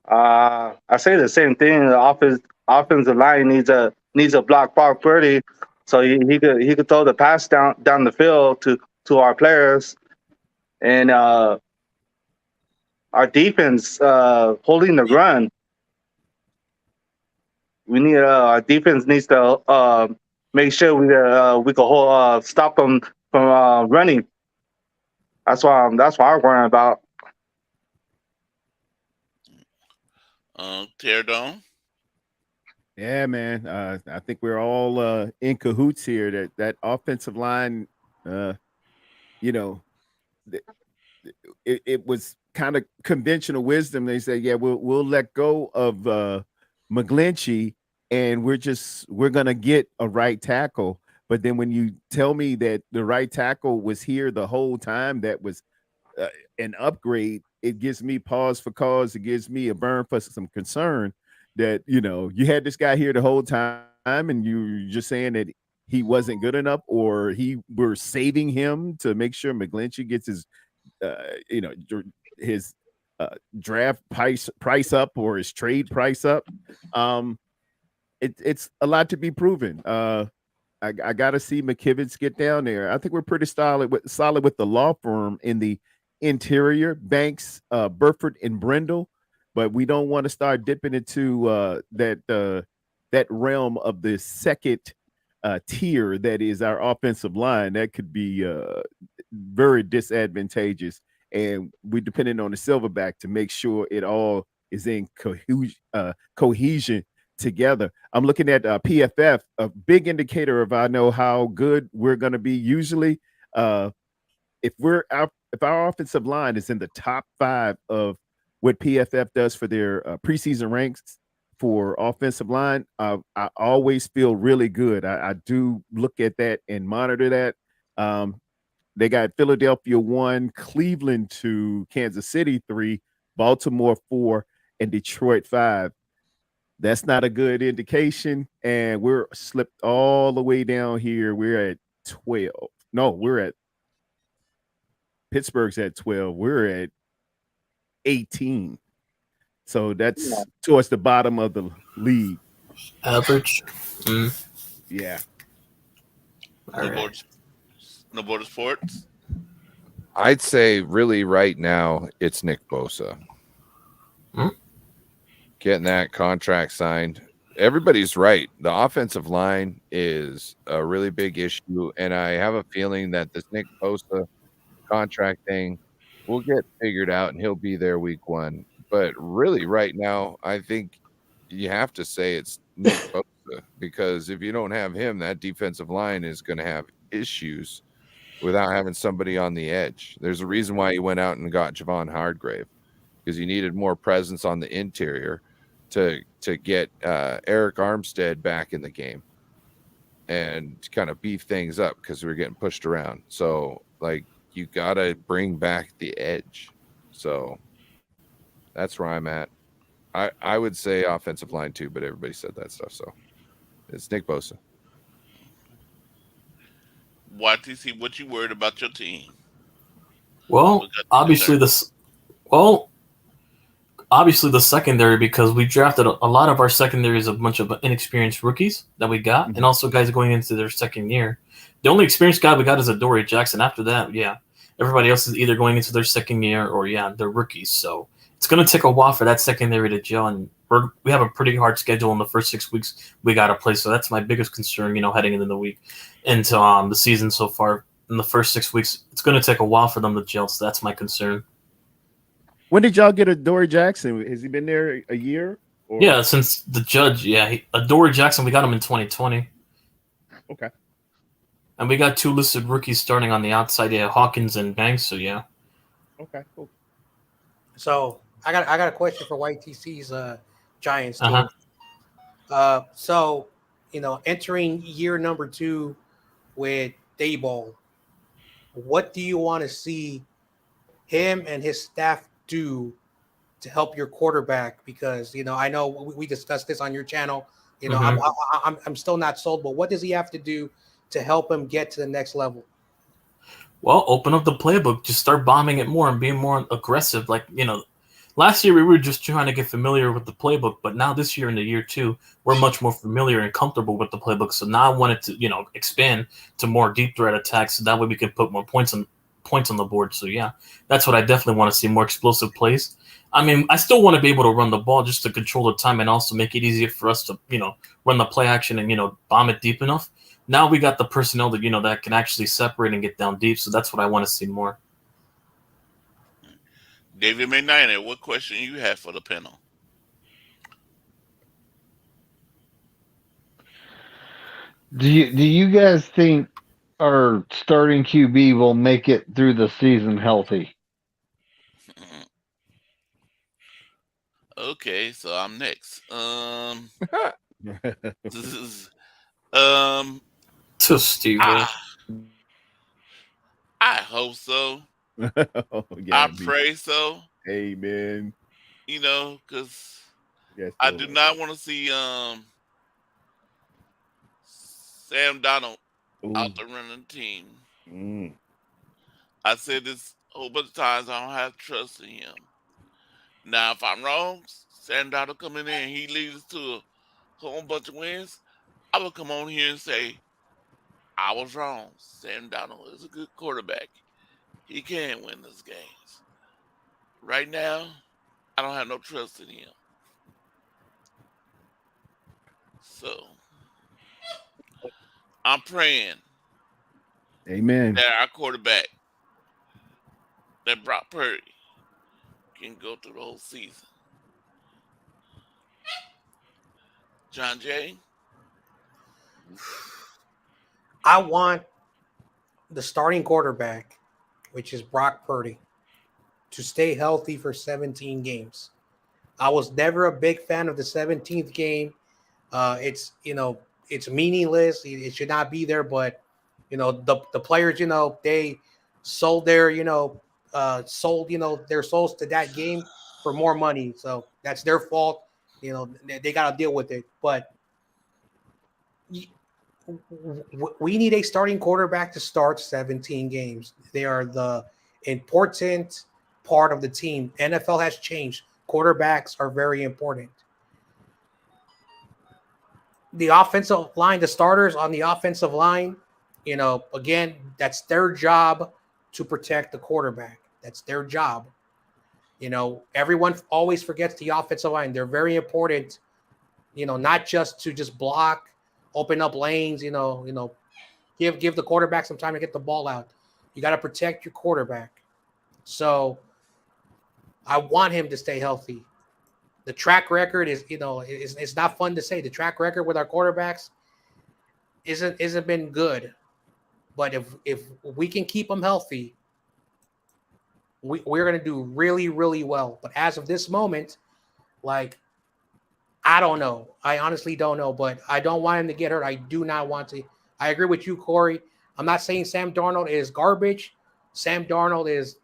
I say the same thing. The offensive line needs a block Brock Purdy, so he could throw the pass down the field to our players, and our defense holding the run. Our defense needs to make sure we can stop them from running. That's what I'm worrying about. Tear down. Yeah, man. I think we're all in cahoots here. That offensive line, uh, you know, th- it was kind of conventional wisdom. They say, yeah, we'll let go of McGlinchey, and we're gonna get a right tackle. But then when you tell me that the right tackle was here the whole time, that was uh, an upgrade. It gives me pause for cause. It gives me a burn for some concern that you had this guy here the whole time, and you're just saying that he wasn't good enough, or we're saving him to make sure McGlinchey gets uh, you know his draft price up, or his trade price up. Um, it's a lot to be proven. I got to see McKivitz get down there. I think we're pretty solid with the law firm in the interior, Banks, Burford, and Brindle, but we don't want to start dipping into that realm of the second tier that is our offensive line. That could be very disadvantageous, and we depending on the silverback to make sure it all is in cohesion together. I'm looking at PFF, a big indicator of I know how good we're going to be. Usually, if our offensive line is in the top 5 of what PFF does for their preseason ranks for offensive line, I always feel really good. I do look at that and monitor that. They got Philadelphia 1, Cleveland 2, Kansas City 3, Baltimore 4, and Detroit 5. That's not a good indication. And we're slipped all the way down here. We're at 12. No, we're at Pittsburgh's at 12. We're at 18. So that's towards the bottom of the league. Average. Yeah. No border sports. I'd say really right now it's Nick Bosa. Getting that contract signed. Everybody's right. The offensive line is a really big issue, and I have a feeling that this Nick Bosa contract thing will get figured out, and he'll be there week 1. But really, right now, I think you have to say it's Nick Bosa, because if you don't have him, that defensive line is going to have issues without having somebody on the edge. There's a reason why he went out and got Javon Hargrave, because he needed more presence on the interior to get Eric Armstead back in the game and kind of beef things up, because we were getting pushed around. So, like, you got to bring back the edge. So that's where I'm at. I would say offensive line too, but everybody said that stuff. So it's Nick Bosa. YTC, what you worried about your team? Well, obviously the secondary, because we drafted a lot of our secondary is a bunch of inexperienced rookies that we got, and also guys going into their second year. The only experienced guy we got is Adoree Jackson. After that, everybody else is either going into their second year or they're rookies. So it's going to take a while for that secondary to gel, and we have a pretty hard schedule in the first 6 weeks we got to play. So that's my biggest concern, heading into the season so far. In the first 6 weeks, it's going to take a while for them to gel. So that's my concern. When did y'all get Adoree Jackson? Has he been there a year? Or? Yeah, since the judge. Adoree Jackson, we got him in 2020. Okay. And we got 2 listed rookies starting on the outside, Hawkins and Banks. So yeah. Okay, cool. So I got a question for YTC's Giants too. So entering year number 2 with Dayball, what do you want to see him and his staff do to help your quarterback? Because I know we discussed this on your channel. I'm still not sold, but what does he have to do to help him get to the next level? Well, open up the playbook, just start bombing it more and being more aggressive. Like Last year we were just trying to get familiar with the playbook, but now this year in the year 2, we're much more familiar and comfortable with the playbook. So now I wanted to, expand to more deep threat attacks, so that way we can put more points on the board. So yeah, that's what I definitely want to see, more explosive plays. I mean, I still want to be able to run the ball just to control the time and also make it easier for us to, run the play action and, bomb it deep enough. Now we got the personnel that, that can actually separate and get down deep. So that's what I want to see more. David McKnight, what question you have for the panel? Do you guys think our starting QB will make it through the season healthy? Okay, so I'm next. This is, um, To Steve. I, I hope so. Oh, I yeah, me. pray so. Amen. Because Yes, I do Lord. not want to see Sam Donald out Ooh. there running the team. Mm. I said this a whole bunch of times. I don't have trust in him. Now, if I'm wrong, Sam Donald come in there and he leads us to a whole bunch of wins. I will come on here and say I was wrong. Sam Donald is a good quarterback. He can win these games. Right now, I don't have no trust in him. So I'm praying Amen. that our quarterback, that Brock Purdy, can go through the whole season. John Jay, I want the starting quarterback, which is Brock Purdy, to stay healthy for 17 games. I was never a big fan of the 17th game. It's meaningless. It should not be there. But the players, they sold their their souls to that game for more money. So that's their fault. They got to deal with it. But we need a starting quarterback to start 17 games. They are the important part of the team. NFL has changed. Quarterbacks are very important. The offensive line, the starters on the offensive line, again, that's their job to protect the quarterback. That's their job. Everyone always forgets the offensive line. They're very important, not just to just block, open up lanes, give the quarterback some time to get the ball out. You got to protect your quarterback. So I want him to stay healthy. The track record is, it's not fun to say. The track record with our quarterbacks isn't been good. But if we can keep them healthy, we're gonna do really, really well. But as of this moment, like, I don't know. I honestly don't know, but I don't want him to get hurt. I do not want to. I agree with you, Corey. I'm not saying Sam Darnold is garbage. Sam Darnold is,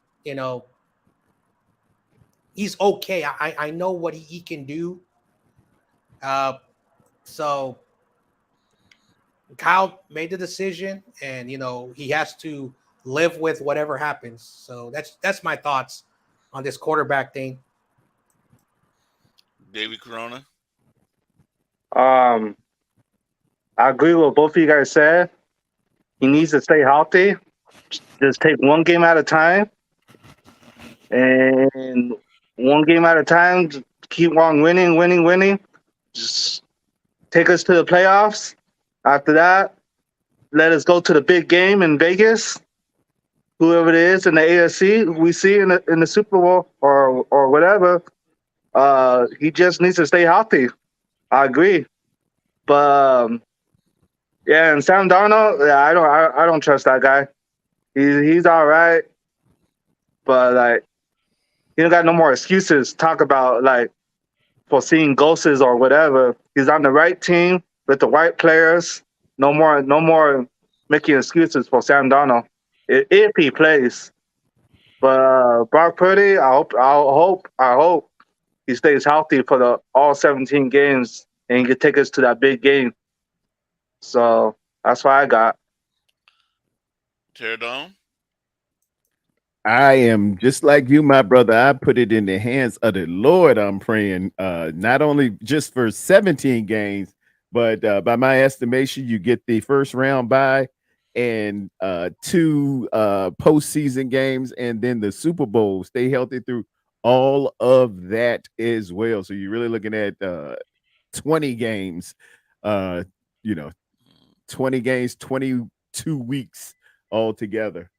he's okay. I know what he can do. So Kyle made the decision, and he has to live with whatever happens. So that's my thoughts on this quarterback thing. David Corona. Um, I agree with both of you guys said. He needs to stay healthy. Just take one game at a time, and one game at a time. Just keep on winning, winning, winning. Just take us to the playoffs. After that, let us go to the big game in Vegas. Whoever it is in the AFC, we see in the Super Bowl or whatever. He just needs to stay healthy. I agree, but yeah, and Sam Darnold, yeah, I don't trust that guy. He's all right, but like he don't got no more excuses. Talk about like foreseeing ghosts or whatever. He's on the right team with the right players. No more making excuses for Sam Darnold if he plays. But Brock Purdy, I hope he stays healthy for the all 17 games and he can take us to that big game. So that's what I got. Tear down. I am just like you, my brother. I put it in the hands of the Lord. I'm praying, not only just for 17 games, but by my estimation, you get the first round bye and two postseason games, and then the Super Bowl. Stay healthy through all of that as well. So you're really looking at 20 games. You know, 20 games, 22 weeks altogether.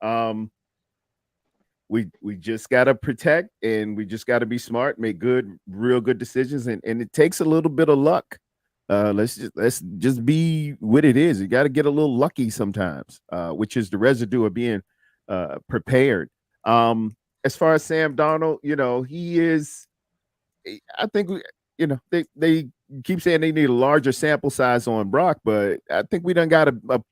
We just gotta protect and we just gotta be smart, make real good decisions, and it takes a little bit of luck. Let's just be what it is. You got to get a little lucky sometimes, which is the residue of being prepared. As far as Sam Darnold, he is. I think they keep saying they need a larger sample size on Brock, but I think we done got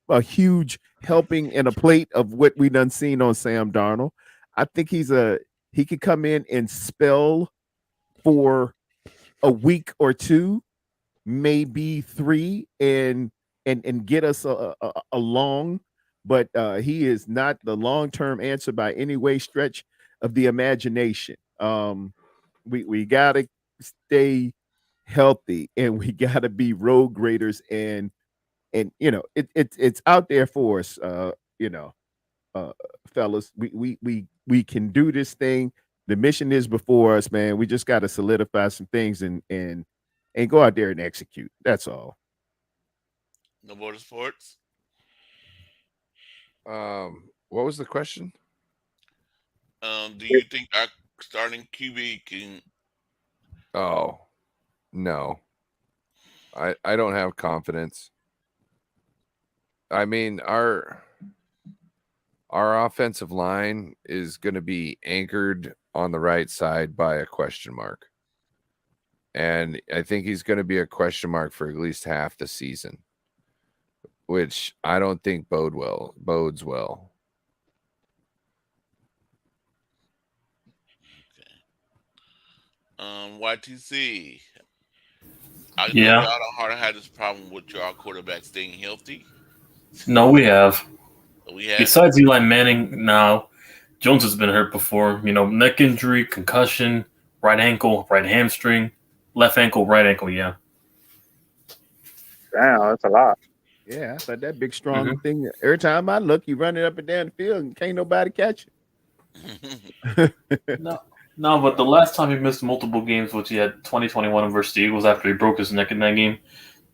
a huge helping and a plate of what we done seen on Sam Darnold. I think he could come in and spell for a week or two, maybe three, and get us along. But he is not the long term answer by any way stretch of the imagination. We gotta stay healthy and we gotta be road graders, and it's out there for us. You know, uh, fellas. We can do this thing. The mission is before us, man. We just got to solidify some things and go out there and execute. That's all. No more sports. What was the question? Do you think our starting QB can? Oh, no. I don't have confidence. I mean, our offensive line is going to be anchored on the right side by a question mark. And I think he's going to be a question mark for at least half the season, which I don't think bodes well. YTC. I know y'all Yeah. don't hard had this problem with your quarterback staying healthy. No, we have. We have. Besides Eli Manning, now Jones has been hurt before. Neck injury, concussion, right ankle, right hamstring, left ankle, right ankle. Yeah. Damn, that's a lot. Yeah, I thought that big hmm strong thing. Every time I look, you running up and down the field and can't nobody catch it. No, no, but the last time he missed multiple games, which he had 2021 versus the Eagles after he broke his neck in that game,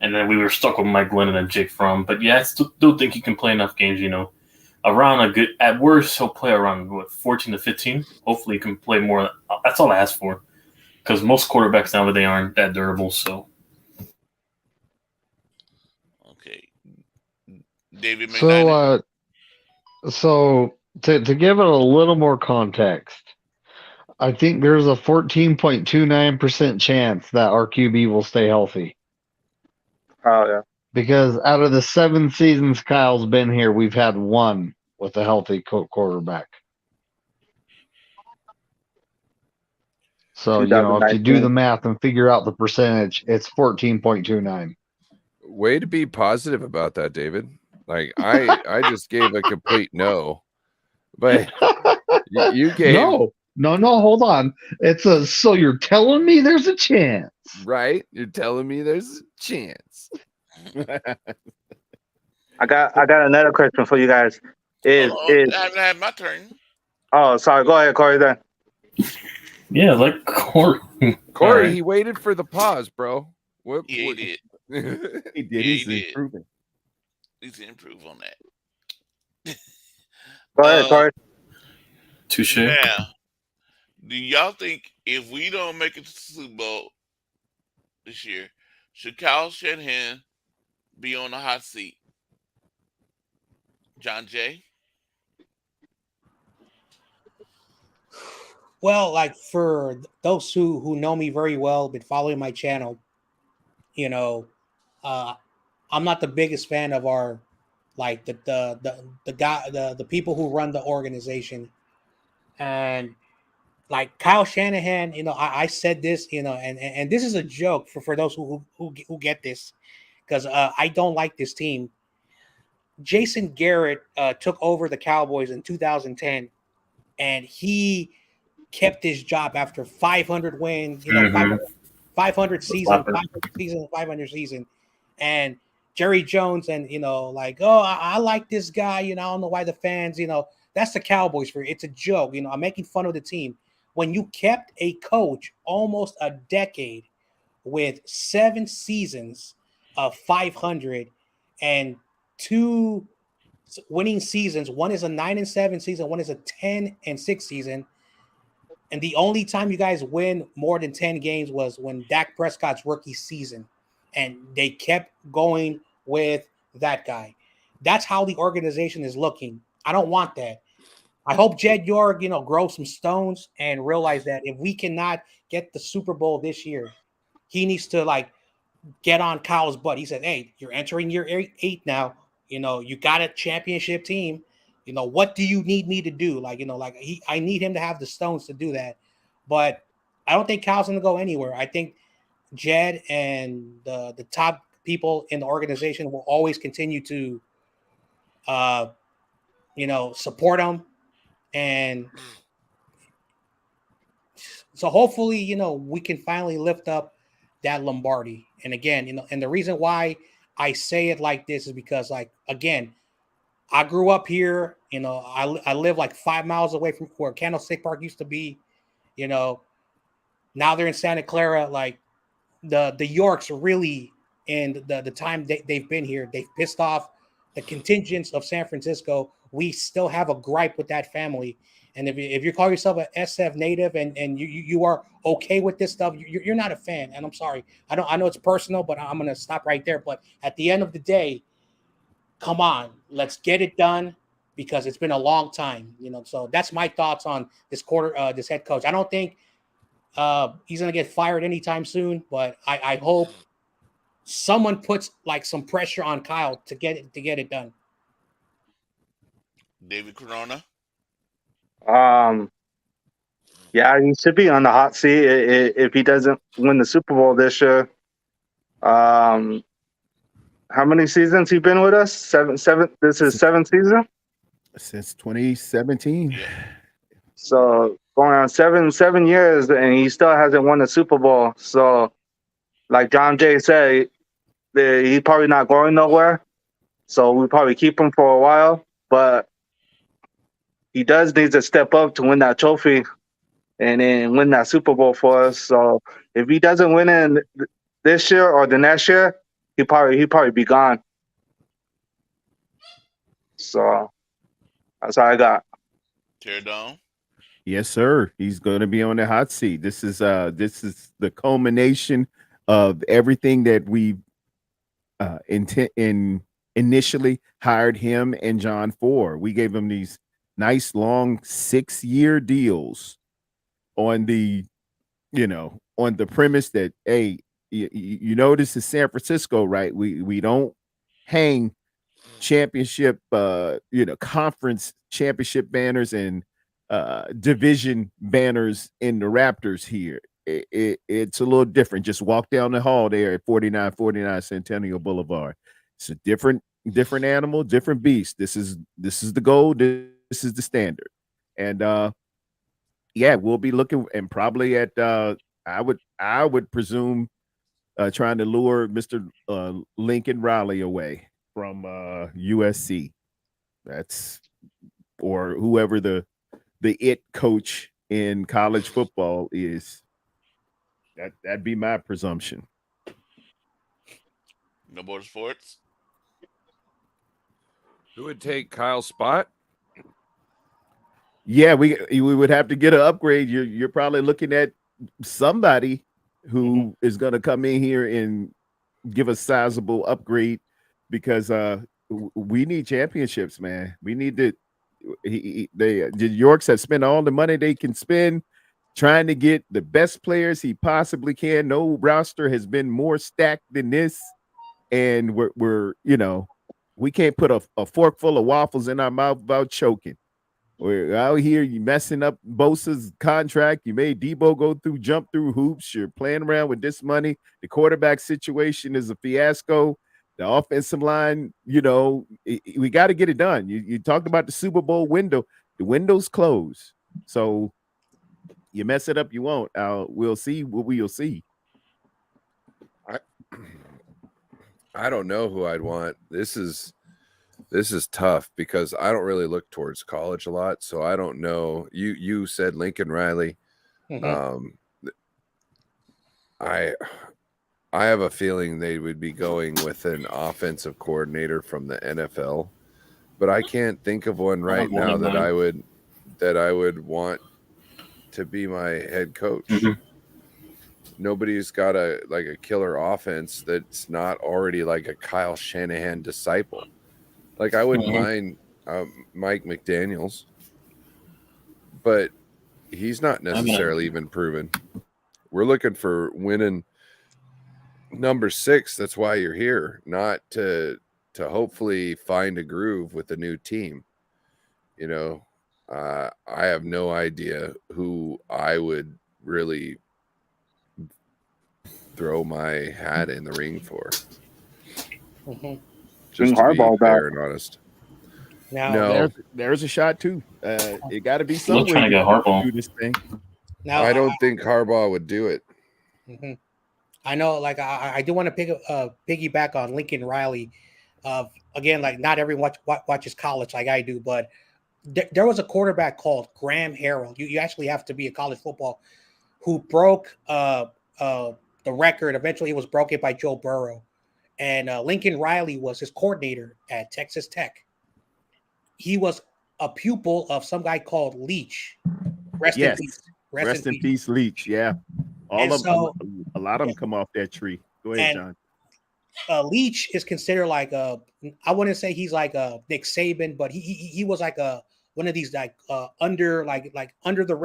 and then we were stuck with Mike Glennon and Jake Fromm. But yeah, I still think he can play enough games. Around a good, at worst, he'll play around 14 to 15. Hopefully, he can play more. That's all I ask for, because most quarterbacks nowadays aren't that durable. So Okay. David So, McKnight. so to give it a little more context, I think there's a 14.29% chance that our QB will stay healthy. Oh yeah. Because out of the 7 seasons Kyle's been here, we've had one with a healthy quarterback. So, if you do the 2019. math and figure out the percentage, it's 14.29. Way to be positive about that, David. Like I just gave a complete no. But you gave No, hold on. So you're telling me there's a chance. right. You're telling me there's a chance. I got another question for you guys. Hold Is on. is I haven't had my turn. oh sorry, go ahead, Corey then. yeah, like Corey. Corey, Right. he waited for the pause, bro. What? Yeah, he did. He did. Yeah, He's he did. improving. Needs to improve on that. Go ahead, Corey. Touche. Now, do y'all think if we don't make it to the Super Bowl this year, should Kyle Shanahan be on the hot seat? John Jay? Well, like for those who know me very well, been following my channel, you know, uh, I'm not the biggest fan of our like the guy the people who run the organization, and like Kyle Shanahan. I said this, and this is a joke for those who get this, because I don't like this team. Jason Garrett took over the Cowboys in 2010, and he kept his job after 500 wins, Mm-hmm. 500 The season, flapper. 500 season. And Jerry Jones, and, like, oh, I like this guy, I don't know why the fans, that's the Cowboys for you. It's a joke. I'm making fun of the team. When you kept a coach almost a decade with 7 seasons of 500 and two winning seasons, one is a 9-7 season, one is a 10-6 season, and the only time you guys win more than 10 games was when Dak Prescott's rookie season. And they kept going with that guy. That's how the organization is looking. I don't want that. I hope Jed York, grows some stones and realize that if we cannot get the Super Bowl this year, he needs to, like, get on Kyle's butt. He said, "Hey, you're entering year eight now. You got a championship team. What do you need me to do? Like, I need him to have the stones to do that." But I don't think Kyle's going to go anywhere. I think Jed and the top people in the organization will always continue to, uh, support him. And so hopefully, we can finally lift up that Lombardi. And again, and the reason why I say it like this is because, like, again, I grew up here. I live like 5 miles away from where Candlestick Park used to be. You know, Now they're in Santa Clara. Like, the Yorks really, and the time they've been here, they've pissed off the contingents of San Francisco. We still have a gripe with that family. And if you call yourself an SF native, and you are okay with this stuff, you're not a fan. And I'm sorry. I know it's personal, but I'm gonna stop right there. But at the end of the day, come on, let's get it done, because it's been a long time. So that's my thoughts on this head coach. I don't think he's gonna get fired anytime soon, but I hope someone puts, like, some pressure on Kyle to get it done. David Corona. Um, yeah, he should be on the hot seat if he doesn't win the Super Bowl this year. Um, how many seasons he been with us? Seven. This is seventh season. Since 2017. Yeah. So going on 7 years, and he still hasn't won the Super Bowl. So, like John Jay said, he's probably not going nowhere. So we probably keep him for a while, but he does need to step up to win that trophy and then win that Super Bowl for us. So if he doesn't win it this year or the next year, he probably be gone. So that's all I got. Tear down. Yes, sir. He's going to be on the hot seat. This is the culmination of everything that we initially hired him and John for. We gave him these nice long 6-year deals on the on the premise that, hey, this is San Francisco, right? We don't hang championship conference championship banners and division banners in the Raptors here. It's a little different. Just walk down the hall there at 4949 Centennial Boulevard. It's a different animal, different beast. This is the goal. This is the standard. And yeah, we'll be looking, and probably at I would presume trying to lure Mr. Lincoln Riley away from USC. That's, or whoever the it coach in college football is. That'd be my presumption. No more sports. Who would take Kyle's spot? Yeah, we would have to get an upgrade. You're probably looking at somebody who is going to come in here and give a sizable upgrade, because we need championships, man. We need to. The Yorks have spent all the money they can spend trying to get the best players he possibly can. No roster has been more stacked than this, and we're we can't put a fork full of waffles in our mouth without choking. We're out here, you messing up Bosa's contract. You made Debo jump through hoops. You're playing around with this money. The quarterback situation is a fiasco. The offensive line, we got to get it done. You talked about the Super Bowl window. The window's closed. So you mess it up, you won't. We'll see what we'll see. I I don't know who I'd want. This is tough because I don't really look towards college a lot, so I don't know. You said Lincoln Riley. Mhm. Um, I I have a feeling they would be going with an offensive coordinator from the NFL, but I can't think of one I have right one now in mind. that I would want to be my head coach. Mhm. Nobody's got a killer offense that's not already like a Kyle Shanahan disciple. Like I wouldn't Mhm. mind Mike McDaniel's, but he's not I mean, necessarily even proven. We're looking for winning number 6. That's why you're here, not to hopefully find a groove with a new team. You know, I have no idea who I would really throw my hat in the ring for. Mhm. Bring Just to be Harbaugh back. fair and honest. Now, No, There's a shot too. It got to be look somewhere trying to you get can Harbaugh. do this thing. now, I don't think Harbaugh would do it. mhm. I know, like I do want to piggyback on Lincoln Riley. Again, like not everyone watches college like I do, but there was a quarterback called Graham Harrell. You actually have to be a college football who broke uh, the record. Eventually, it was broken by Joe Burrow, and Lincoln Riley was his coordinator at Texas Tech. He was a pupil of some guy called Leach. Rest in Yes. peace. Rest in Rest in peace. peace, Leach. Yeah. And All of so, a lot of yeah, them come off that tree. Go ahead, and John. Leach is considered like a. I wouldn't say he's like a Nick Saban, but he was like a one of these like under the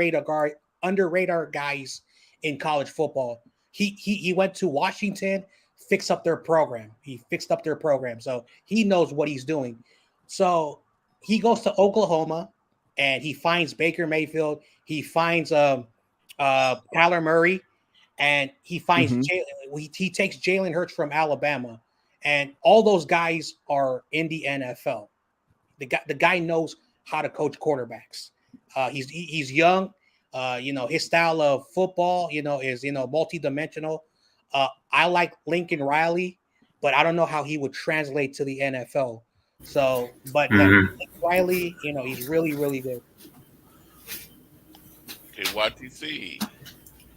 radar guys in college football. He went to Washington, fix up their program. He fixed up their program, so he knows what he's doing. So he goes to Oklahoma, and he finds Baker Mayfield. He finds Kyler Murray, and Hmm. he takes Jalen Hurts from Alabama, and all those guys are in the NFL. The guy knows how to coach quarterbacks. He's young. His style of football, is multi-dimensional. I like Lincoln Riley, but I don't know how he would translate to the NFL. So, but Mhm. Riley, he's really really good. Okay, YTC.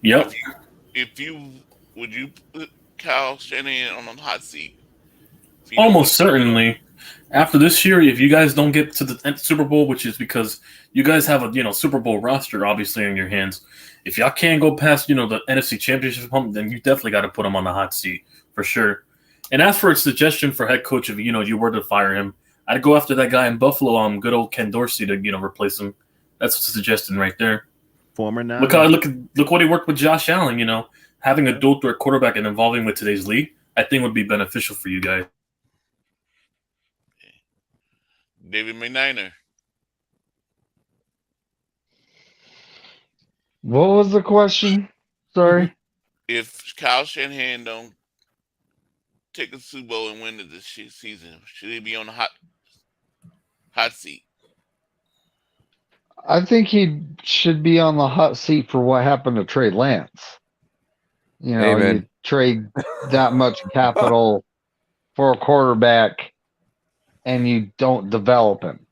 Yep. If you if you would you put Kyle Shanahan on the hot seat if you don't win Almost a Super Bowl? certainly. After this year, if you guys don't get to the Super Bowl, which is because you guys have a Super Bowl roster obviously in your hands, if y'all can't go past the NFC Championship hump, then you definitely got to put him on the hot seat for sure. And as for a suggestion for head coach, if you were to fire him, I'd go after that guy in Buffalo, good old Ken Dorsey to replace him. That's a suggestion right there. Former Look how Niner. look what he worked with Josh Allen. Having a dual threat quarterback and involving with today's league, I think would be beneficial for you guys. David McNiner. What was the question? Sorry. If Kyle Shanahan don't take a Super Bowl and win it this season, should he be on the hot seat? I think he should be on the hot seat for what happened to Trey Lance. You Amen. trade that much capital for a quarterback and you don't develop him.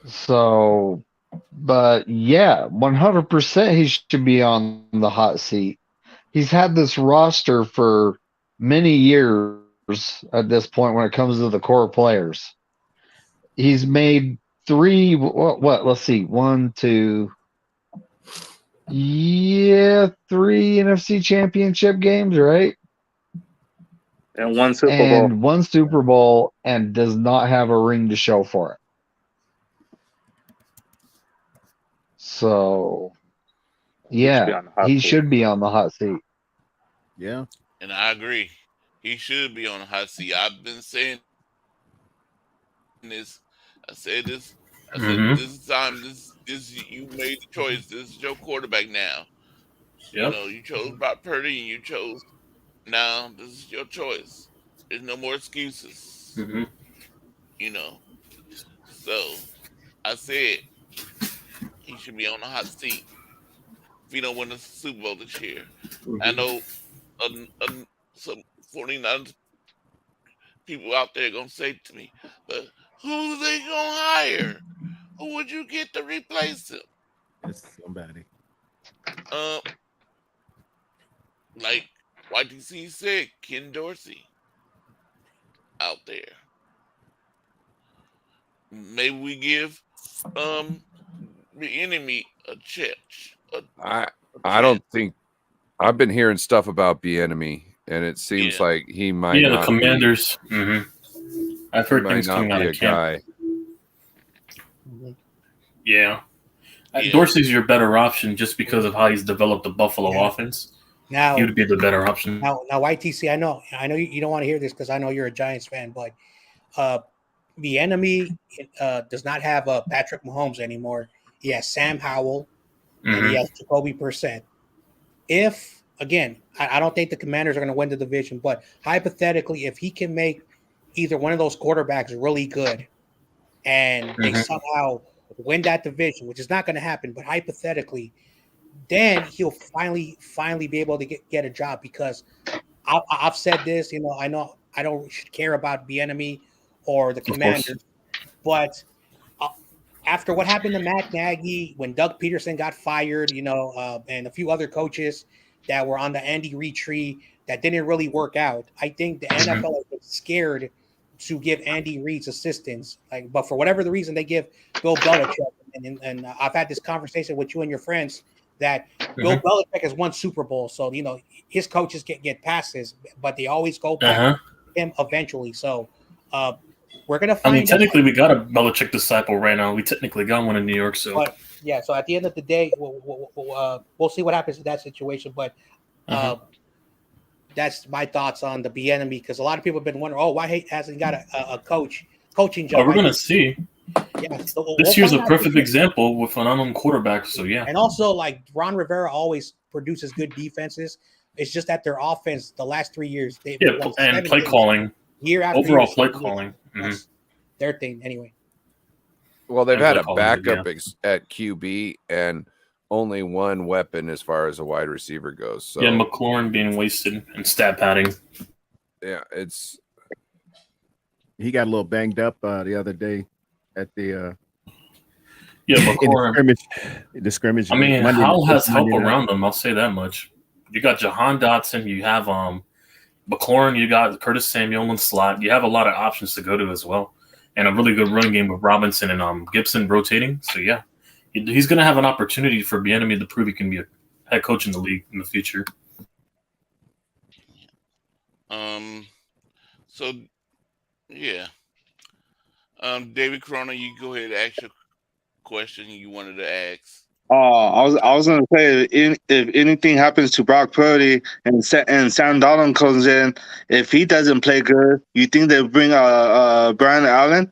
So, but yeah, 100% he should be on the hot seat. He's had this roster for many years at this point when it comes to the core players. He's made what let's see, one, two, yeah, three NFC championship games, right? And one Super Bowl. And one Super Bowl and does not have a ring to show for it. So, He should be yeah, on the hot he seat. should be on the hot seat. Yeah. And I agree. He should be on the hot seat. I've been saying this. I said this. I said Mm-hmm. this is time. This you made the choice. This is your quarterback now. Yep. You chose Brock Purdy and you chose now. This is your choice. There's no more excuses. Mm-hmm. You know. So I said he should be on the hot seat if he don't win the Super Bowl this year. I Mhm. know some 49 people out there gonna say to me, but who they gonna hire? Who would you get to replace him? It's somebody. Uh, like YTC said, Ken Dorsey out there. Maybe we give um the enemy a chance. I A I chance. don't think I've been hearing stuff about Bieniemy, and it seems Yeah. like he might Yeah, the not be. Commanders. I've He heard might things not coming out be of a camp. guy. Yeah. Yeah. Dorsey's your better option just because of how he's developed the Buffalo Yeah. offense. He Now, would be the better option. now, YTC. I know you don't want to hear this because I know you're a Giants fan, but uh, the enemy does not have Patrick Mahomes anymore. He has Sam Howell and he Mhm. has Jacoby Brissett. If again, I don't think the Commanders are going to win the division, but hypothetically, if he can make either one of those quarterbacks really good, and they Mhm. somehow win that division, which is not going to happen, but hypothetically, then he'll finally be able to get a job because I've said this. I know I don't care about the enemy or the Of course. Commanders, but uh, after what happened to Matt Nagy when Doug Peterson got fired, and a few other coaches that were on the Andy Reid tree that didn't really work out, I think the Mhm. NFL has been scared to give Andy Reid's assistants. But for whatever the reason, they give Bill Belichick. And I've had this conversation with you and your friends that Bill Mhm. Belichick has won Super Bowl, so his coaches get passes, but they always go back Uh-huh. to him eventually. So uh, we're gonna I mean, find out. technically, we got a Belichick disciple right now. We technically got one in New York, so. But yeah, so at the end of the day, we'll see what happens in that situation. But Uh-huh. that's my thoughts on the Bieniemy because a lot of people have been wondering, oh, why hasn't he got a coaching Oh, job? we're gonna see. Yeah, so we'll This year's find a out this perfect year. example with an unknown quarterback. So yeah. And also, like Ron Rivera always produces good defenses. It's just that their offense, the last 3 years, they've Yeah, won and 7 play games calling, year after year. overall play 7 games. calling. That's their thing, anyway. Well, they've And had play a calling, yeah. backup at QB and only one weapon as far as a wide receiver goes. So Yeah, McLaurin being wasted and stat padding. yeah, it's He got a little banged up the other day at the Yeah, in the McLaurin. scrimmage. The scrimmage. I mean, Monday, Howell has help Monday night. around them. I'll say that much. You got Jahan Dotson. You have McLaurin. You got Curtis Samuel in slot. You have a lot of options to go to as well, and a really good run game with Robinson and Gibson rotating. So yeah, he's going to have an opportunity for Bieniemy to prove he can be a head coach in the league in the future. So yeah. David Corona, you go ahead and ask your question you wanted to ask. I was gonna say if anything happens to Brock Purdy and Sam Darnold comes in, if he doesn't play good, you think they'll bring Brian Allen?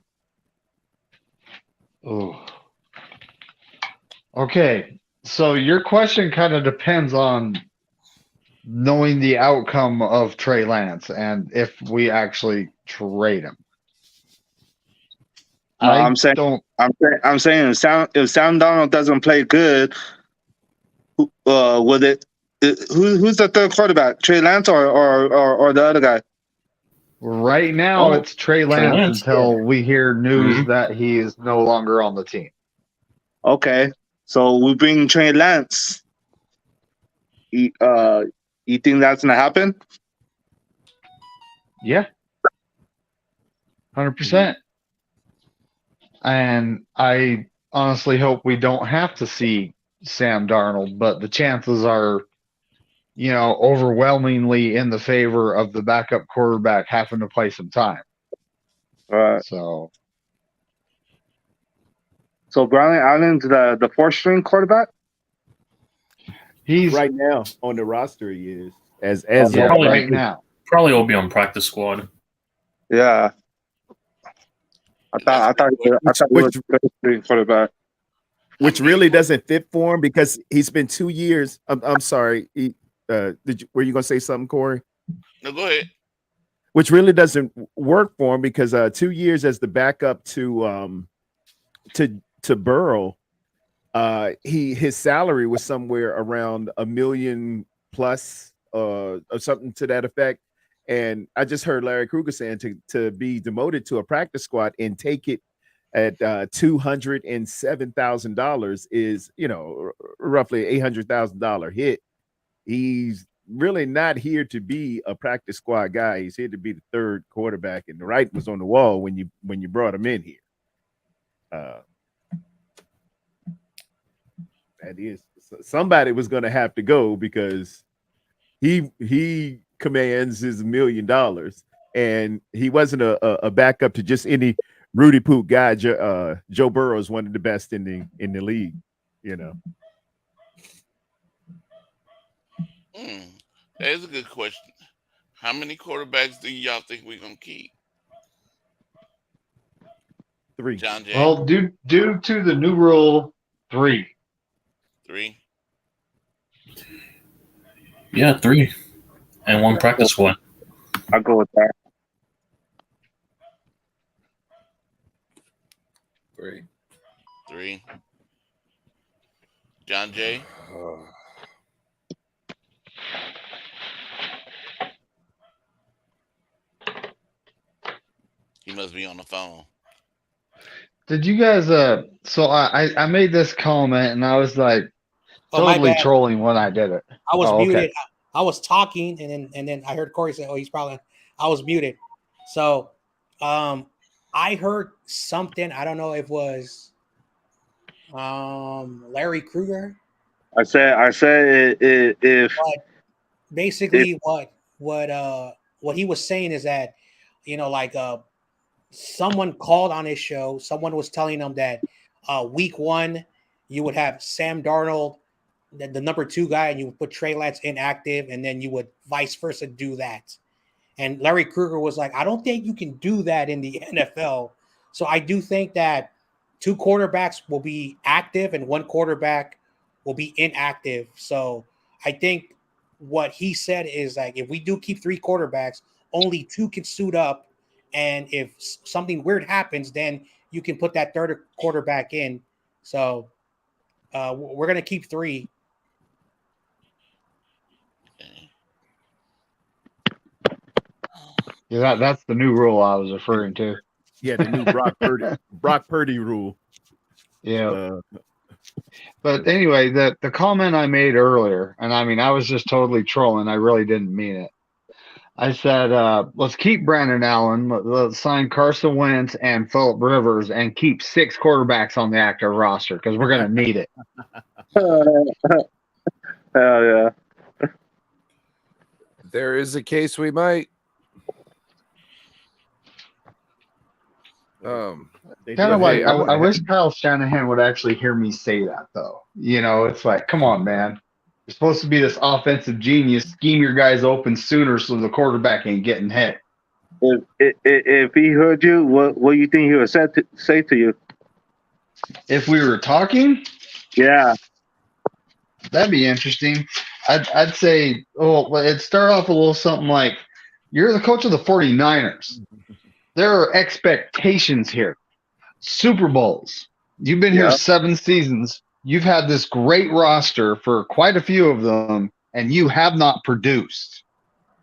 Oh. Okay. So your question kind of depends on knowing the outcome of Trey Lance and if we actually trade him. No, I I'm saying don't. I'm saying if Sam Darnold doesn't play good, will it? Who's the third quarterback? Trey Lance or the other guy? Right now, Oh, it's Trey Lance Lance, until we hear news Mhm. that he is no longer on the team. Okay, so we bring Trey Lance. You think that's gonna happen? Yeah, 100%. And I honestly hope we don't have to see Sam Darnold, but the chances are, overwhelmingly in the favor of the backup quarterback having to play some time. So Brian Allen's the fourth string quarterback. he's Right now on the roster, he is as yeah, Probably right now. Probably will be on practice squad. Yeah, I thought he was which the first string quarterback. which really doesn't fit for him because he's been 2 years. I'm sorry. Were you gonna say something, Corey? No, go ahead. Which really doesn't work for him because 2 years as the backup to Burrow, his salary was somewhere around $1 million plus, or something to that effect. And I just heard Larry Krueger saying to be demoted to a practice squad and take it at $207,000 is, roughly $800,000 hit. He's really not here to be a practice squad guy. He's here to be the third quarterback, and the writing was on the wall when you brought him in here. That is, somebody was going to have to go because he commands his $1 million, and he wasn't a backup to just any Rudy Poot guy. Joe Burrow is one of the best in the league. That is a good question. How many quarterbacks do y'all think we're gonna keep? 3. John Jay. Well, due to the new rule, 3. 3. Yeah, 3. And 1 practice squad. I'll go with that. 3. John Jay. He must be on the phone. Did you guys? So I made this comment and I was like my totally bad. trolling when I did it. I was Oh, okay. muted. I was talking, and then I heard Corey say, "Oh, he's probably." I was muted. So, I heard something. I don't know if it was Larry Krueger. I said if But basically, what he was saying is that, someone called on his show. Someone was telling him that week 1 you would have Sam Darnold, the number 2 guy, and you would put Trey Lance inactive, and then you would vice versa do that. And Larry Krueger was like, I don't think you can do that in the NFL. So I do think that 2 quarterbacks will be active and 1 quarterback will be inactive. So I think what he said is, like, if we do keep 3 quarterbacks, only 2 can suit up. And if something weird happens, then you can put that third quarterback in. So we're going to keep 3. Yeah, that's the new rule I was referring to. Yeah, the new Brock Purdy rule. Yeah. But anyway, the comment I made earlier, and I mean, I was just totally trolling. I really didn't mean it. I said, let's keep Brandon Allen, let's sign Carson Wentz and Phillip Rivers, and keep 6 quarterbacks on the active roster because we're going to need it. hell yeah. There is a case we might. Kind of like, I wish Kyle Shanahan would actually hear me say that, though. It's like, come on, man. You're supposed to be this offensive genius, scheme your guys open sooner so the quarterback ain't getting hit. If he heard you, what do you think he would say to you? If we were talking, Yeah. that'd be interesting. I'd say, it'd start off a little something like, you're the coach of the 49ers. There are expectations here. Super Bowls. You've been here 7 seasons. You've had this great roster for quite a few of them, and you have not produced.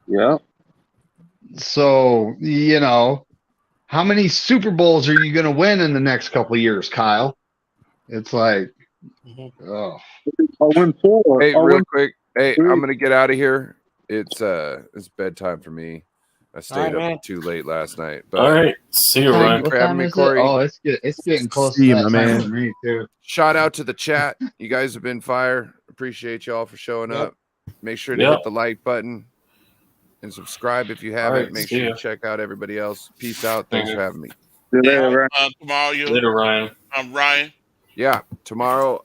Yeah. So, how many Super Bowls are you going to win in the next couple of years, Kyle? It's like, oh. I'll win 4. Hey, real quick. Hey, I'm going to get out of here. It's bedtime for me. I stayed up too late last night. But all right. See you, Ryan. for having me, Corey. Oh, it's getting close See to you, that my time man. for me, too. Shout out to the chat. You guys have been fire. Appreciate y'all for showing up. Make sure to hit the like button and subscribe if you haven't. right, Make see sure ya. to check out everybody else. Peace out. Thanks for having me. See you later, Yeah, Ryan. tomorrow you. Later, Ryan. I'm Ryan. Yeah, tomorrow.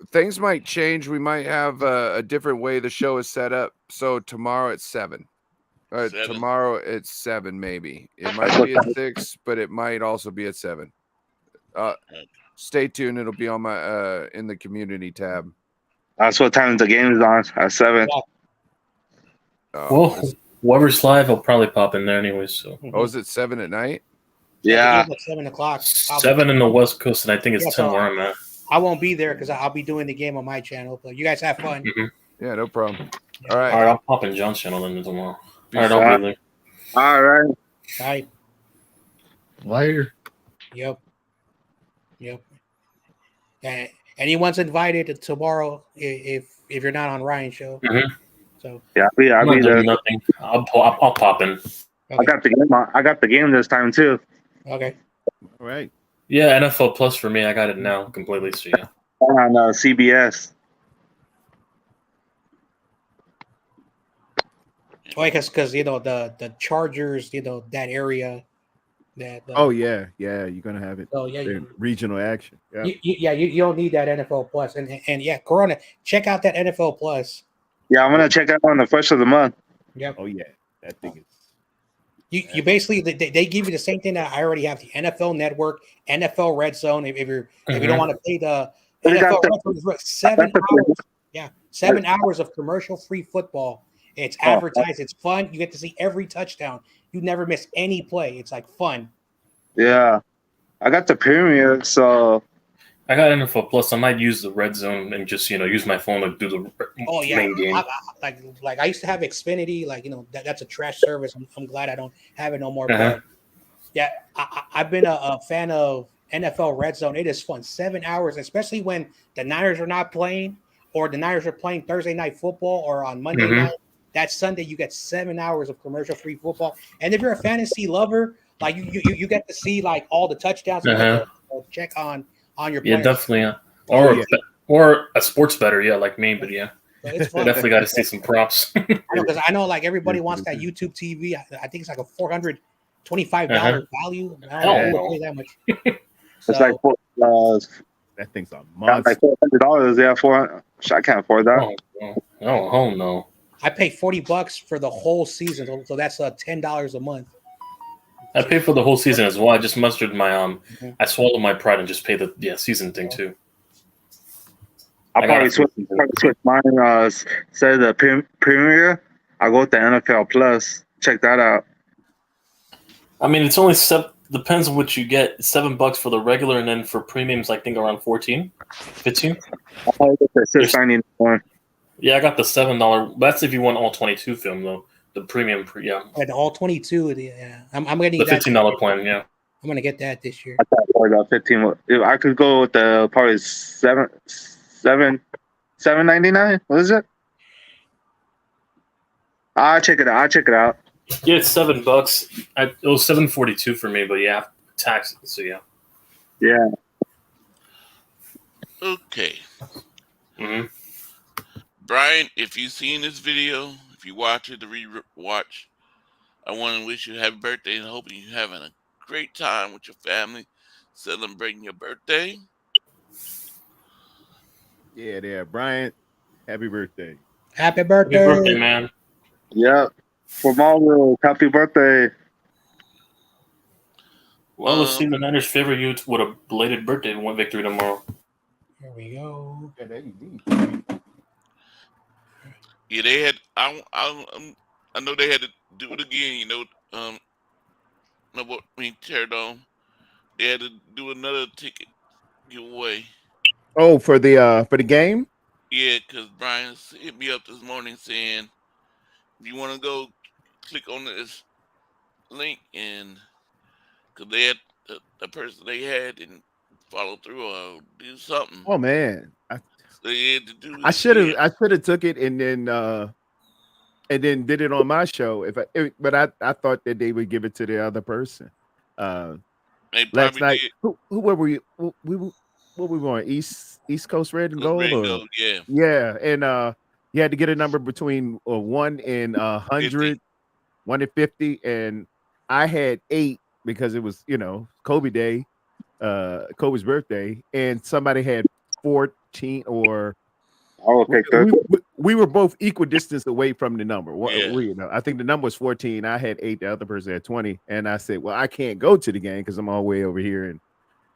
Things might change. We might have a different way the show is set up. So tomorrow at 7. 7. Tomorrow at 7, maybe. It might be at 6, but it might also be at 7. Stay tuned. It'll be on my in the community tab. That's what time the game is on. At 7. Well, whoever's live will probably pop in there anyway. So Oh, is it 7 at night? Yeah, the Yeah, game's at 7 o'clock. 7 in the West Coast, and I think Yeah, it's 10 so where I'm at. I won't be there because I'll be doing the game on my channel. But you guys have fun. Mhm. Yeah, no problem. Yeah, All you right. All guys right, have I'll pop in John's channel then tomorrow. All Peace right, I'll out. be there. all right. Bye. Later. Yep. Yep. And anyone's invited tomorrow if you're not on Ryan's show. Mhm. So Yeah, I'm I'll not be there. doing nothing. I'll pop in. I okay. got the game. I got the game this time too. Okay. All right. Yeah, NFL Plus for me. I got it now completely. So yeah. On CBS. Oh, because the Chargers, that area that. Oh yeah, you're gonna have it. So yeah, Regional action. Yeah. you don't need that NFL Plus, and yeah, Corona, check out that NFL Plus. Yeah, I'm gonna check out on the first of the month. Yep. Oh yeah, that thing is. You basically they give you the same thing that I already have: the NFL Network, NFL Red Zone. If you don't want to pay the But they got NFL Red Zone, is what, 7 hours. Yeah, 7 hours of commercial-free football. It's advertised. It's fun. You get to see every touchdown. You never miss any play. It's like fun. Yeah, I got the premiere, so I got NFL Plus. I might use the red zone and just use my phone to do the Oh yeah, main game. like I used to have Xfinity. Like that's a trash service. I'm glad I don't have it no more. Uh-huh. But yeah, I've been a fan of NFL Red Zone. It is fun. 7 hours, especially when the Niners are not playing or the Niners are playing Thursday night football or on Monday Mhm. night. That Sunday you get 7 hours of commercial-free football. And if you're a fantasy lover, like you get to see like all the touchdowns. You Uh-huh. get to check on your Yeah, players. definitely. Yeah. Oh, yeah. Or a sports better, yeah, like me. But yeah, So it's I fun. definitely got to see some props. Because I know like everybody wants that YouTube TV. I think it's like a $425 value. I don't Hell know no. pay that much. it's like That thing's a like monster. $400. Yeah, I can't afford that. Oh no. I pay $40 for the whole season, so that's $10 a month. I paid for the whole season as well. I just mustered my Mhm. I swallowed my pride and just paid the season thing too. I'll I got probably it. switch mine. Instead of the premiere, I'll go with the NFL Plus. Check that out. I mean, it's only depends on what you get. It's $7 for the regular, and then for premiums, I think around 14, 15. I'll get the $6.99. Yeah, I got the $7. That's if you want all 22 film though. The premium, yeah, And all 22. Yeah, I'm getting the that. $15 plan. Yeah. I'm gonna get that this year. I can't afford that 15. If I could go with the probably $7.99. What is it? I'll check it out. Yeah, it's $7. It was $7.42 for me, but yeah, tax. So yeah. Yeah. Okay. hmm Brian, if you've seen this video, if you watch it to re-watch, I want to wish you a happy birthday and hope you're having a great time with your family celebrating your birthday. Yeah, there, Brian. Happy birthday. Happy Happy birthday! birthday, man. Yeah. For Mario, happy birthday. Well, let's see the Niners favor you with a belated birthday victory tomorrow. Here we go. Yeah, there you be. Yeah, they had. I know they had to do it again. What I mean, tear it on. They had to do another ticket giveaway. Oh, for the game? Yeah, because Brian hit me up this morning saying, if you want to go, click on this link, and because they had the person they had and follow through or do something. Oh man. So they had to do. I should have took it and then did it on my show but I thought that they would give it to the other person. They Last probably night, did. who were we? What we going? East Coast Red and Gold, Red and or Gold, yeah. yeah, and you had to get a number between 1 and 100, 1 and 50, and I had 8 because it was Kobe Day, Kobe's birthday, and somebody had 14 or. I will take that. We were both equal distance away from the number. Yeah. I think the number was 14. I had 8. The other person had 20. And I said, well, I can't go to the game because I'm all the way over here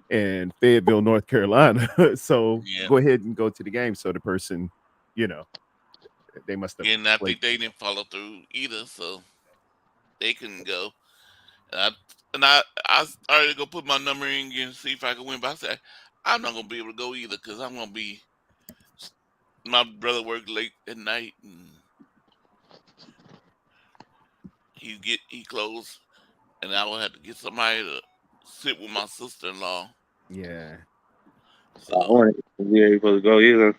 in Fayetteville, North Carolina. So go ahead and go to the game. So the person, they must have. And I think they didn't follow through either, so they couldn't go. And I started to go put my number in again and see if I could win. But I said, I'm not gonna be able to go either because I'm gonna be. My brother worked late at night and he closed, and I would have to get somebody to sit with my sister-in-law. Yeah, I So want to be able to go either.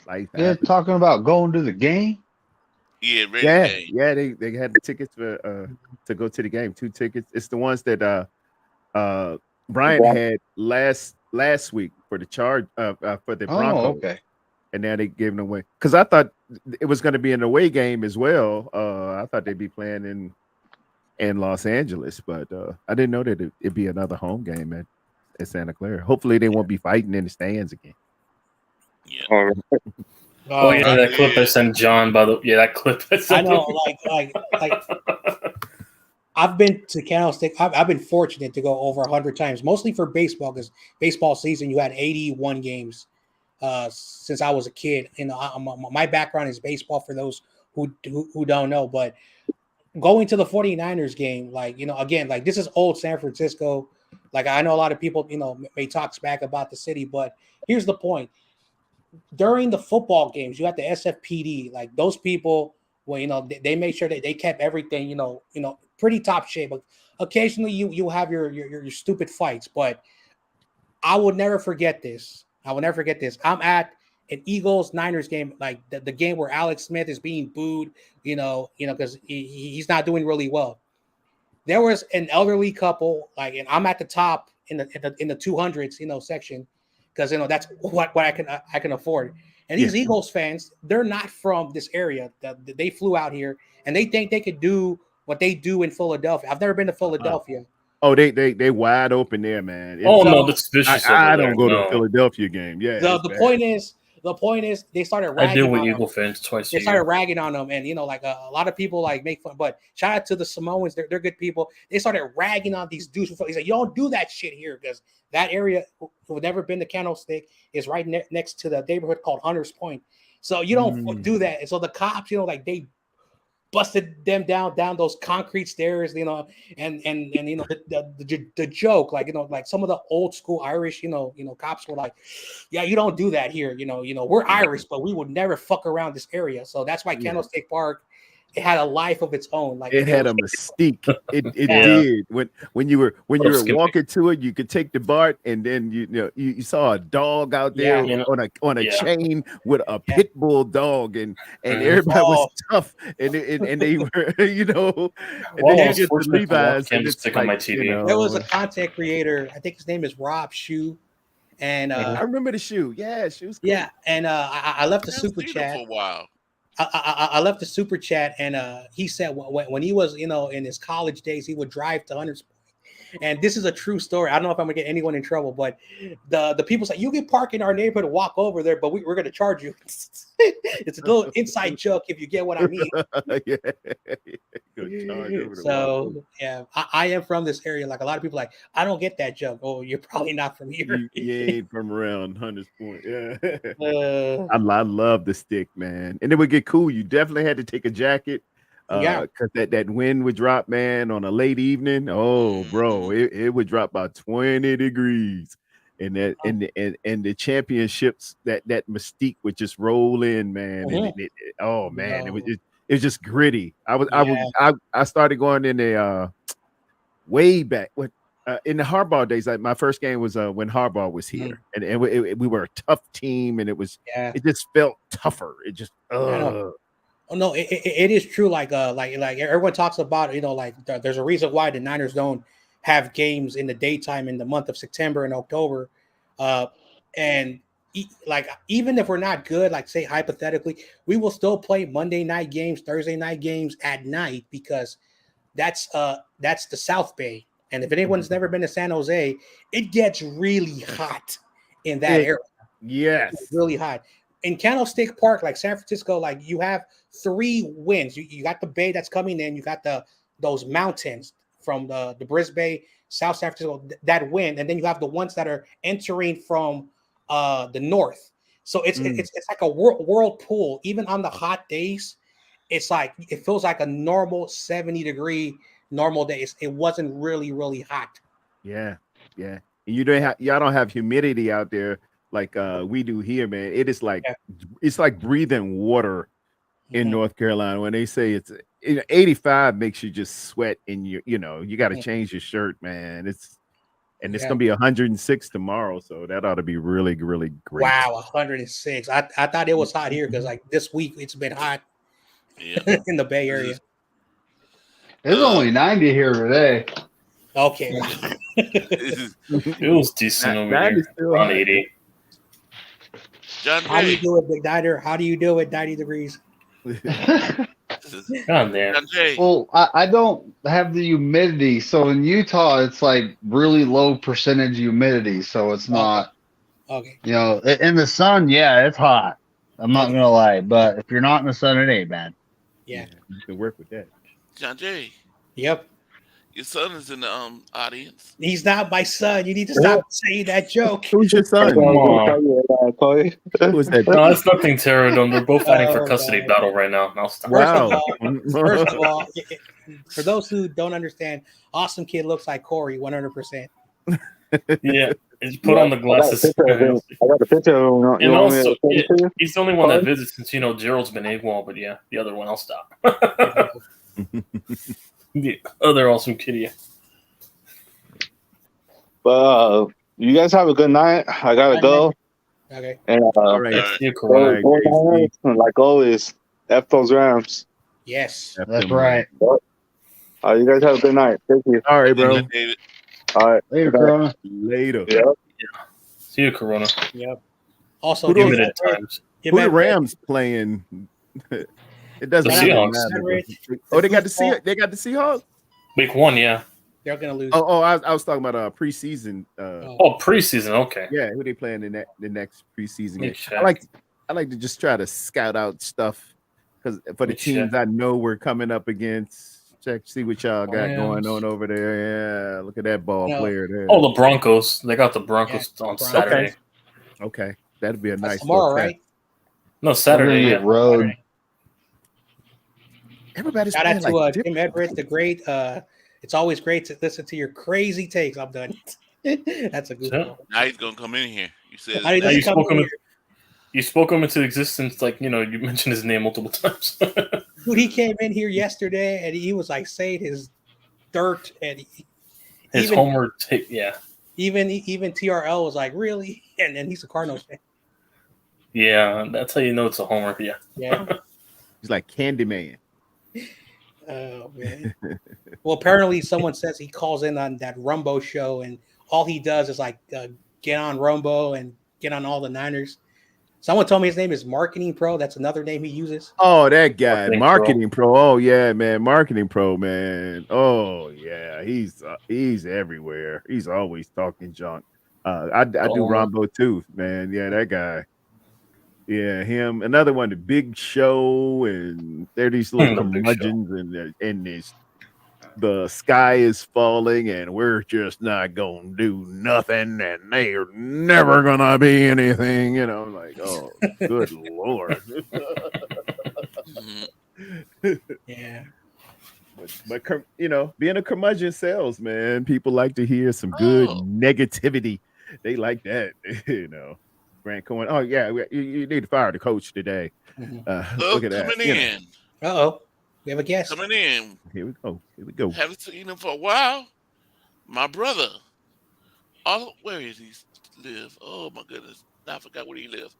life Yeah, happens. talking about going to the game. yeah, ready Yeah, game. yeah. They had the tickets for to go to the game. 2 tickets. It's the ones that uh Brian had last week for the charge for the Oh, Broncos, okay. and now they gave them away because I thought it was going to be an away game as well. I thought they'd be playing in Los Angeles, but I didn't know that it'd be another home game at Santa Clara. Hopefully, they won't be fighting in the stands again. Yeah, Or Oh yeah, that probably clip I is. sent John. By the that clip I I sent know, him. like I've been to Candlestick. I've been fortunate to go over 100 times, mostly for baseball because baseball season you had 81 games. Since I was a kid, my background is baseball. For those who don't know, but going to the 49ers game, like again, like this is old San Francisco. Like I know a lot of people, may talk smack about the city, but here's the point: during the football games, you had the SFPD, like those people. Well, they made sure that they kept everything, pretty top shape. But occasionally, you have your stupid fights, but I will never forget this. I will never forget this. I'm at an Eagles Niners game, like the game where Alex Smith is being booed, because he's not doing really well. There was an elderly couple, like, and I'm at the top in the 200s, section, because that's what I can afford. And Yeah, these Eagles fans, they're not from this area. They flew out here, and they think they could do what they do in Philadelphia. I've never been to uh, Philadelphia, oh, they wide open there, man. Oh no, so that's vicious over I there. don't go to a No, Philadelphia game. Yeah, the it's the bad. point is the point is they started I deal ragging with on them. Eagle fans twice They a started year. ragging on them, and like a lot of people like make fun. But shout out to the Samoans; they're good people. They started ragging on these dudes. He's like, "You don't do that shit here," because that area, who never been to Candlestick, is right next to the neighborhood called Hunters Point. So you don't Mm. do that. And so the cops, like they busted them down those concrete stairs, and the joke, like like some of the old school Irish, cops were like, yeah, you don't do that here, we're Yeah, Irish, but we would never fuck around this area. So that's why yeah. Candlestick Park, it had a life of its own. Like It there had a was, mystique. It yeah, Yeah, did. When you love were Skippy. walking to it, you could take the BART, and then you saw a dog out there yeah, You know, on a yeah. chain with a yeah. pit bull dog, and Mhm. everybody was Oh, tough, and they were and then Well, I you there was get the fortunate to watch Levi's, and it's Candlestick on like my TV. there was a content creator, I think his name is Rob Shu, and Mhm. I remember the shoe. Yeah, shoe's cool. yeah, and I left a I haven't super seen him chat. for a while. I left a super chat, and he said when he was in his college days, he would drive to Hunters Point. And this is a true story. I don't know if I'm gonna get anyone in trouble, but the people say you can park in our neighborhood and walk over there, but we're gonna charge you. It's a little inside joke if you get what I mean. Yeah, gonna charge over the walk over. So yeah, I am from this area. Like a lot of people, like I don't get that joke. Oh, you're probably not from here. You ain't from around Hunters Point. Yeah. uh, I love the stick, man. And it would get cool. You definitely had to take a jacket. yeah. Because that wind would drop, man, on a late evening. Oh, bro, Hmm. it would drop about 20 degrees. And that and the championships, that mystique would just roll in, man. And Mhm. oh man, No. it was just gritty. Yeah. I started going in the way back when in the Harbaugh days. Like my first game was when Harbaugh was Mhm. here, and we were a tough team, and Yeah. it just felt tougher. It just I know. Oh no, it is true. Like everyone talks about, like there's a reason why the Niners don't have games in the daytime in the month of September and October, uh, and like even if we're not good, like say hypothetically, we will still play Monday night games, Thursday night games at night because that's the South Bay, and if anyone's never been to San Jose, it gets really hot in that it area, yes. really hot. In Candlestick Park, like San Francisco, like you have three winds. You got the bay that's coming in. You got those mountains from the Brisbane, South San Francisco, that wind, and then you have the ones that are entering from the north. So it's Mm. it's like a whirlpool. Even on the hot days, it's like it feels like a normal 70-degree normal days, it wasn't really hot. Yeah. And y'all don't have humidity out there like we do here, man. It is like it's like breathing water in North Carolina when they say it's 85 makes you just sweat and you got to change your shirt, man. It's gonna be 106 tomorrow, so that ought to be really, really great. Wow, 106. I thought it was hot here because like this week it's been hot in the Bay Area. It's only 90 here today. Okay. It was decent over here. Around 80. John How do you Jay. do it, Big Diner? How do you do it 90 degrees? Down there. John Jay. Well, I don't have the humidity. So in Utah, it's like really low percentage humidity. So it's not, Okay. In the sun, yeah, it's hot. I'm not going to lie. But if you're not in the sun, it ain't bad. Yeah. You can work with that. John Jay. Yep. Your son is in the audience. He's not my son. You need to stop saying that joke. Who's your son? Come on. Who is that? No, it's nothing pterodome. They're both fighting for custody battle right now. Now stop. First of all, for those who don't understand, Awesome Kid looks like Corey 100%. Yeah, just put on the glasses. I got the picture of him. And also, he's the only one that visits since Gerald's been AWOL, but yeah, the other one, I'll stop. The other Awesome Kid, yeah. But you guys have a good night. I gotta go. Okay. And All right. Yeah, Corona. like always, F those Rams. Yes. That's right. You guys have a good night. Thank you. All right, bro. David. All right. Later, Corona. Later. Yeah. See you, Corona. Yep. Also, Who Limited times. Who the Rams playing? It doesn't The really Seahawks. matter. Oh, they got the Seahawks. Week 1, yeah. They're gonna lose. I was talking about preseason. Preseason. Okay. Yeah, who they playing in the next preseason game? check. I like to just try to scout out stuff because for the Me teams I know we're coming up against. See what y'all got Rams. going on over there. Yeah, look at that ball player there. Oh, the Broncos. They got the Broncos on Saturday. Okay, that'd be a nice tomorrow, little right? No, Saturday. Yeah. Road. Everybody's Shout out playing to Jim Everett, the great. It's always great to listen to your crazy takes. I'm done. That's a good one. Now he's gonna come in here. You said How did he come in here? You spoke him into existence, like you mentioned his name multiple times. Dude, he came in here yesterday and he was like saying his dirt and His homer take, yeah. Even TRL was like, really? And then he's a Cardinals fan. Yeah, that's how you know it's a homer. Yeah. Yeah. He's like Candyman. Oh man. Well, apparently someone says he calls in on that Rumbo show and all he does is like get on Rumbo and get on all the Niners. Someone told me his name is Marketing Pro. That's another name he uses. Oh, that guy, Marketing Pro. Oh yeah, man, Marketing Pro, man. Oh yeah, he's everywhere. He's always talking junk. I do Rumbo too, man. Yeah, that guy. Yeah, him. Another one, the Big Show, and they're these little curmudgeons, and this. The sky is falling, and we're just not gonna do nothing, and they're never gonna be anything. Like, oh, good lord. Yeah. But being a curmudgeon sells, man. People like to hear some good negativity. They like that, Grant Cohen. Oh yeah, you need to fire the coach today. Look at that. Coming in. Uh-oh. We have a guest. Coming in. Here we go. Haven't seen him for a while. My brother. Where does he live? Oh my goodness. I forgot where he lives.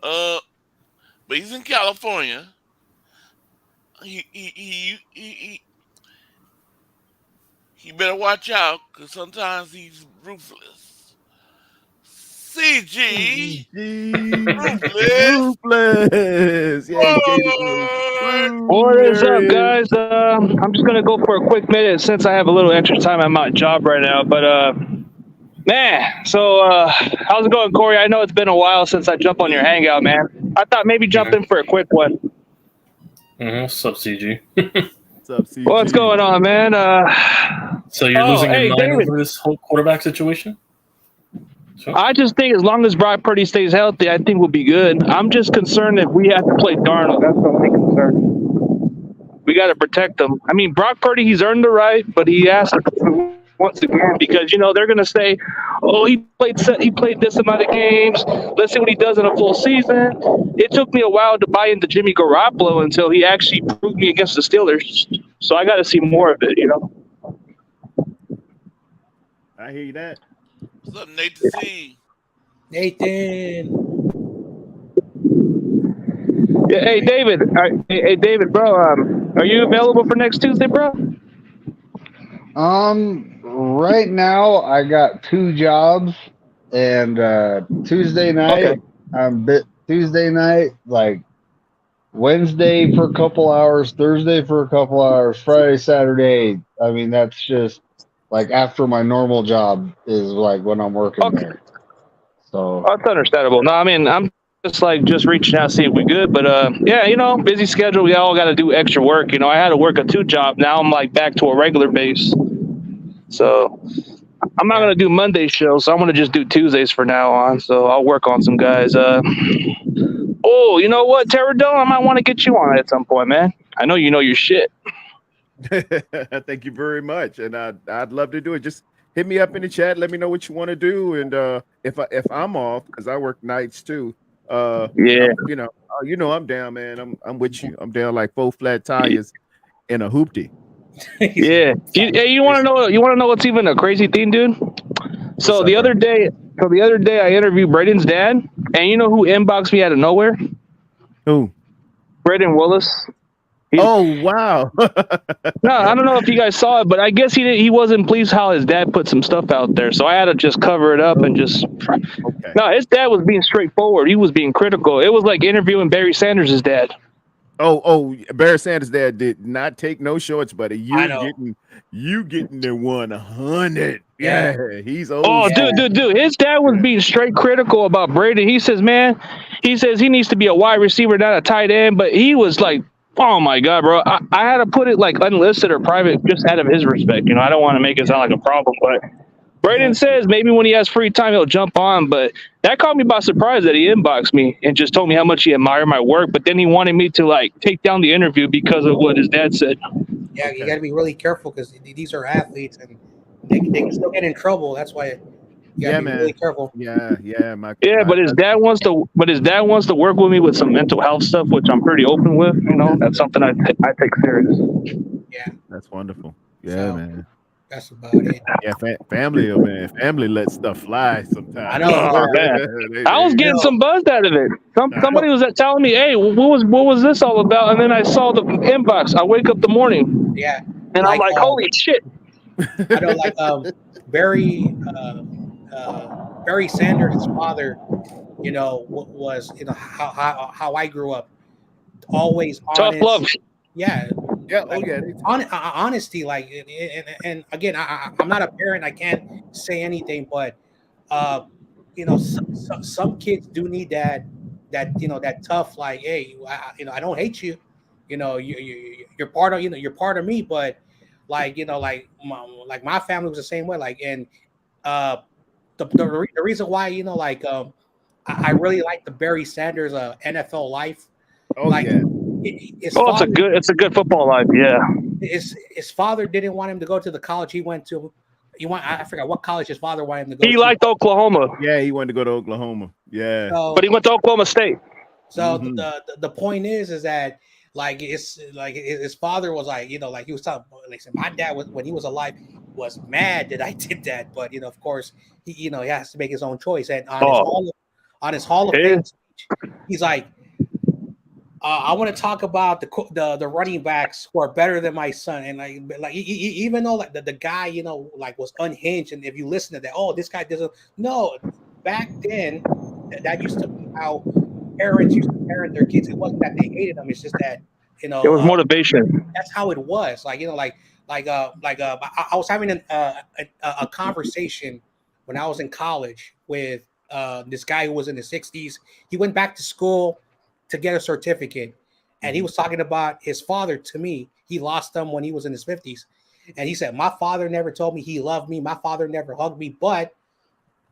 But he's in California. He better watch out because sometimes he's ruthless. CG. Ruthless. Yeah, what is up, guys? I'm just gonna go for a quick minute since I have a little extra time at my job right now. But man, so how's it going, Corey? I know it's been a while since I jumped on your Hangout, man. I thought maybe jump in for a quick one. What's up, CG? What's up, CG? What's going on, man? So you're losing your mind over this whole quarterback situation? Sure. I just think as long as Brock Purdy stays healthy, I think we'll be good. I'm just concerned that we have to play Darnold. That's the only concern. We got to protect him. I mean, Brock Purdy, he's earned the right, but he has to once again because they're going to say, "Oh, he played this amount of games. Let's see what he does in a full season." It took me a while to buy into Jimmy Garoppolo until he actually proved me against the Steelers. So I got to see more of it. I hear you that. What's up, Nate to see? Nathan. Yeah, hey David. Hey David, bro. Are you available for next Tuesday, bro? Right now I got 2 jobs, and Tuesday Okay. night Tuesday night, like Wednesday for a couple hours, Thursday for a couple hours, Friday, Saturday. I mean, that's just like after my normal job is like when I'm working Okay. there. So That's understandable. No, I mean, I'm just reaching out to see if we good, but yeah, busy schedule. We all got to do extra work. I had to work a 2 job. Now I'm like back to a regular base. So I'm not gonna do Monday shows. So I'm gonna just do Tuesdays for now on. So I'll work on some guys. Oh, you know what, Terradome? I might want to get you on at some point, man. I know you know your shit. Thank you very much, and I'd love to do it. Just hit me up in the chat. Let me know what you want to do, and if I'm off because I work nights too. Yeah. I'm down, man. I'm with you. I'm down like 4 flat tires in a hoopty. Yeah. You want to know? You want to know what's even a crazy thing, dude? So up, the bro? other day, I interviewed Braden's dad, and you know who inboxed me out of nowhere? Who? Braden Willis. Oh wow! No, I don't know if you guys saw it, but I guess he wasn't pleased how his dad put some stuff out there, so I had to just cover it up and just. Okay. No, his dad was being straightforward. He was being critical. It was like interviewing Barry Sanders' dad. Oh, Barry Sanders' dad did not take no shorts, buddy. I know. You getting the 100. Yeah. Yeah, he's old. Oh, school. dude. His dad was being straight critical about Brady. He says he needs to be a wide receiver, not a tight end. But he was like, oh my God, bro. I had to put it like unlisted or private just out of his respect. I don't want to make it sound like a problem, but Braden says maybe when he has free time, he'll jump on. But that caught me by surprise that he inboxed me and just told me how much he admired my work. But then he wanted me to like take down the interview because of what his dad said. Yeah, you got to be really careful because these are athletes and they can still get in trouble. That's why you got to be really careful. Yeah. But his dad wants to work with me with some mental health stuff, which I'm pretty open with. That's something I take serious. Yeah, that's wonderful. Yeah, man. That's about it. Yeah, family, man. Family lets stuff fly sometimes. I know. Oh, man. I was getting some buzz out of it. Somebody was telling me, "Hey, what was this all about?" And then I saw the inbox. I wake up the morning. Yeah. And I'm like, "Holy shit!" I know, like Barry Sanders' father, was how I grew up, always tough honest. love. Yeah. Yeah. Honesty, like, and again, I'm not a parent. I can't say anything, but some kids do need that tough, like, hey, I don't hate you, you're part of you're part of me, but like like my family was the same way, like, and the reason why I really like the Barry Sanders NFL life. Oh like, yeah. It's a good football life. Yeah. His father didn't want him to go to the college he went to. I forgot what college his father wanted him to go to. He liked Oklahoma. Yeah, he wanted to go to Oklahoma. Yeah. But he went to Oklahoma State. So the point is that like it's like his father was like, like he was telling, listen, my dad was, when he was alive, was mad that I did that, but of course he has to make his own choice. And on his Hall of Fame speech, he's like, I want to talk about the running backs who are better than my son, and like even though like the guy like was unhinged, and if you listen to that, oh, this guy doesn't. No, back then that used to be how parents used to parent their kids. It wasn't that they hated them; it's just that it was motivation. That's how it was. Like I was having a conversation when I was in college with this guy who was in the 60s. He went back to school to get a certificate, and he was talking about his father to me. He lost him when he was in his 50s, and he said, my father never told me he loved me. My father never hugged me, but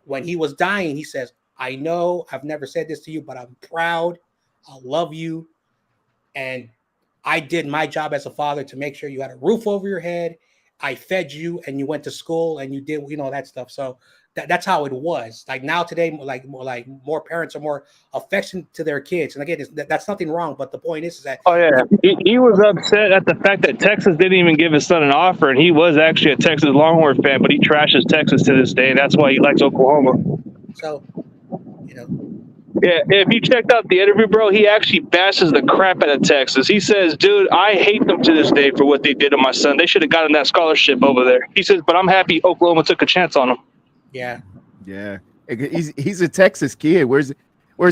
when he was dying, he says, I know I've never said this to you, but I'm proud. I love you, and I did my job as a father to make sure you had a roof over your head. I fed you, and you went to school, and you did, that stuff. So that's how it was. Like now today, more parents are more affectionate to their kids. And again, that's nothing wrong. But the point is that Oh yeah, he was upset at the fact that Texas didn't even give his son an offer, and he was actually a Texas Longhorn fan, but he trashes Texas to this day. That's why he likes Oklahoma. So, Yeah, if you checked out the interview, bro, he actually bashes the crap out of Texas. He says, dude, I hate them to this day for what they did to my son. They should have gotten that scholarship over there. He says, but I'm happy Oklahoma took a chance on him. Yeah. Yeah. He's a Texas kid. Where's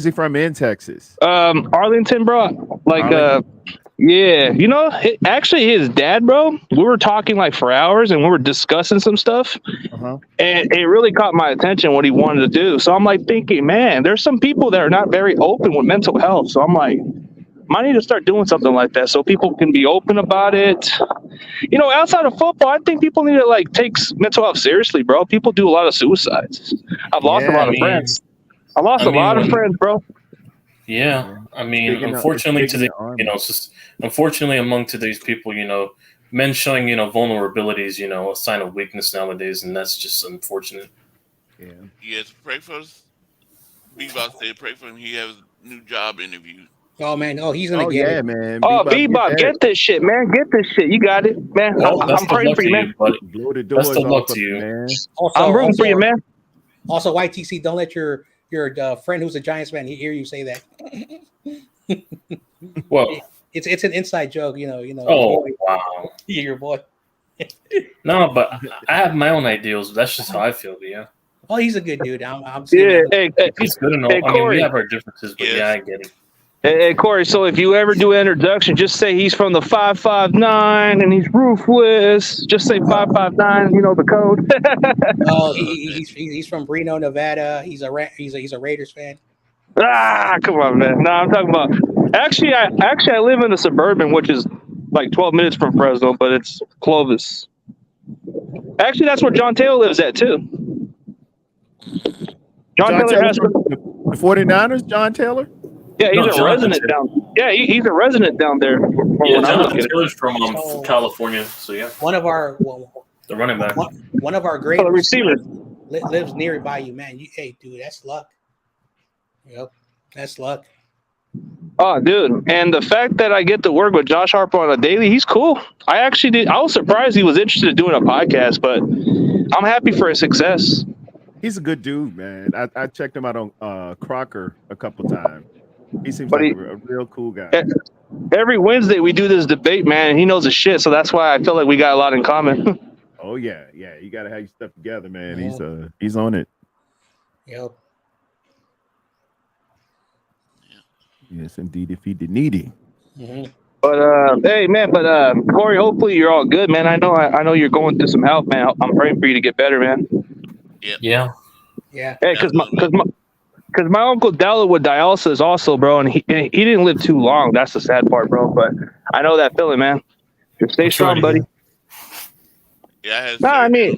he from in Texas? Arlington, bro. Like, Arlington? yeah, actually his dad, bro, we were talking like for hours and we were discussing some stuff. Uh-huh. And it really caught my attention what he wanted to do. So I'm like thinking, man, there's some people that are not very open with mental health. So I'm like, I need to start doing something like that so people can be open about it. Outside of football, I think people need to like take mental health seriously, bro. People do a lot of suicides. I've lost a lot of friends. I lost a lot of friends, bro. Yeah, I mean, unfortunately unfortunately among today's people, men showing, vulnerabilities, a sign of weakness nowadays, and that's just unfortunate. Yeah. Yes, pray for us. Bebop said pray for him. He has a new job interview. Oh man, he's gonna get it, man. Oh, Bebop, get this shit, man. Get this shit. You got it, man. Well, I'm praying for you, man. Blow the doors Best of luck off to you, man. I'm rooting for you, man. Also, YTC, don't let your friend who's a Giants fan hear you say that. Well, it's an inside joke, Oh, wow. Your boy. No, but I have my own ideals. That's just how I feel, yeah. Oh, he's a good dude. I'm Yeah, he's good enough. I mean, we have our differences, but yeah, I get it. Hey, Corey, so if you ever do an introduction, just say he's from the 559 and he's ruthless. Just say 559, the code. Oh, he's from Reno, Nevada. He's a Raiders fan. Come on, man. No, I'm talking about actually I live in a suburban, which is like 12 minutes from Fresno, but it's Clovis. Actually, that's where John Taylor lives at too. John Taylor has the 49ers, John Taylor? Yeah, he's a resident down. Yeah, he's a resident down there. Yeah, Jonathan Taylor's from California, so yeah. One of our the running back. One of our great receivers lives nearby you, man. Hey, dude, that's luck. Yep, that's luck. Oh, dude, and the fact that I get to work with Josh Harper on a daily, he's cool. I was surprised he was interested in doing a podcast, but I'm happy for his success. He's a good dude, man. I checked him out on Crocker a couple times. He seems like a real cool guy. Every Wednesday we do this debate, man, and he knows his shit, so that's why I feel like we got a lot in common. Oh yeah. You gotta have your stuff together, man. He's on it. Yep. Yes, indeed. If he did needy. Mm-hmm. But hey, man. But Corey, hopefully you're all good, man. I know you're going through some help, man. I'm praying for you to get better, man. Yeah. Yeah. Hey, because my uncle dealt with dialysis also, bro, and he didn't live too long. That's the sad part, bro. But I know that feeling, man. Just stay strong, buddy. Yeah, I had Nah, I mean,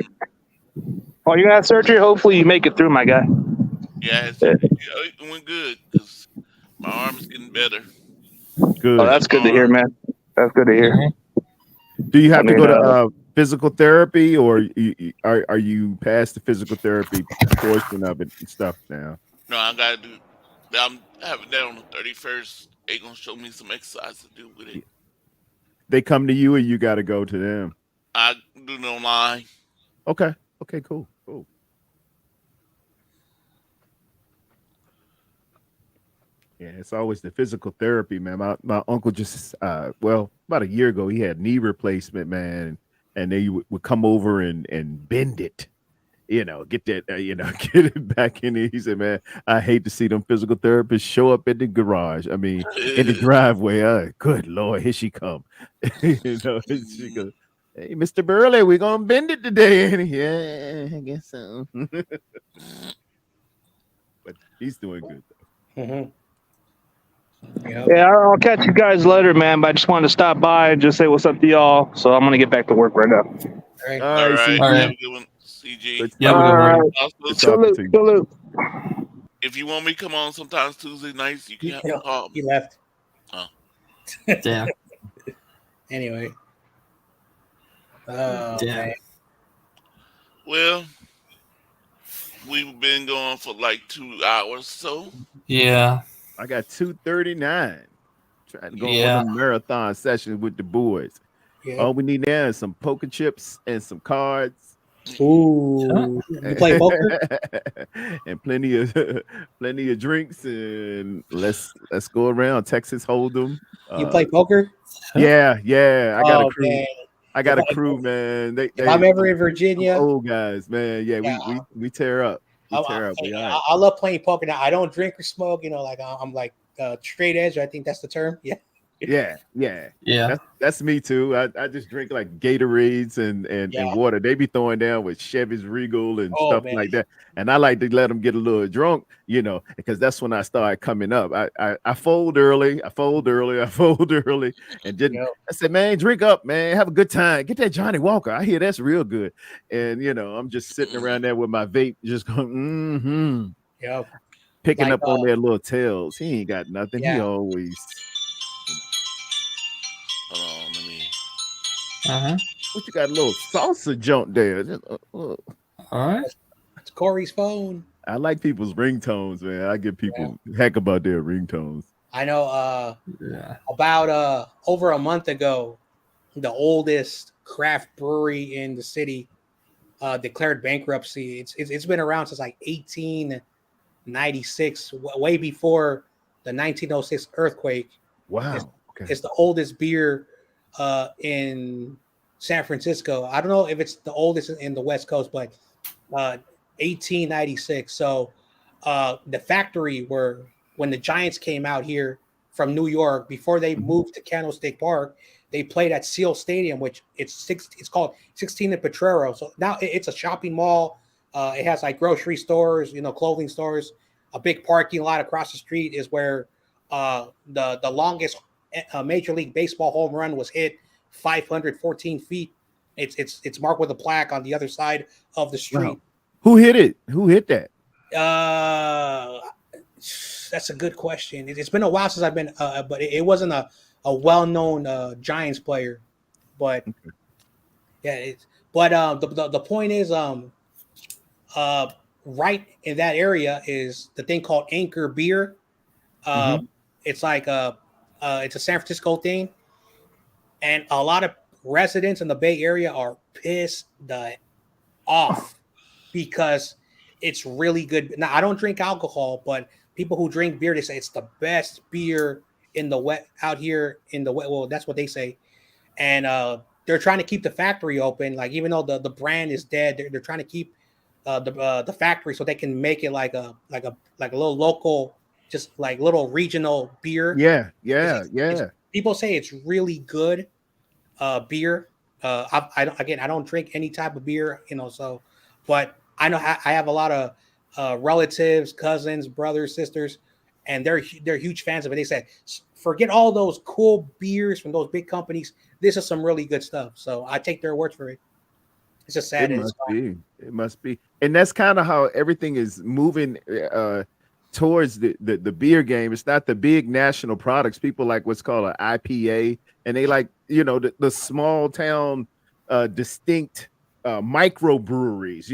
you're gonna have surgery. Hopefully, you make it through, my guy. Yeah, I had surgery. It went good because my arm is getting better. Good. Oh, that's good to hear, man. That's good to hear. Do you have to go to physical therapy, or are you past the physical therapy portion of it and stuff now? No, I gotta do. I'm having that on the 31st. They gonna show me some exercise to do with it. They come to you, or you got to go to them? I do it online. Okay, cool. Yeah, it's always the physical therapy, man. My uncle just about a year ago, he had knee replacement, man, and they would come over and bend it. Get that, get it back in there. He said, man, I hate to see them physical therapists show up in the garage. I mean, in the driveway. Good Lord, here she come. She goes, hey, Mr. Burley, we're going to bend it today. And yeah, I guess so. But he's doing good, though. Mm-hmm. Yep. Yeah, I'll catch you guys later, man. But I just wanted to stop by and just say what's up to y'all. So I'm going to get back to work right now. All right. All right. Have a good one, CG. Salute. If you want me to come on sometimes Tuesday nights, you can call me. He left. Oh. Damn. Anyway, oh Damn. man, Well, we've been going for like 2 hours, so Yeah. I got 239. Trying to go on a Yeah. marathon session with the boys. yeah. All we need now is some poker chips and some cards. Ooh, you play poker? And plenty of drinks, and let's go around Texas Hold'em. You play poker? Yeah, I got a Oh crew. man, I if got I, a crew, man. if I'm ever in Some Virginia, old guys, man. Yeah, yeah, we tear up. We I, tear up. We all right. I love playing poker. Now I don't drink or smoke. You know, like I'm like straight edge. I think that's the term. Yeah. Yeah. Yeah. That's me too. I just drink like Gatorades and Yeah. water. They be throwing down with Chevy's Regal and Oh stuff man. like that. And I like to let them get a little drunk, because that's when I start coming up. I fold early. I fold early. I fold early. And didn't Yo, I said, man, drink up, man. Have a good time. Get that Johnny Walker. I hear that's real good. And I'm just sitting around there with my vape, just going, yo, picking like up on their little tails. He ain't got nothing. He yeah. always. hold on, let me. Uh-huh. What you got a little salsa jump there? All right. It's Corey's phone. I like people's ringtones, man. I give people heck about their ringtones. I know. Yeah. About over a month ago, the oldest craft brewery in the city declared bankruptcy. It's been around since like 1896, way before the 1906 earthquake. Wow. Okay. It's the oldest beer in San Francisco. I don't know if it's the oldest in the West Coast, but 1896. So the factory where when the Giants came out here from New York before they moved to Candlestick Park, they played at Seal Stadium, which it's called 16 and Potrero. So now it's a shopping mall. It has like grocery stores, clothing stores. A big parking lot across the street is where the longest Major League Baseball home run was hit, 514 feet. It's marked with a plaque on the other side of the street. Wow. Who hit it? Who hit that? That's a good question. It's been a while since I've been, but it wasn't a well-known Giants player. But yeah, the point is, right in that area is the thing called Anchor Beer. It's like it's a San Francisco thing, and a lot of residents in the Bay Area are pissed off because it's really good. Now I don't drink alcohol, but people who drink beer, they say it's the best beer in the wet out here in the wet. Well, that's what they say, and they're trying to keep the factory open. Like even though the brand is dead, they're trying to keep the factory so they can make it like a little local, just like little regional beer. Yeah. People say it's really good beer. I don't drink any type of beer, so, but I know I have a lot of relatives, cousins, brothers, sisters, and they're huge fans of it. They said, forget all those cool beers from those big companies. This is some really good stuff. So I take their word for it. It's just sad. It must be. It must be. And that's kind of how everything is moving towards the beer game. It's not the big national products. People like what's called an IPA, and they like, the small town distinct microbreweries.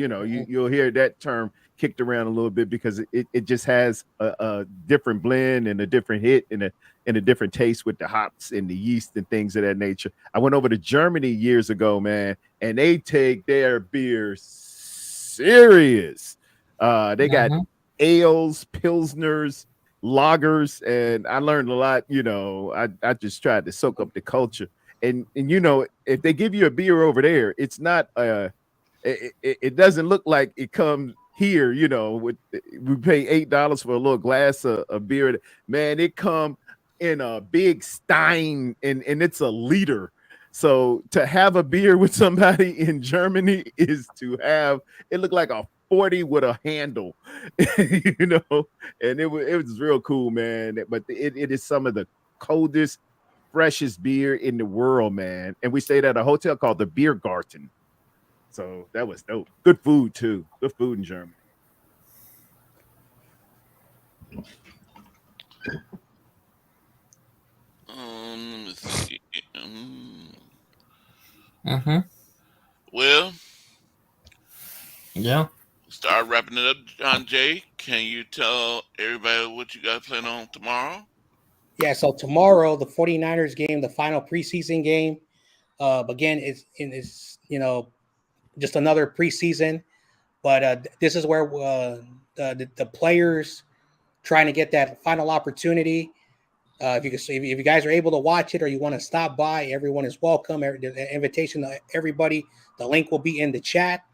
You'll hear that term kicked around a little bit because it just has a different blend and a different hit and a different taste with the hops and the yeast and things of that nature. I went over to Germany years ago, man, and they take their beer serious. They got ales, pilsners, lagers, and I learned a lot. I just tried to soak up the culture. And if they give you a beer over there, it's not it doesn't look like it comes here. We pay $8 for a little glass of beer. Man, it come in a big stein, and it's a liter. So to have a beer with somebody in Germany is to have it look like a 40 with a handle, and it was real cool, man. But it is some of the coldest, freshest beer in the world, man. And we stayed at a hotel called the Biergarten. So that was dope. Good food too. Good food in Germany. Let me see. Mm-hmm. Well, Yeah. start wrapping it up. John Jay, can you tell everybody what you got planned on tomorrow? Yeah, so tomorrow, the 49ers game, the final preseason game. Again, it's just another preseason, but this is where the players trying to get that final opportunity. If you guys are able to watch it or you want to stop by, everyone is welcome. The invitation to everybody. The link will be in the chat,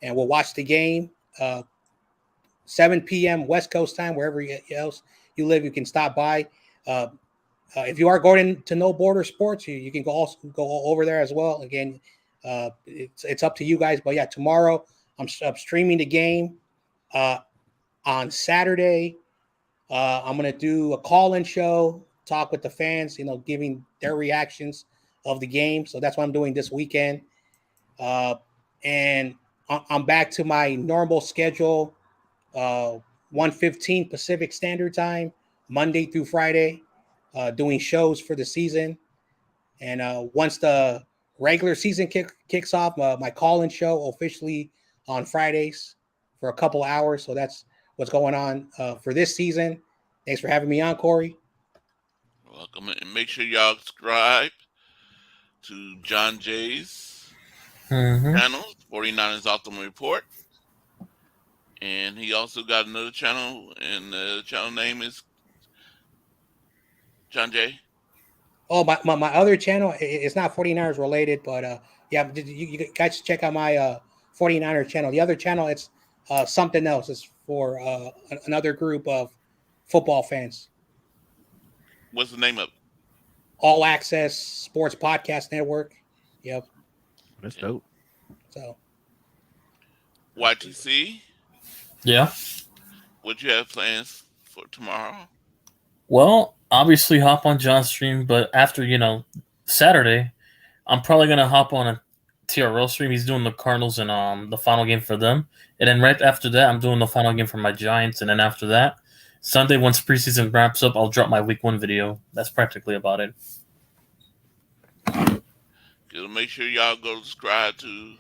and we'll watch the game. 7 p.m. West Coast time, wherever else you live, you can stop by. Uh, if you are going to No Border Sports, you can also go over there as well. Again, it's up to you guys. But yeah, tomorrow I'm streaming the game. On Saturday, I'm gonna do a call-in show, talk with the fans, giving their reactions of the game. So that's what I'm doing this weekend. And I'm back to my normal schedule, uh, 1:15 Pacific Standard Time, Monday through Friday, doing shows for the season. And once the regular season kicks off, my call-in show officially on Fridays for a couple hours. So that's what's going on for this season. Thanks for having me on, Corey. Welcome, and make sure y'all subscribe to John Jay's Mm-hmm. channel, 49ers Optimal Report. And he also got another channel, and the channel name is John Jay. Oh, my other channel, it's not 49ers related, but yeah, you guys check out my 49ers channel. The other channel, it's something else. It's for another group of football fans. What's the name of it? All Access Sports Podcast Network. Yep. That's Okay. dope. So YTC, Yeah. what you have plans for tomorrow? Well, obviously hop on John's stream, but after, Saturday, I'm probably gonna hop on a TRL stream. He's doing the Cardinals and the final game for them. And then right after that, I'm doing the final game for my Giants. And then after that, Sunday, once preseason wraps up, I'll drop my week 1 video. That's practically about it. Good. Make sure y'all go subscribe to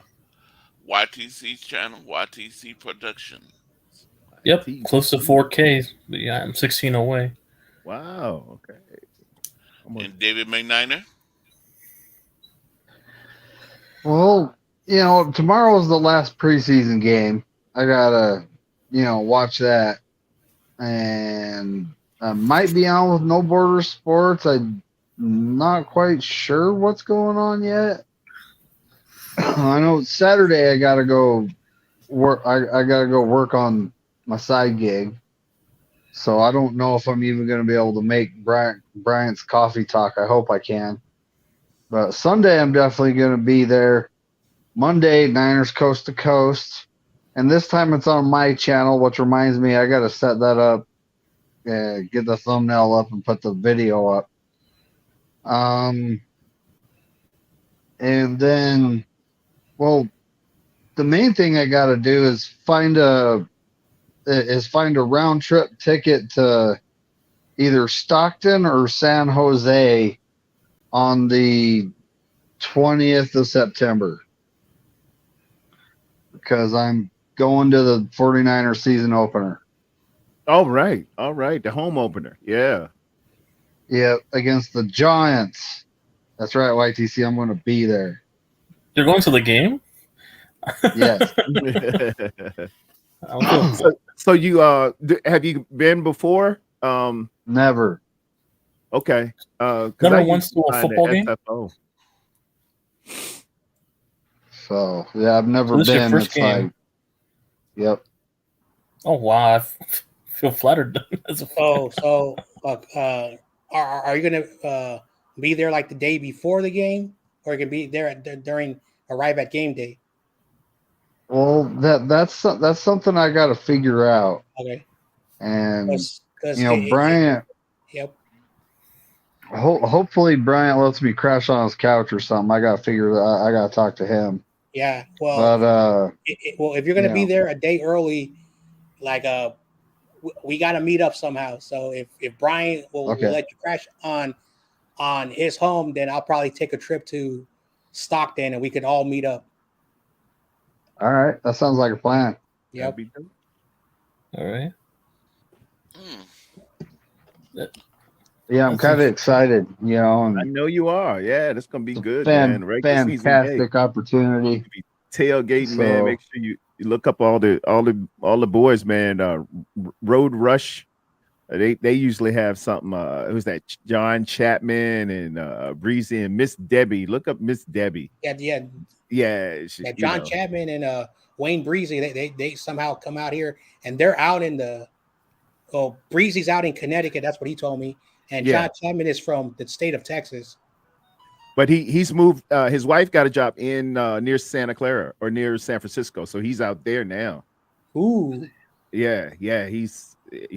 YTC's channel, YTC Productions. Yep, close to 4K. But yeah, I'm 16 away. Wow. Okay. And David McNiner. Well, tomorrow's the last preseason game. I gotta, watch that, and I might be on with No Border Sports. I'm not quite sure what's going on yet. I know Saturday I gotta go work. I gotta go work on my side gig, so I don't know if I'm even gonna be able to make Bryant's coffee talk. I hope I can. But Sunday I'm definitely gonna be there. Monday, Niners Coast to Coast. And this time it's on my channel, which reminds me I got to set that up, get the thumbnail up, and put the video up. And then, well, the main thing I got to do is find a round trip ticket to either Stockton or San Jose on the 20th of September. Because I'm going to the 49er season opener. All right. The home opener. Yeah. Yeah, against the Giants. That's right, YTC. I'm going to be there. You're going to the game? Yes. So you have you been before? Never. Okay. Never once to a football game? SFO. So yeah, I've never this is your been. first It's game. like, yep. Oh wow, I feel flattered. So are you gonna be there like the day before the game, or you can be there arrive at game day? Well, that's something I got to figure out. Okay. And Cause Bryant. Yep. Hopefully Bryant lets me crash on his couch or something. I got to figure that. I got to talk to him. Yeah. Well. But if you're gonna be there a day early, like we got to meet up somehow. So if Brian will let you crash on his home, then I'll probably take a trip to Stockton, and we could all meet up. All right, that sounds like a plan. Yep. That'd be dope. All right. Mm. Yeah, I'm kind of excited, I and know you are. Yeah, that's gonna be it's a good, man. Regular season day. fantastic opportunity. Be tailgating, man. So Make sure you look up all the boys, man. Road Rush. They usually have something. Who's that? John Chapman and Breezy and Miss Debbie. Look up Miss Debbie. Yeah. Yeah, she, Yeah, John Chapman and Wayne Breezy, they somehow come out here, and they're out in the. Oh, Breezy's out in Connecticut. That's what he told me. And Yeah. John Chapman is from the state of Texas. But he's moved. His wife got a job in near Santa Clara or near San Francisco, so he's out there now. Ooh, Yeah.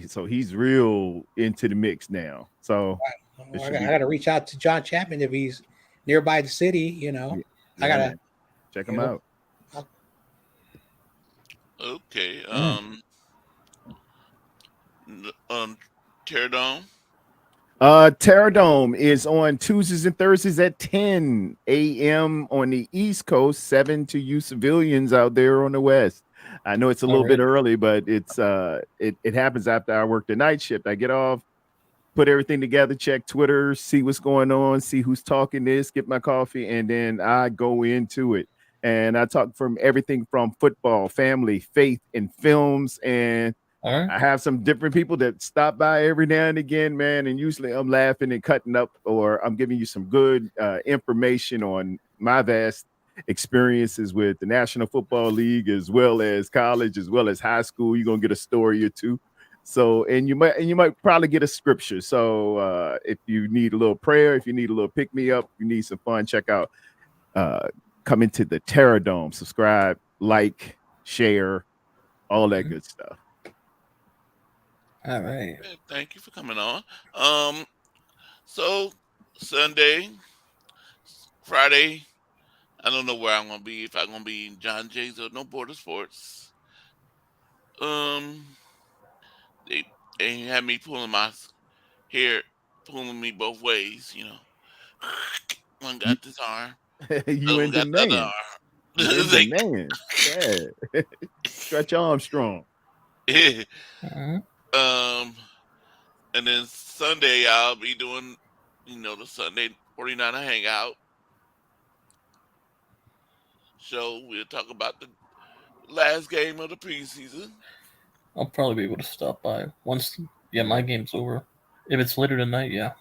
So he's real into the mix now. So it I should got be to reach out to John Chapman if he's nearby the city. yeah, I gotta man. Check him out. Okay. Mm. Teardome. Terradome is on Tuesdays and Thursdays at 10 a.m. on the East Coast, 7 to you civilians out there on the West. I know it's a little bit early, but it's it happens after I work the night shift. I get off, put everything together, check Twitter, see what's going on, see who's talking this, get my coffee, and then I go into it. And I talk from everything from football, family, faith, and films. And I have some different people that stop by every now and again, man. And usually I'm laughing and cutting up, or I'm giving you some good information on my vast experiences with the National Football League, as well as college, as well as high school. You're gonna get a story or two. So, and you might probably get a scripture. So, if you need a little prayer, if you need a little pick me up, you need some fun, check out. Come into the Terror Dome. Subscribe, like, share, all that good stuff. All right. Thank you for coming on. So Sunday, Friday, I don't know where I'm gonna be. If I'm gonna be in John Jay's or No Border Sports. Um, they had me pulling my hair, pulling me both ways. One You, got this arm, you other one in got the other demand. You in arm. demand. Yeah. Stretch Armstrong. um, and then Sunday I'll be doing, the Sunday 49er Hangout show. We'll talk about the last game of the preseason. I'll probably be able to stop by once. Yeah, my game's over. If it's later tonight, yeah.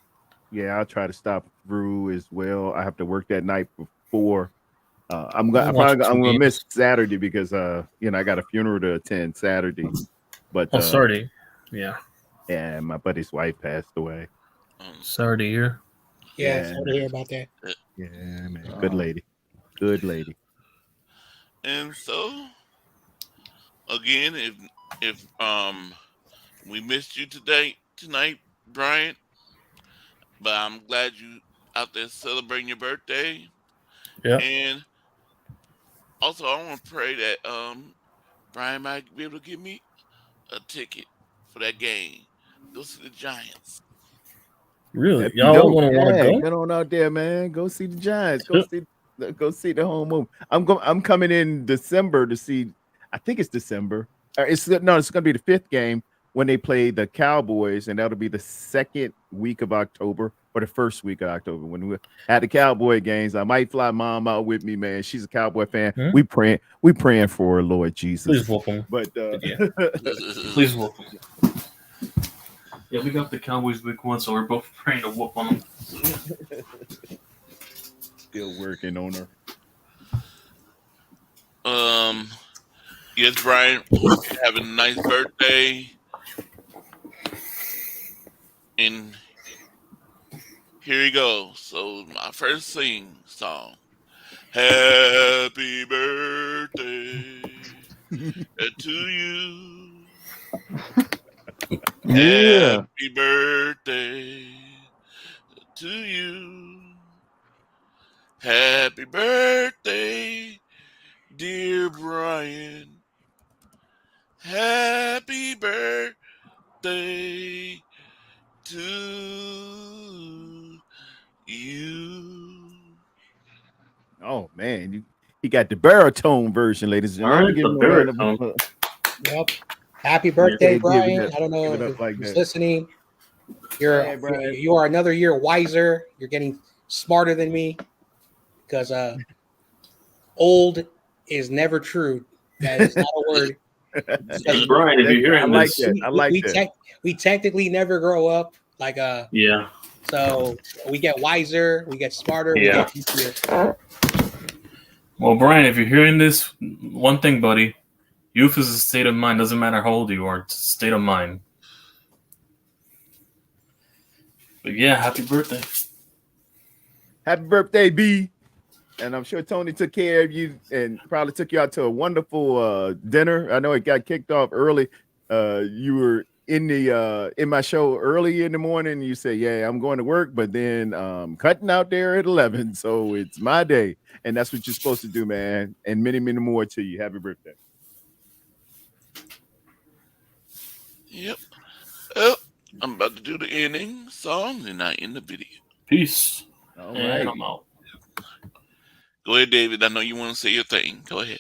Yeah, I'll try to stop through as well. I have to work that night before. I'm gonna miss Saturday because I got a funeral to attend Saturday. But sorry. Yeah. Yeah, my buddy's wife passed away. Sorry to hear. Yeah, sorry to hear about that. Yeah, man. Good lady. Good lady. And so, again, if we missed you tonight, Brian, but I'm glad you out there celebrating your birthday. Yeah. And also, I want to pray that Brian might be able to give me a ticket for that game. Go see the Giants. Really? That'd be Y'all dope. want to Yeah, go? get on out there, man. Go see the Giants. Go see the home move. I'm coming in December to see. I think it's December. It's going to be the 5th game when they play the Cowboys, and that'll be the 2nd week of October or the 1st week of October when we had the Cowboy games. I might fly mom out with me, man. She's a Cowboy fan. We praying for her, Lord Jesus. Please welcome. But yeah. Please welcome. Yeah, we got the Cowboys week 1, so we're both praying to whoop on them. Still working on her. Yes, Brian. Hope you're having a nice birthday. And here you go. So my first song. Happy birthday to you. Yeah. Happy birthday to you. Happy birthday, dear Brian. Happy birthday to you. Oh man, he got the baritone version, ladies and All gentlemen. right, Give the him a round of baritone. applause. Yep. Happy birthday, Give it Brian. up. I don't Give know it up like who's that. listening. Yeah, Brian. You are another year wiser. You're getting smarter than me because old is never true. That is not a word. And Brian, if you're I hearing like this, that. I like that. We technically never grow up. yeah, So we get wiser, we get smarter, we yeah. get easier. Well, Brian, if you're hearing this, one thing, buddy, youth is a state of mind. Doesn't matter how old you are, it's a state of mind. But yeah, happy birthday. Happy birthday, B. And I'm sure Tony took care of you and probably took you out to a wonderful dinner. I know it got kicked off early. You were in my show early in the morning. You said, "Yeah, I'm going to work," but then cutting out there at 11, so it's my day, and that's what you're supposed to do, man. And many, many more to you. Happy birthday. Yep. Oh, I'm about to do the ending song and I end the video. Peace. All And right. I'm out. Go ahead, David. I know you want to say your thing. Go ahead.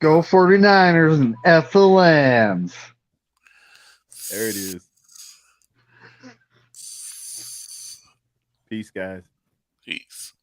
Go 49ers and F the Lambs. There it is. Peace, guys. Peace.